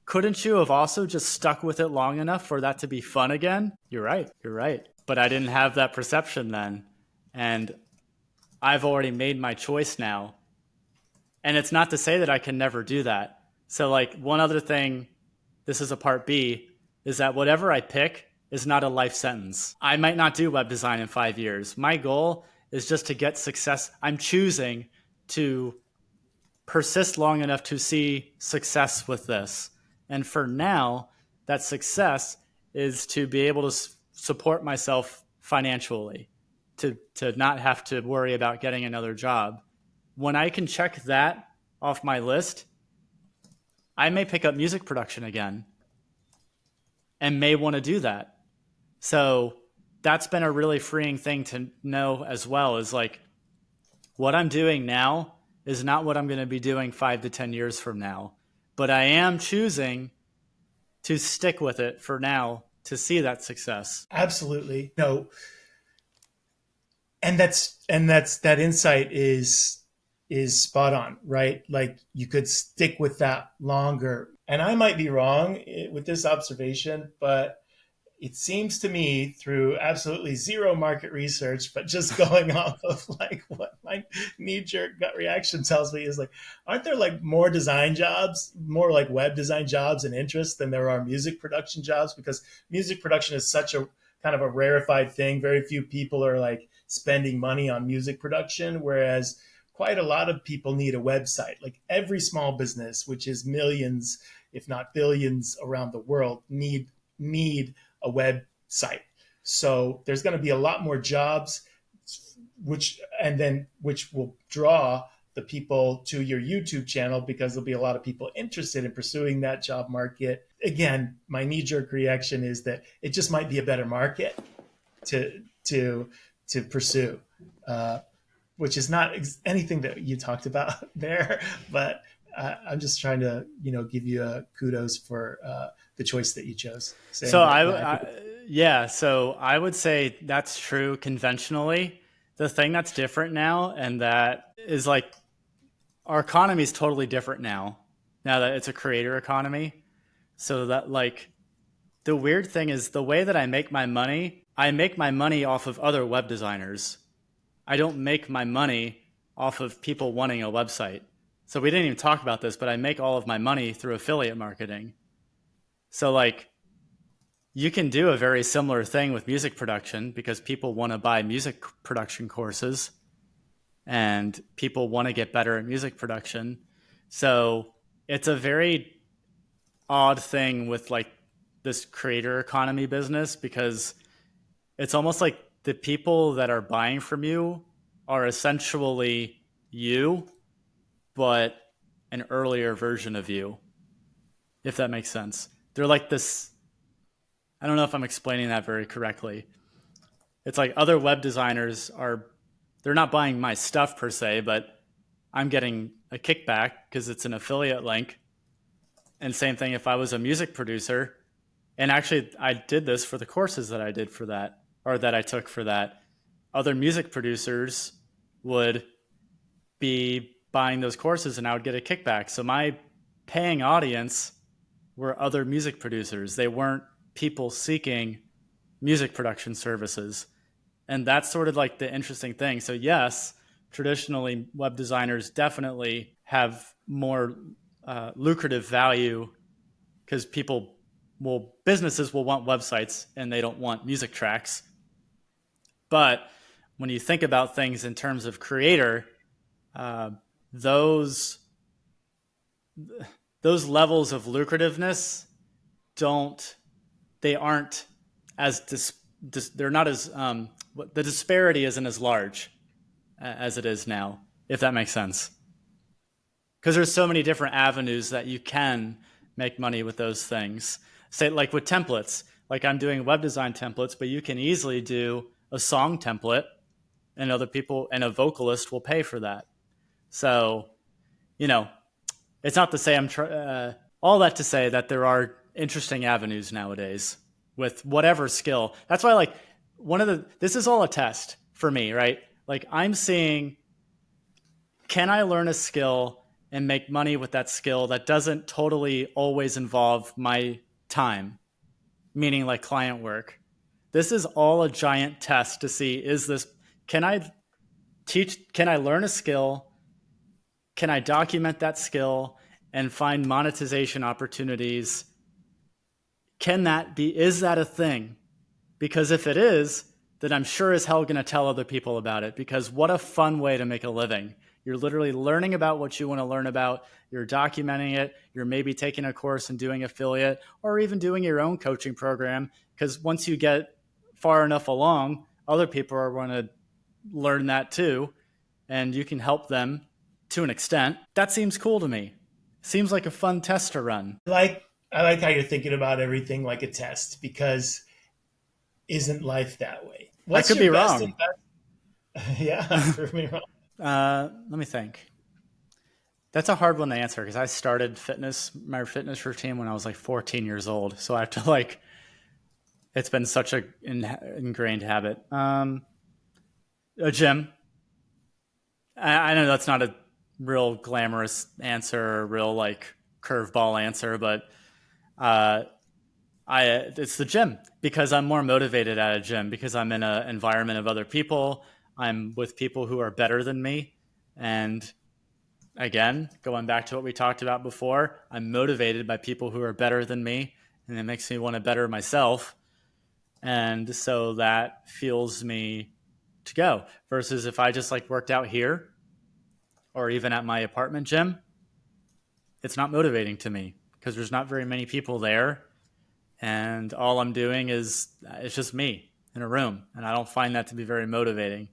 Couldn't you have also just stuck with it long enough for that to be fun again? You're right. You're right. But I didn't have that perception then. And I've already made my choice now. And it's not to say that I can never do that. So like one other thing, this is a part B, is that whatever I pick is not a life sentence. I might not do web design in 5 years. My goal is just to get success. I'm choosing to persist long enough to see success with this. And for now, that success is to be able to support myself financially, to not have to worry about getting another job. When I can check that off my list, I may pick up music production again and may want to do that. So that's been a really freeing thing to know as well, is like what I'm doing now is not what I'm going to be doing 5 to 10 years from now. But I am choosing to stick with it for now to see that success. Absolutely. No, and that's that insight is spot on, right? Like you could stick with that longer. And I might be wrong with this observation, but it seems to me through absolutely zero market research, but just going off of like what my knee jerk gut reaction tells me is like, aren't there like more design jobs, more like web design jobs and interest than there are music production jobs? Because music production is such a kind of a rarefied thing. Very few people are like spending money on music production, whereas quite a lot of people need a website. Like every small business, which is millions, if not billions around the world, need a website. So there's going to be a lot more jobs, which will draw the people to your YouTube channel because there'll be a lot of people interested in pursuing that job market. Again, my knee jerk reaction is that it just might be a better market to to pursue, which is not anything that you talked about there, but I'm just trying to give you a kudos for the choice that you chose. So Saying that, yeah, I think yeah, so I would say that's true conventionally. The thing that's different now, and that is like our economy is totally different now that it's a creator economy. So that like the weird thing is the way that I make my money off of other web designers. I don't make my money off of people wanting a website. So we didn't even talk about this, but I make all of my money through affiliate marketing. So like you can do a very similar thing with music production because people want to buy music production courses and people want to get better at music production. So it's a very odd thing with like this creator economy business because it's almost like the people that are buying from you are essentially you, but an earlier version of you, if that makes sense. They're like this. I don't know if I'm explaining that very correctly. It's like other web designers they're not buying my stuff per se, but I'm getting a kickback because it's an affiliate link. And same thing if I was a music producer. And actually, I did this for the courses that I did for that, or that I took for that. Other music producers would be buying those courses and I would get a kickback. So my paying audience were other music producers. They weren't people seeking music production services. And that's sort of like the interesting thing. So yes, traditionally web designers definitely have more lucrative value because businesses will want websites and they don't want music tracks. But when you think about things in terms of creator, those levels of lucrativeness aren't as they're not as the disparity isn't as large as it is now, if that makes sense. Because there's so many different avenues that you can make money with those things. Say like with templates, like I'm doing web design templates, but you can easily do a song template and other people and a vocalist will pay for that. So, it's not to say all that to say that there are interesting avenues nowadays with whatever skill. That's why like this is all a test for me, right? Like I'm seeing, can I learn a skill and make money with that skill that doesn't totally always involve my time, meaning like client work? This is all a giant test to see, can I learn a skill? Can I document that skill and find monetization opportunities? Is that a thing? Because if it is, then I'm sure as hell going to tell other people about it, because what a fun way to make a living. You're literally learning about what you want to learn about. You're documenting it. You're maybe taking a course and doing affiliate or even doing your own coaching program. Because once you get far enough along, other people are going to learn that too. And you can help them to an extent. That seems cool to me. Seems like a fun test to run. Like I like how you're thinking about everything like a test because isn't life that way? I What's could your be best wrong. investment? Yeah, prove me wrong. Let me think. That's a hard one to answer because I started my fitness routine when I was like 14 years old. So I have to like, it's been such a ingrained habit. A gym. I know that's not a real glamorous answer, or real like curveball answer, but uh, it's the gym because I'm more motivated at a gym because I'm in an environment of other people. I'm with people who are better than me, and again, going back to what we talked about before, I'm motivated by people who are better than me, and it makes me want to better myself. And so that fuels me to go. Versus if I just like worked out here or even at my apartment gym, it's not motivating to me because there's not very many people there. And all I'm doing is it's just me in a room. And I don't find that to be very motivating.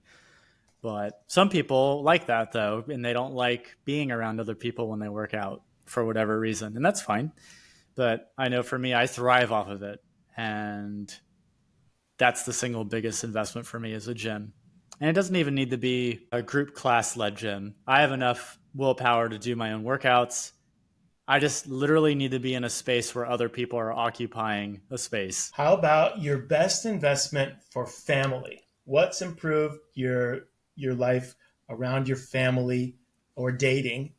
But some people like that though, and they don't like being around other people when they work out for whatever reason. And that's fine. But I know for me, I thrive off of it. And that's the single biggest investment for me is a gym. And it doesn't even need to be a group class led gym. I have enough willpower to do my own workouts. I just literally need to be in a space where other people are occupying a space. How about your best investment for family? What's improved your life around your family or dating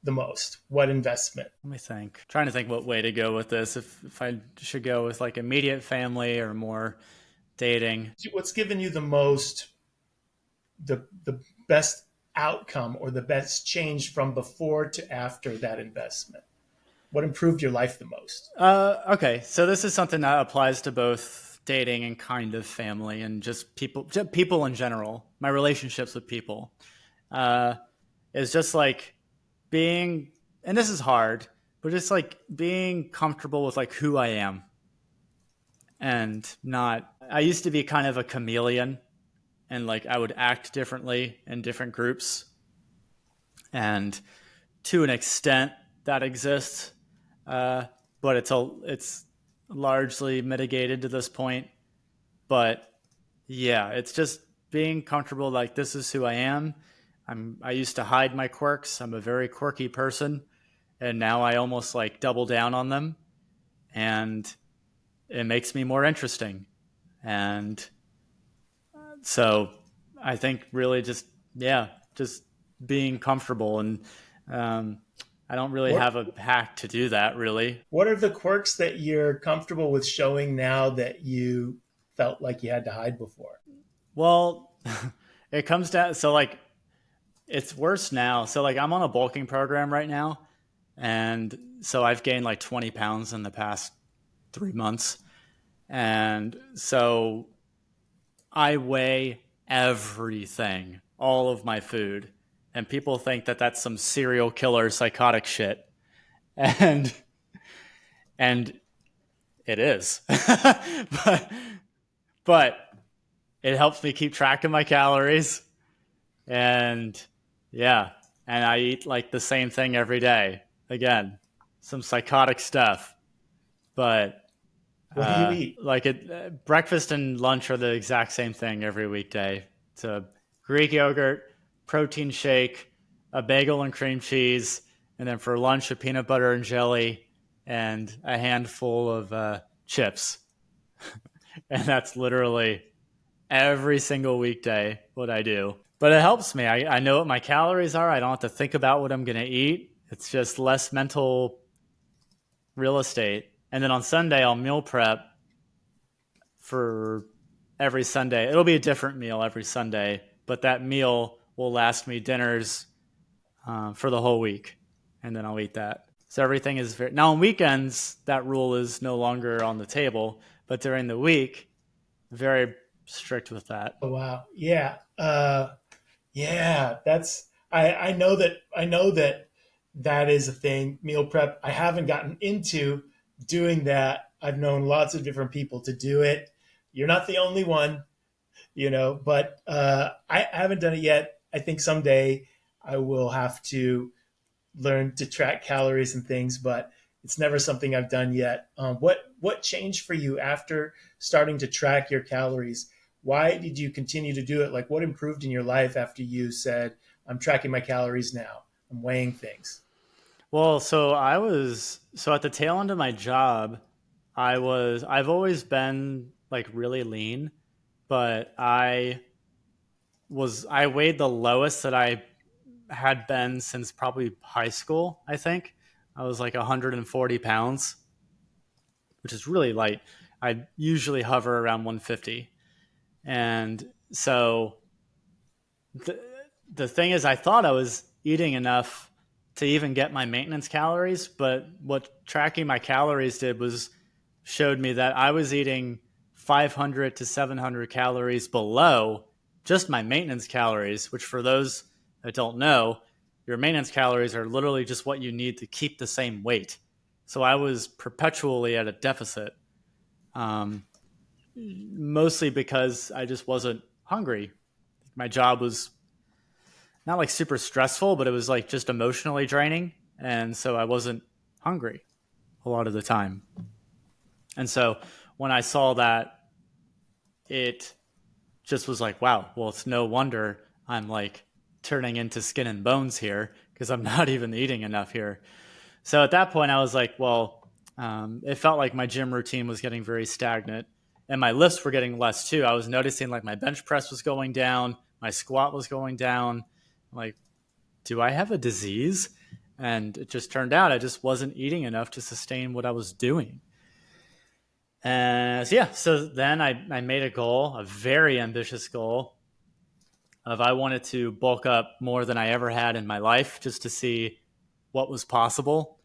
the most? What investment? Let me think. I'm trying to think what way to go with this. If I should go with like immediate family or more dating. What's given you the most the best outcome or the best change from before to after that investment? What improved your life the most? Okay, so this is something that applies to both dating and kind of family and just people in general. My relationships with people uh, is just like being, and this is hard, but just like being comfortable with like who I am and not. I used to be kind of a chameleon, and like I would act differently in different groups, and to an extent that exists, uh, but it's largely mitigated to this point. But yeah, it's just being comfortable. Like this is who I am. I used to hide my quirks. I'm a very quirky person, and now I almost like double down on them, and it makes me more interesting. And so I think really just yeah, just being comfortable and um, I don't really What have a hack to do that really. what are the quirks that you're comfortable with showing now that you felt like you had to hide before? Well, it comes down so like it's worse now. So like I'm on a bulking program right now, and so I've gained like 20 pounds in the past 3 months, and so I weigh everything, all of my food, and people think that that's some serial killer psychotic shit, and and it is, but but it helps me keep track of my calories, and yeah, and I eat like the same thing every day. Again, some psychotic stuff, but What do you eat? like breakfast and lunch are the exact same thing every weekday. It's a Greek yogurt, protein shake, a bagel and cream cheese, and then for lunch a peanut butter and jelly and a handful of chips. And that's literally every single weekday what I do. But it helps me. I know what my calories are. I don't have to think about what I'm going to eat. It's just less mental real estate. And then on Sunday, I'll meal prep for every Sunday. It'll be a different meal every Sunday, but that meal will last me dinners for the whole week, and then I'll eat that. So everything is very now on weekends. That rule is no longer on the table, but during the week, very strict with that. Oh wow. Yeah. Yeah, that's I know that that is a thing, meal prep. I haven't gotten into doing that. I've known lots of different people to do it. You're not the only one, but I haven't done it yet. I think someday I will have to, learn to track calories and things, but it's never something I've done yet. What changed for you after starting to track your calories? Why did you continue to do it? Like, what improved in your life after you said, "I'm tracking my calories now. I'm weighing things." Well, so at the tail end of my job, I've always been like really lean, but I weighed the lowest that I had been since probably high school, I think. I was like 140 pounds, which is really light. I usually hover around 150. And so the, the thing is, I thought I was eating enough to even get my maintenance calories, but what tracking my calories did was showed me that I was eating 500 to 700 calories below just my maintenance calories, which for those that don't know, your maintenance calories are literally just what you need to keep the same weight. So I was perpetually at a deficit, um, mostly because I just wasn't hungry. My job was not like super stressful, but it was like just emotionally draining. And so I wasn't hungry a lot of the time. And so when I saw that, it just was like, wow, well, it's no wonder I'm like turning into skin and bones here because I'm not even eating enough here. So at that point, I was like, well, it felt like my gym routine was getting very stagnant and my lifts were getting less too. I was noticing like my bench press was going down, my squat was going down. I'm like, do I have a disease? And it just turned out I just wasn't eating enough to sustain what I was doing. And so, yeah, so then I made a goal, a very ambitious goal of I wanted to bulk up more than I ever had in my life just to see what was possible.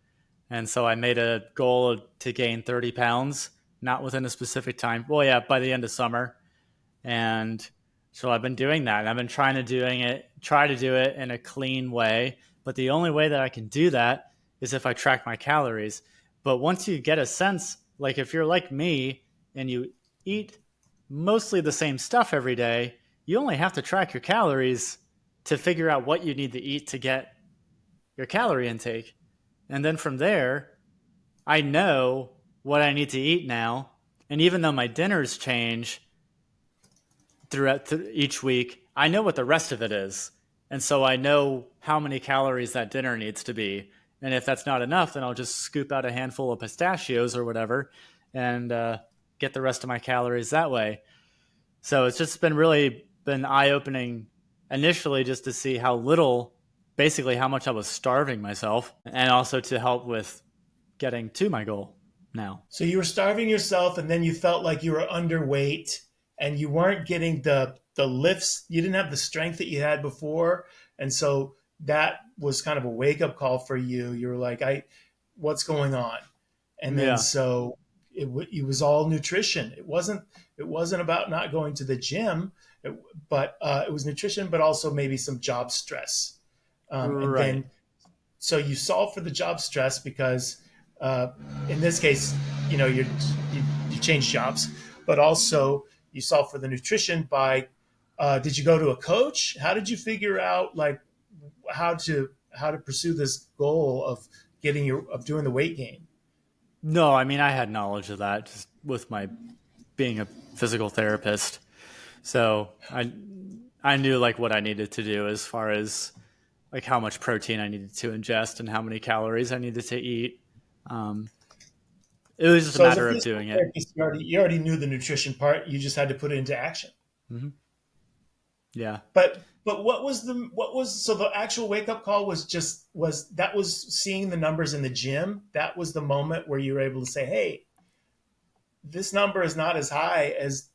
And so I made a goal to gain 30 pounds, not within a specific time. Well, yeah, by the end of summer. And so I've been doing that. And I've been try to do it in a clean way. But the only way that I can do that is if I track my calories. But once you get a sense, like if you're like me and you eat mostly the same stuff every day, you only have to track your calories to figure out what you need to eat to get your calorie intake. And then from there, I know what I need to eat now. And even though my dinners change throughout each week, I know what the rest of it is. And so I know how many calories that dinner needs to be. And if that's not enough, then I'll just scoop out a handful of pistachios or whatever and get the rest of my calories that way. So it's just been eye opening initially just to see how little, basically how much I was starving myself, and also to help with getting to my goal now. So you were starving yourself, and then you felt like you were underweight, and you weren't getting the lifts. You didn't have the strength that you had before, and so that was kind of a wake up call for you. You were like, what's going on?" And then Yeah. so it was all nutrition. It wasn't about not going to the gym, but it was nutrition, but also maybe some job stress. And Right. then so you solve for the job stress because uh, in this case, you change jobs, but also you solve for the nutrition by did you go to a coach? How did you figure out like how to pursue this goal of doing the weight gain? No, I mean I had knowledge of that just with my being a physical therapist. So I knew like what I needed to do as far as like how much protein I needed to ingest and how many calories I needed to eat. Um, it was just a So as a matter of physical doing it. therapist, you already knew the nutrition part. You just had to put it into action. Hmm. Yeah. But what was so the actual wake up call was seeing the numbers in the gym. That was the moment where you were able to say, "Hey, this number is not as high as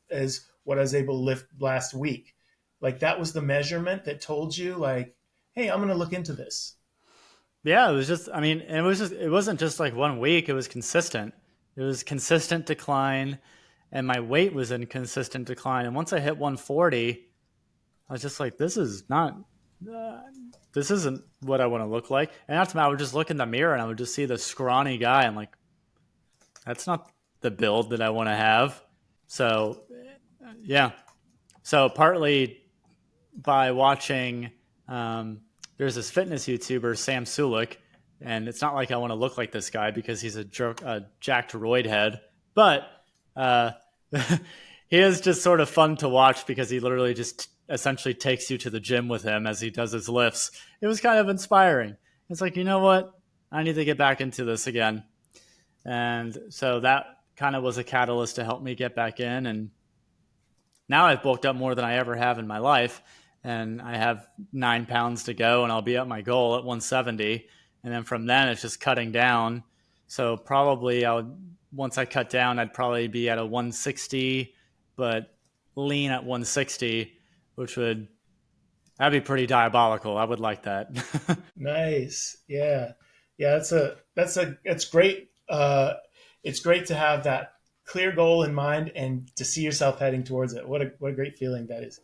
what I was able to lift last week." Like that was the measurement that told you like, "Hey, I'm going to look into this." Yeah, it was just, I mean, it wasn't just like 1 week, it was consistent. It was consistent decline, and my weight was in consistent decline. And once I hit 140, I was just like, uh, this isn't what I want to look like. And after I would just look in the mirror and I would just see the scrawny guy. I'm like, that's not the build that I want to have. So, yeah. So, partly by watching, um, there's this fitness YouTuber, Sam Sulik, And it's not like I want to look like this guy because he's a jacked roid head, but uh, he is just sort of fun to watch because he literally just essentially takes you to the gym with him as he does his lifts. It was kind of inspiring. It's like, you know what? I need to get back into this again. And so that kind of was a catalyst to help me get back in. And now I've bulked up more than I ever have in my life. And I have 9 pounds to go, and I'll be at my goal at 170. And then from then, it's just cutting down. So probably once I cut down, I'd probably be at a 160, but lean at 160, that'd be pretty diabolical. I would like that. Nice. Yeah. Yeah. It's great. It's great to have that clear goal in mind and to see yourself heading towards it. What a great feeling that is.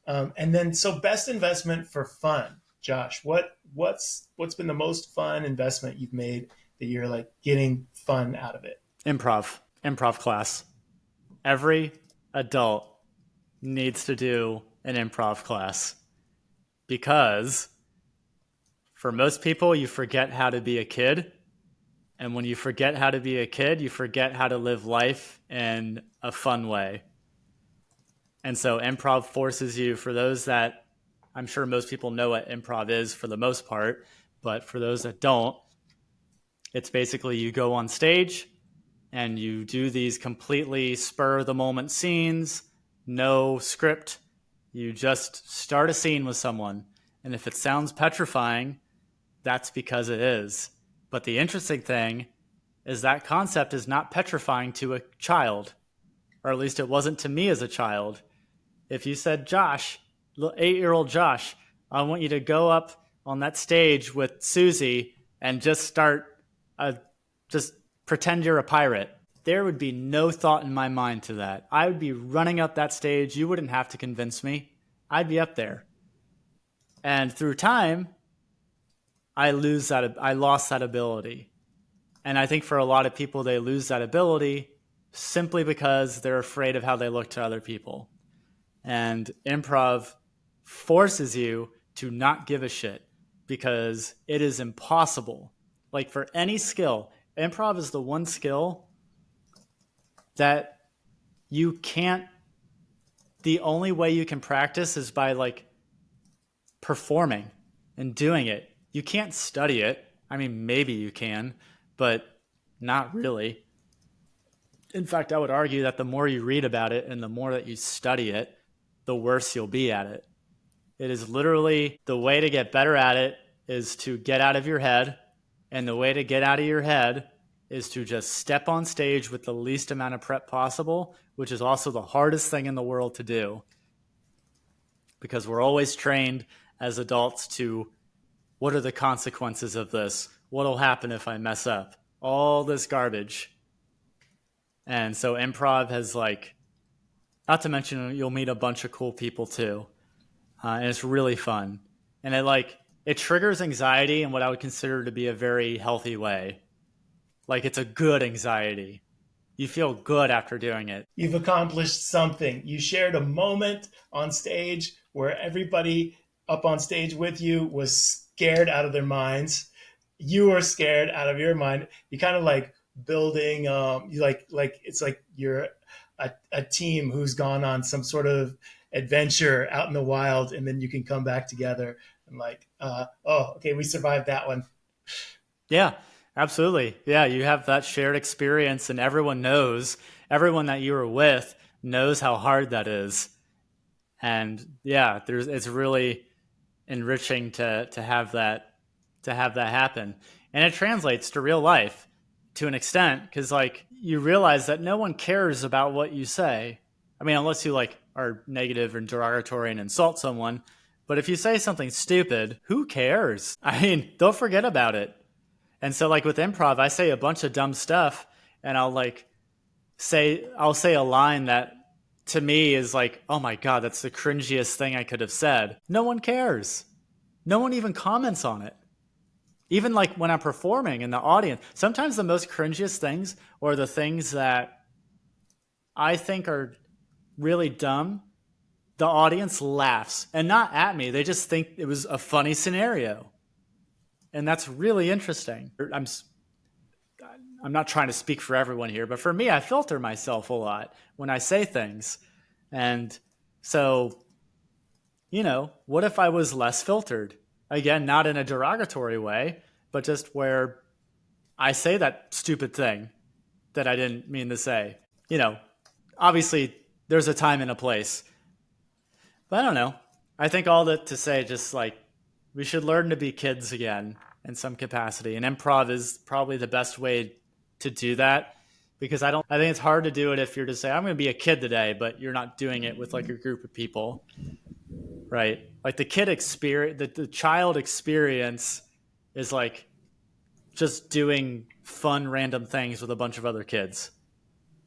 And then, so best investment for fun, Josh, what's been the most fun investment you've made that you're like getting fun out of it? Improv class. Every adult needs to do an improv class because for most people, you forget how to be a kid. And when you forget how to be a kid, you forget how to live life in a fun way. And so improv forces you, for those that, I'm sure most people know what improv is for the most part, but for those that don't, it's basically you go on stage and you do these completely spur of the moment scenes, no script. You just start a scene with someone. And if it sounds petrifying, that's because it is. But the interesting thing is that concept is not petrifying to a child, or at least it wasn't to me as a child. If you said, Josh, 8-year-old Josh, I want you to go up on that stage with Susie and just just pretend you're a pirate, there would be no thought in my mind to that. I would be running up that stage. You wouldn't have to convince me. I'd be up there. And through time, I lost that ability. And I think for a lot of people, they lose that ability simply because they're afraid of how they look to other people. And improv forces you to not give a shit because it is impossible. Like for any skill, improv is the one skill that you can't, the only way you can practice is by like performing and doing it. You can't study it. I mean, maybe you can, but not really. In fact, I would argue that the more you read about it and the more that you study it, the worse you'll be at it. It is literally the way to get better at it is to get out of your head. And the way to get out of your head is to just step on stage with the least amount of prep possible, which is also the hardest thing in the world to do. Because we're always trained as adults to, what are the consequences of this? What'll happen if I mess up? All this garbage. And so improv has not to mention you'll meet a bunch of cool people too. And it's really fun. And it triggers anxiety in what I would consider to be a very healthy way. Like it's a good anxiety. You feel good after doing it. You've accomplished something. You shared a moment on stage where everybody up on stage with you was scared out of their minds. You were scared out of your mind. You kind of like building, you like it's like you're a team who's gone on some sort of adventure out in the wild, and then you can come back together and okay, we survived that one. Yeah, absolutely. Yeah, you have that shared experience, and everyone that you were with knows how hard that is. And yeah, it's really enriching to have that happen. And it translates to real life to an extent, because you realize that no one cares about what you say. I mean, unless you are negative and derogatory and insult someone. But if you say something stupid, who cares? I mean, they'll forget about it. And so with improv, I say a bunch of dumb stuff, and I'll say a line that to me is oh my God, that's the cringiest thing I could have said. No one cares. No one even comments on it. Even when I'm performing in the audience, sometimes the most cringiest things or the things that I think are really dumb, the audience laughs, and not at me. They just think it was a funny scenario. And that's really interesting. I'm not trying to speak for everyone here, but for me, I filter myself a lot when I say things. And so, what if I was less filtered? Again, not in a derogatory way, but just where I say that stupid thing that I didn't mean to say. You know, Obviously, there's a time and a place. But I don't know. I think all that to say, just like, we should learn to be kids again in some capacity. And improv is probably the best way to do that, because I think it's hard to do it if you're to say, I'm going to be a kid today, but you're not doing it with like a group of people, right? Like the kid experience, the child experience is like just doing fun, random things with a bunch of other kids.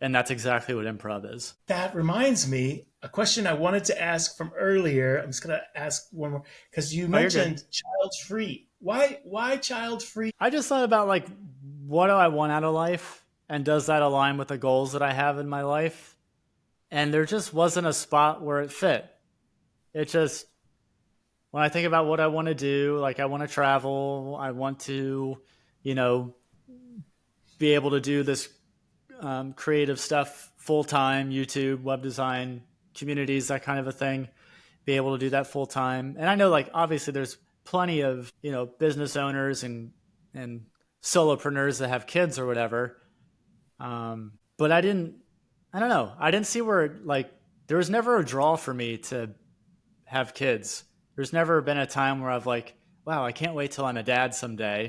And that's exactly what improv is. That reminds me, a question I wanted to ask from earlier. I'm just going to ask one more because you Oh, you're good. mentioned child free. Why child free? I just thought about like, what do I want out of life? And does that align with the goals that I have in my life? And there just wasn't a spot where it fit. It just, when I think about what I want to do, like I want to travel, I want to, you know, be able to do this creative stuff full time, YouTube, web design, communities, that kind of a thing, be able to do that full time. And I know, like, obviously there's plenty of, business owners and solopreneurs that have kids or whatever. But I don't know. I didn't see where, like, there was never a draw for me to have kids. There's never been a time where I've like, wow, I can't wait till I'm a dad someday.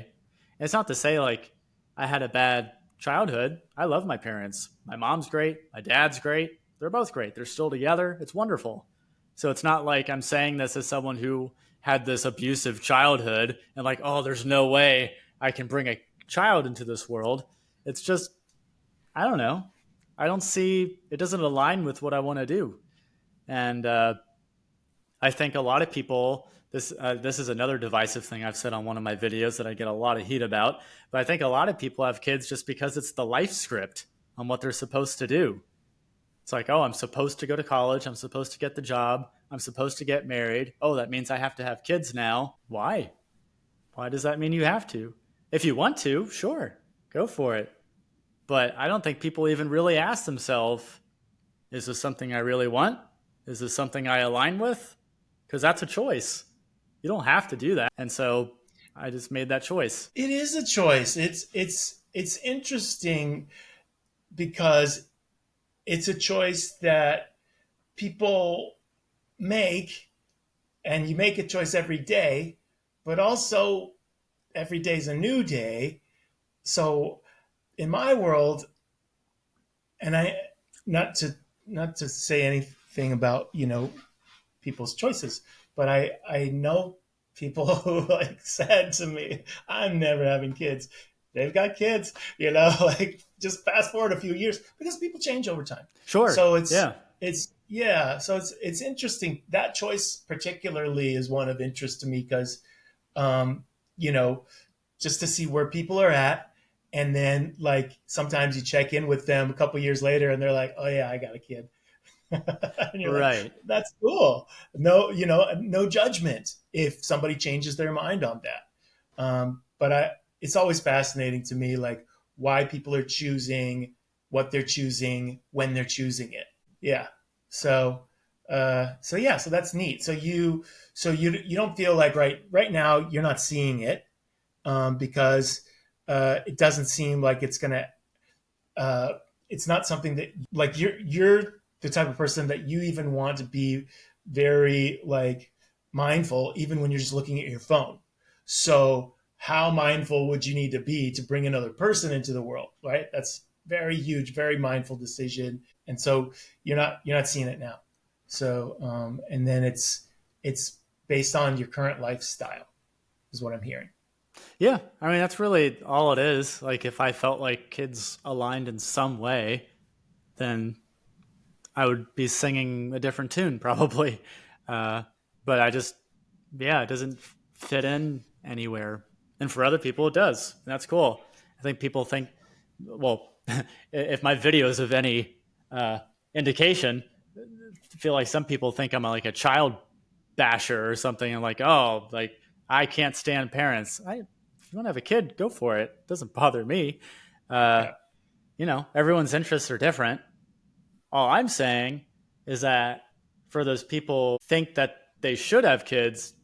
And it's not to say like I had a bad childhood. I love my parents. My mom's great. My dad's great. They're both great. They're still together. It's wonderful. So it's not like I'm saying this as someone who had this abusive childhood and like, oh, there's no way I can bring a child into this world. It's just, I don't know. I don't see, it doesn't align with what I want to do. And I think a lot of people, this is another divisive thing I've said on one of my videos that I get a lot of heat about, but I think a lot of people have kids just because it's the life script on what they're supposed to do. It's like, oh, I'm supposed to go to college. I'm supposed to get the job. I'm supposed to get married. Oh, that means I have to have kids now. Why? Why does that mean you have to? If you want to, sure, go for it. But I don't think people even really ask themselves, is this something I really want? Is this something I align with? Because that's a choice. You don't have to do that. And so I just made that choice. It is a choice. It's interesting because it's a choice that people make, and you make a choice every day, but also every day is a new day. So in my world, and I not to say anything about people's choices, but I know people who like said to me, I'm never having kids. They've got kids, like just fast forward a few years because people change over time. Sure. So Yeah. it's interesting. That choice particularly is one of interest to me because um, you know, just to see where people are at. And then like sometimes you check in with them a couple years later and they're like, oh yeah, I got a kid. And you're like, Right. that's cool. No, no judgment if somebody changes their mind on that. It's always fascinating to me, like why people are choosing what they're choosing when they're choosing it. Yeah. So that's neat. So you don't feel like right now you're not seeing it because it doesn't seem like it's gonna it's not something that like you're the type of person that you even want to be very like mindful even when you're just looking at your phone. So how mindful would you need to be to bring another person into the world, right? That's very huge, very mindful decision. And so you're not seeing it now. So and then it's based on your current lifestyle is what I'm hearing. Yeah. I mean, that's really all it is. Like, if I felt like kids aligned in some way, then I would be singing a different tune probably. Uh, but yeah, it doesn't fit in anywhere. And for other people, it does. And that's cool. I think people think, well, if my videos of any indication, I feel like some people think I'm like a child basher or something. And like, oh, like I can't stand parents. you want to have a kid, go for it. It doesn't bother me. Uh, Yeah. Everyone's interests are different. All I'm saying is that for those people think that they should have kids,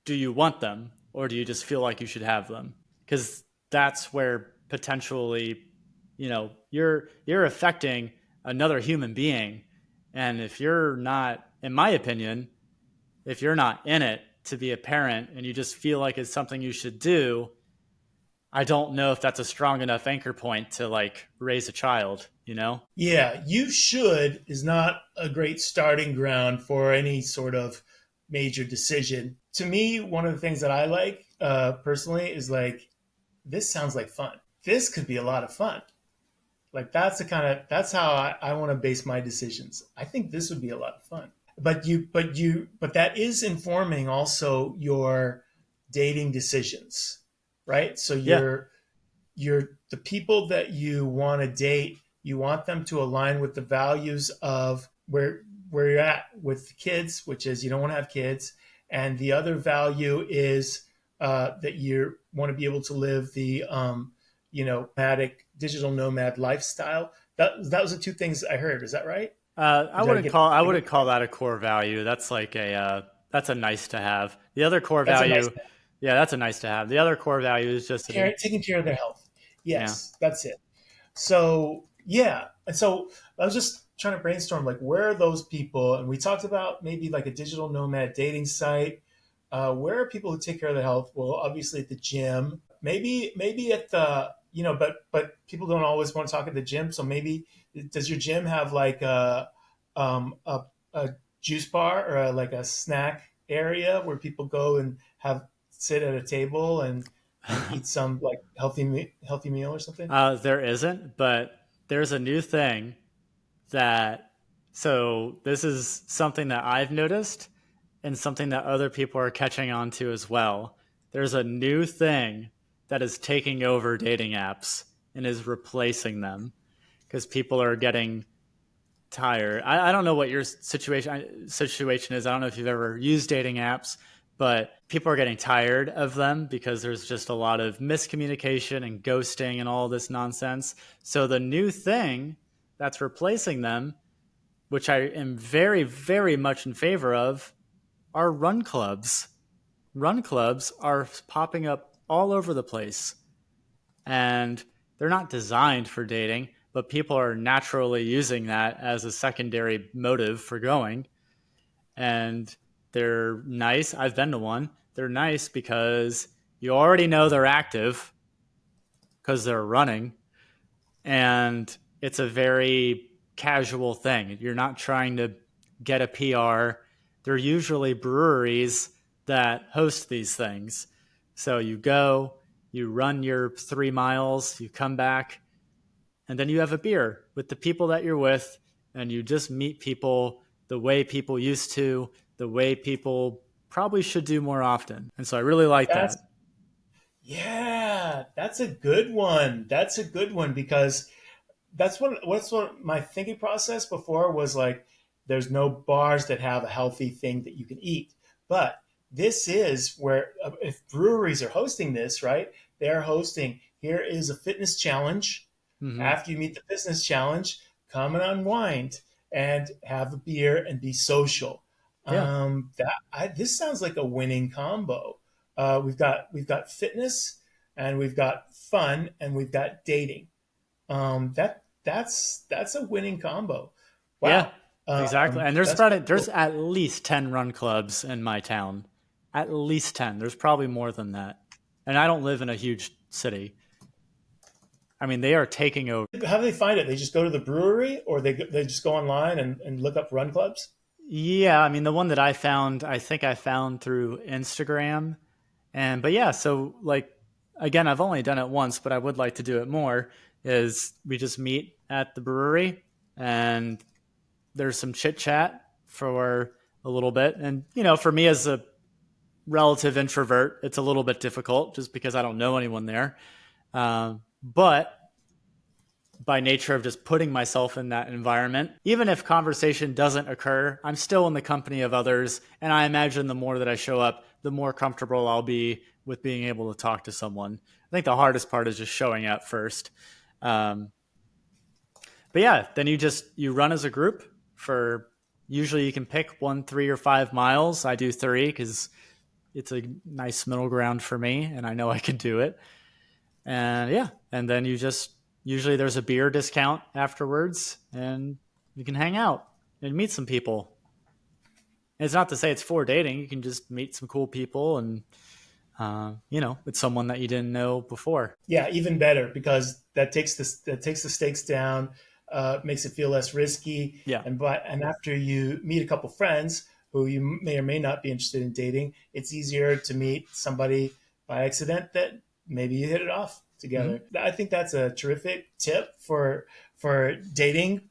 do you want them or do you just feel like you should have them? Because that's where potentially, you're affecting another human being. And if you're not, in my opinion, if you're not in it to be a parent and you just feel like it's something you should do, I don't know if that's a strong enough anchor point to like raise a child, you know? Yeah, you should is not a great starting ground for any sort of major decision. To me, one of the things that I like personally is like, this sounds like fun. This could be a lot of fun. Like that's how I want to base my decisions. I think this would be a lot of fun. But that is informing also your dating decisions, right? So Yeah. you're the people that you want to date, you want them to align with the values of where you're at with the kids, which is you don't want to have kids, and the other value is that you want to be able to live the digital nomad lifestyle. That was the two things I heard. Is that right? I Or did wouldn't call I did I get wouldn't that call right? that a core value. That's like that's a nice to have. The other core That's a nice value, thing. yeah, that's a nice to have. The other core value is just that, Taking care of their health. yeah, Yes, that's it. So yeah, and so I was just trying to brainstorm like where are those people, and we talked about maybe like a digital nomad dating site. Where are people who take care of their health? Well, obviously at the gym, maybe at the but people don't always want to talk at the gym. So maybe does your gym have like um, a, a juice bar or like a snack area where people go and have sit at a table and eat some like healthy meal or something? there isn't, but there's a new thing that. So this is something that I've noticed, and something that other people are catching on to as well. There's a new thing that is taking over dating apps and is replacing them because people are getting tired. I don't know what your situation is. I don't know if you've ever used dating apps, but people are getting tired of them because there's just a lot of miscommunication and ghosting and all this nonsense. So the new thing that's replacing them, which I am very, very much in favor of, are run clubs. Run clubs are popping up all over the place, and they're not designed for dating, but people are naturally using that as a secondary motive for going. And they're nice. I've been to one. They're nice because you already know they're active because they're running, and it's a very casual thing. You're not trying to get a PR. They're usually breweries that host these things. So you go, you run your 3 miles, you come back, and then you have a beer with the people that you're with, and you just meet people the way people used to, the way people probably should do more often. And so I really like That's that. Yeah, that's a good one. That's a good one because what's what my thinking process before was like there's no bars that have a healthy thing that you can eat. But this is where if breweries are hosting this, right? They're hosting here is a fitness challenge. Mm-hmm. After you meet the fitness challenge, come and unwind and have a beer and be social. Yeah. This sounds like a winning combo. We've got fitness and we've got fun and we've got dating. That's a winning combo. Yeah, Wow. exactly. And there's That's probably pretty there's cool. at least 10 run clubs in my town. At least 10. There's probably more than that. And I don't live in a huge city. I mean, they are taking over. How do they find it? They just go to the brewery or they just go online and look up run clubs? Yeah, I mean, the one that I found, I think I found through Instagram. And but yeah, so like again, I've only done it once, but I would like to do it more. Is we just meet at the brewery and there's some chit chat for a little bit. And for me as a relative introvert, it's a little bit difficult just because I don't know anyone there. But by nature of just putting myself in that environment, even if conversation doesn't occur, I'm still in the company of others. And I imagine the more that I show up, the more comfortable I'll be with being able to talk to someone. I think the hardest part is just showing up first. Um, but yeah, then you run as a group for, usually you can pick 1, 3, or 5 miles. I do 3 because it's a nice middle ground for me, and I know I can do it. And yeah, and then usually there's a beer discount afterwards, and you can hang out and meet some people. It's not to say it's for dating. You can just meet some cool people, and it's someone that you didn't know before. Yeah, even better because that takes the stakes down, makes it feel less risky. Yeah. And after you meet a couple friends who you may or may not be interested in dating, it's easier to meet somebody by accident that maybe you hit it off together. Mm-hmm. I think that's a terrific tip for dating,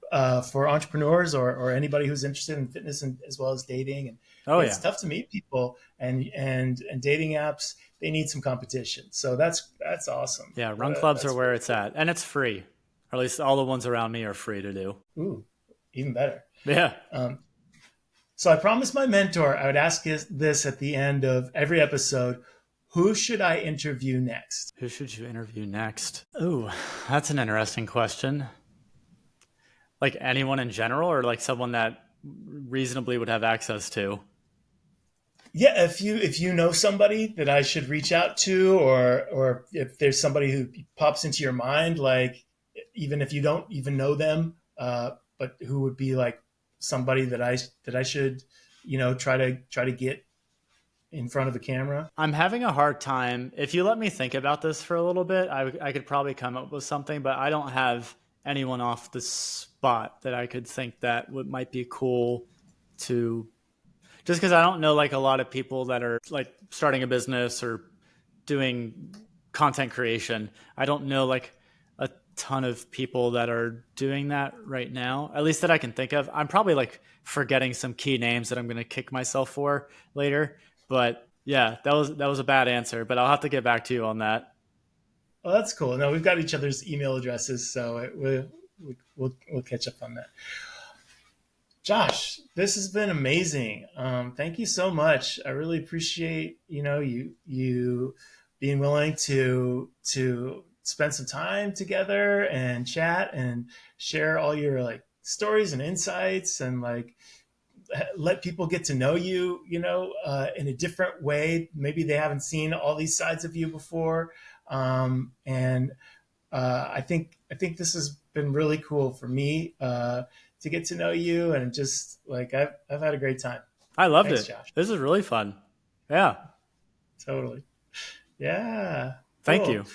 for entrepreneurs or anybody who's interested in fitness and as well as dating. And Oh it's yeah. tough to meet people, and dating apps, they need some competition. So that's awesome. Yeah, run clubs are That's where really it's cool. at, and it's free. Or at least all the ones around me are free to do. Ooh, even better. Yeah. Um, so I promised my mentor I would ask this at the end of every episode. Who should I interview next? Who should you interview next? Ooh, that's an interesting question. Like anyone in general, or like someone that reasonably would have access to? Yeah, if you know somebody that I should reach out to, or if there's somebody who pops into your mind, like even if you don't even know them, but who would be like somebody that I should, try to get in front of the camera. I'm having a hard time. If you let me think about this for a little bit, I could probably come up with something, but I don't have anyone off the spot that I could think that might be cool to, just because I don't know like a lot of people that are like starting a business or doing content creation. I don't know like a ton of people that are doing that right now, at least that I can think of. I'm probably like forgetting some key names that I'm going to kick myself for later. But yeah, that was a bad answer, but I'll have to get back to you on that. Oh, that's cool. No, we've got each other's email addresses, so we'll catch up on that. Josh, this has been amazing. Thank you so much. I really appreciate you being willing to spend some time together and chat and share all your like stories and insights, and like let people get to know you, in a different way. Maybe they haven't seen all these sides of you before, and I think this has been really cool for me, to get to know you, and just like I've had a great time. I loved Thanks, it. Josh. This is really fun. Yeah. Totally. Yeah. Thank Cool. you.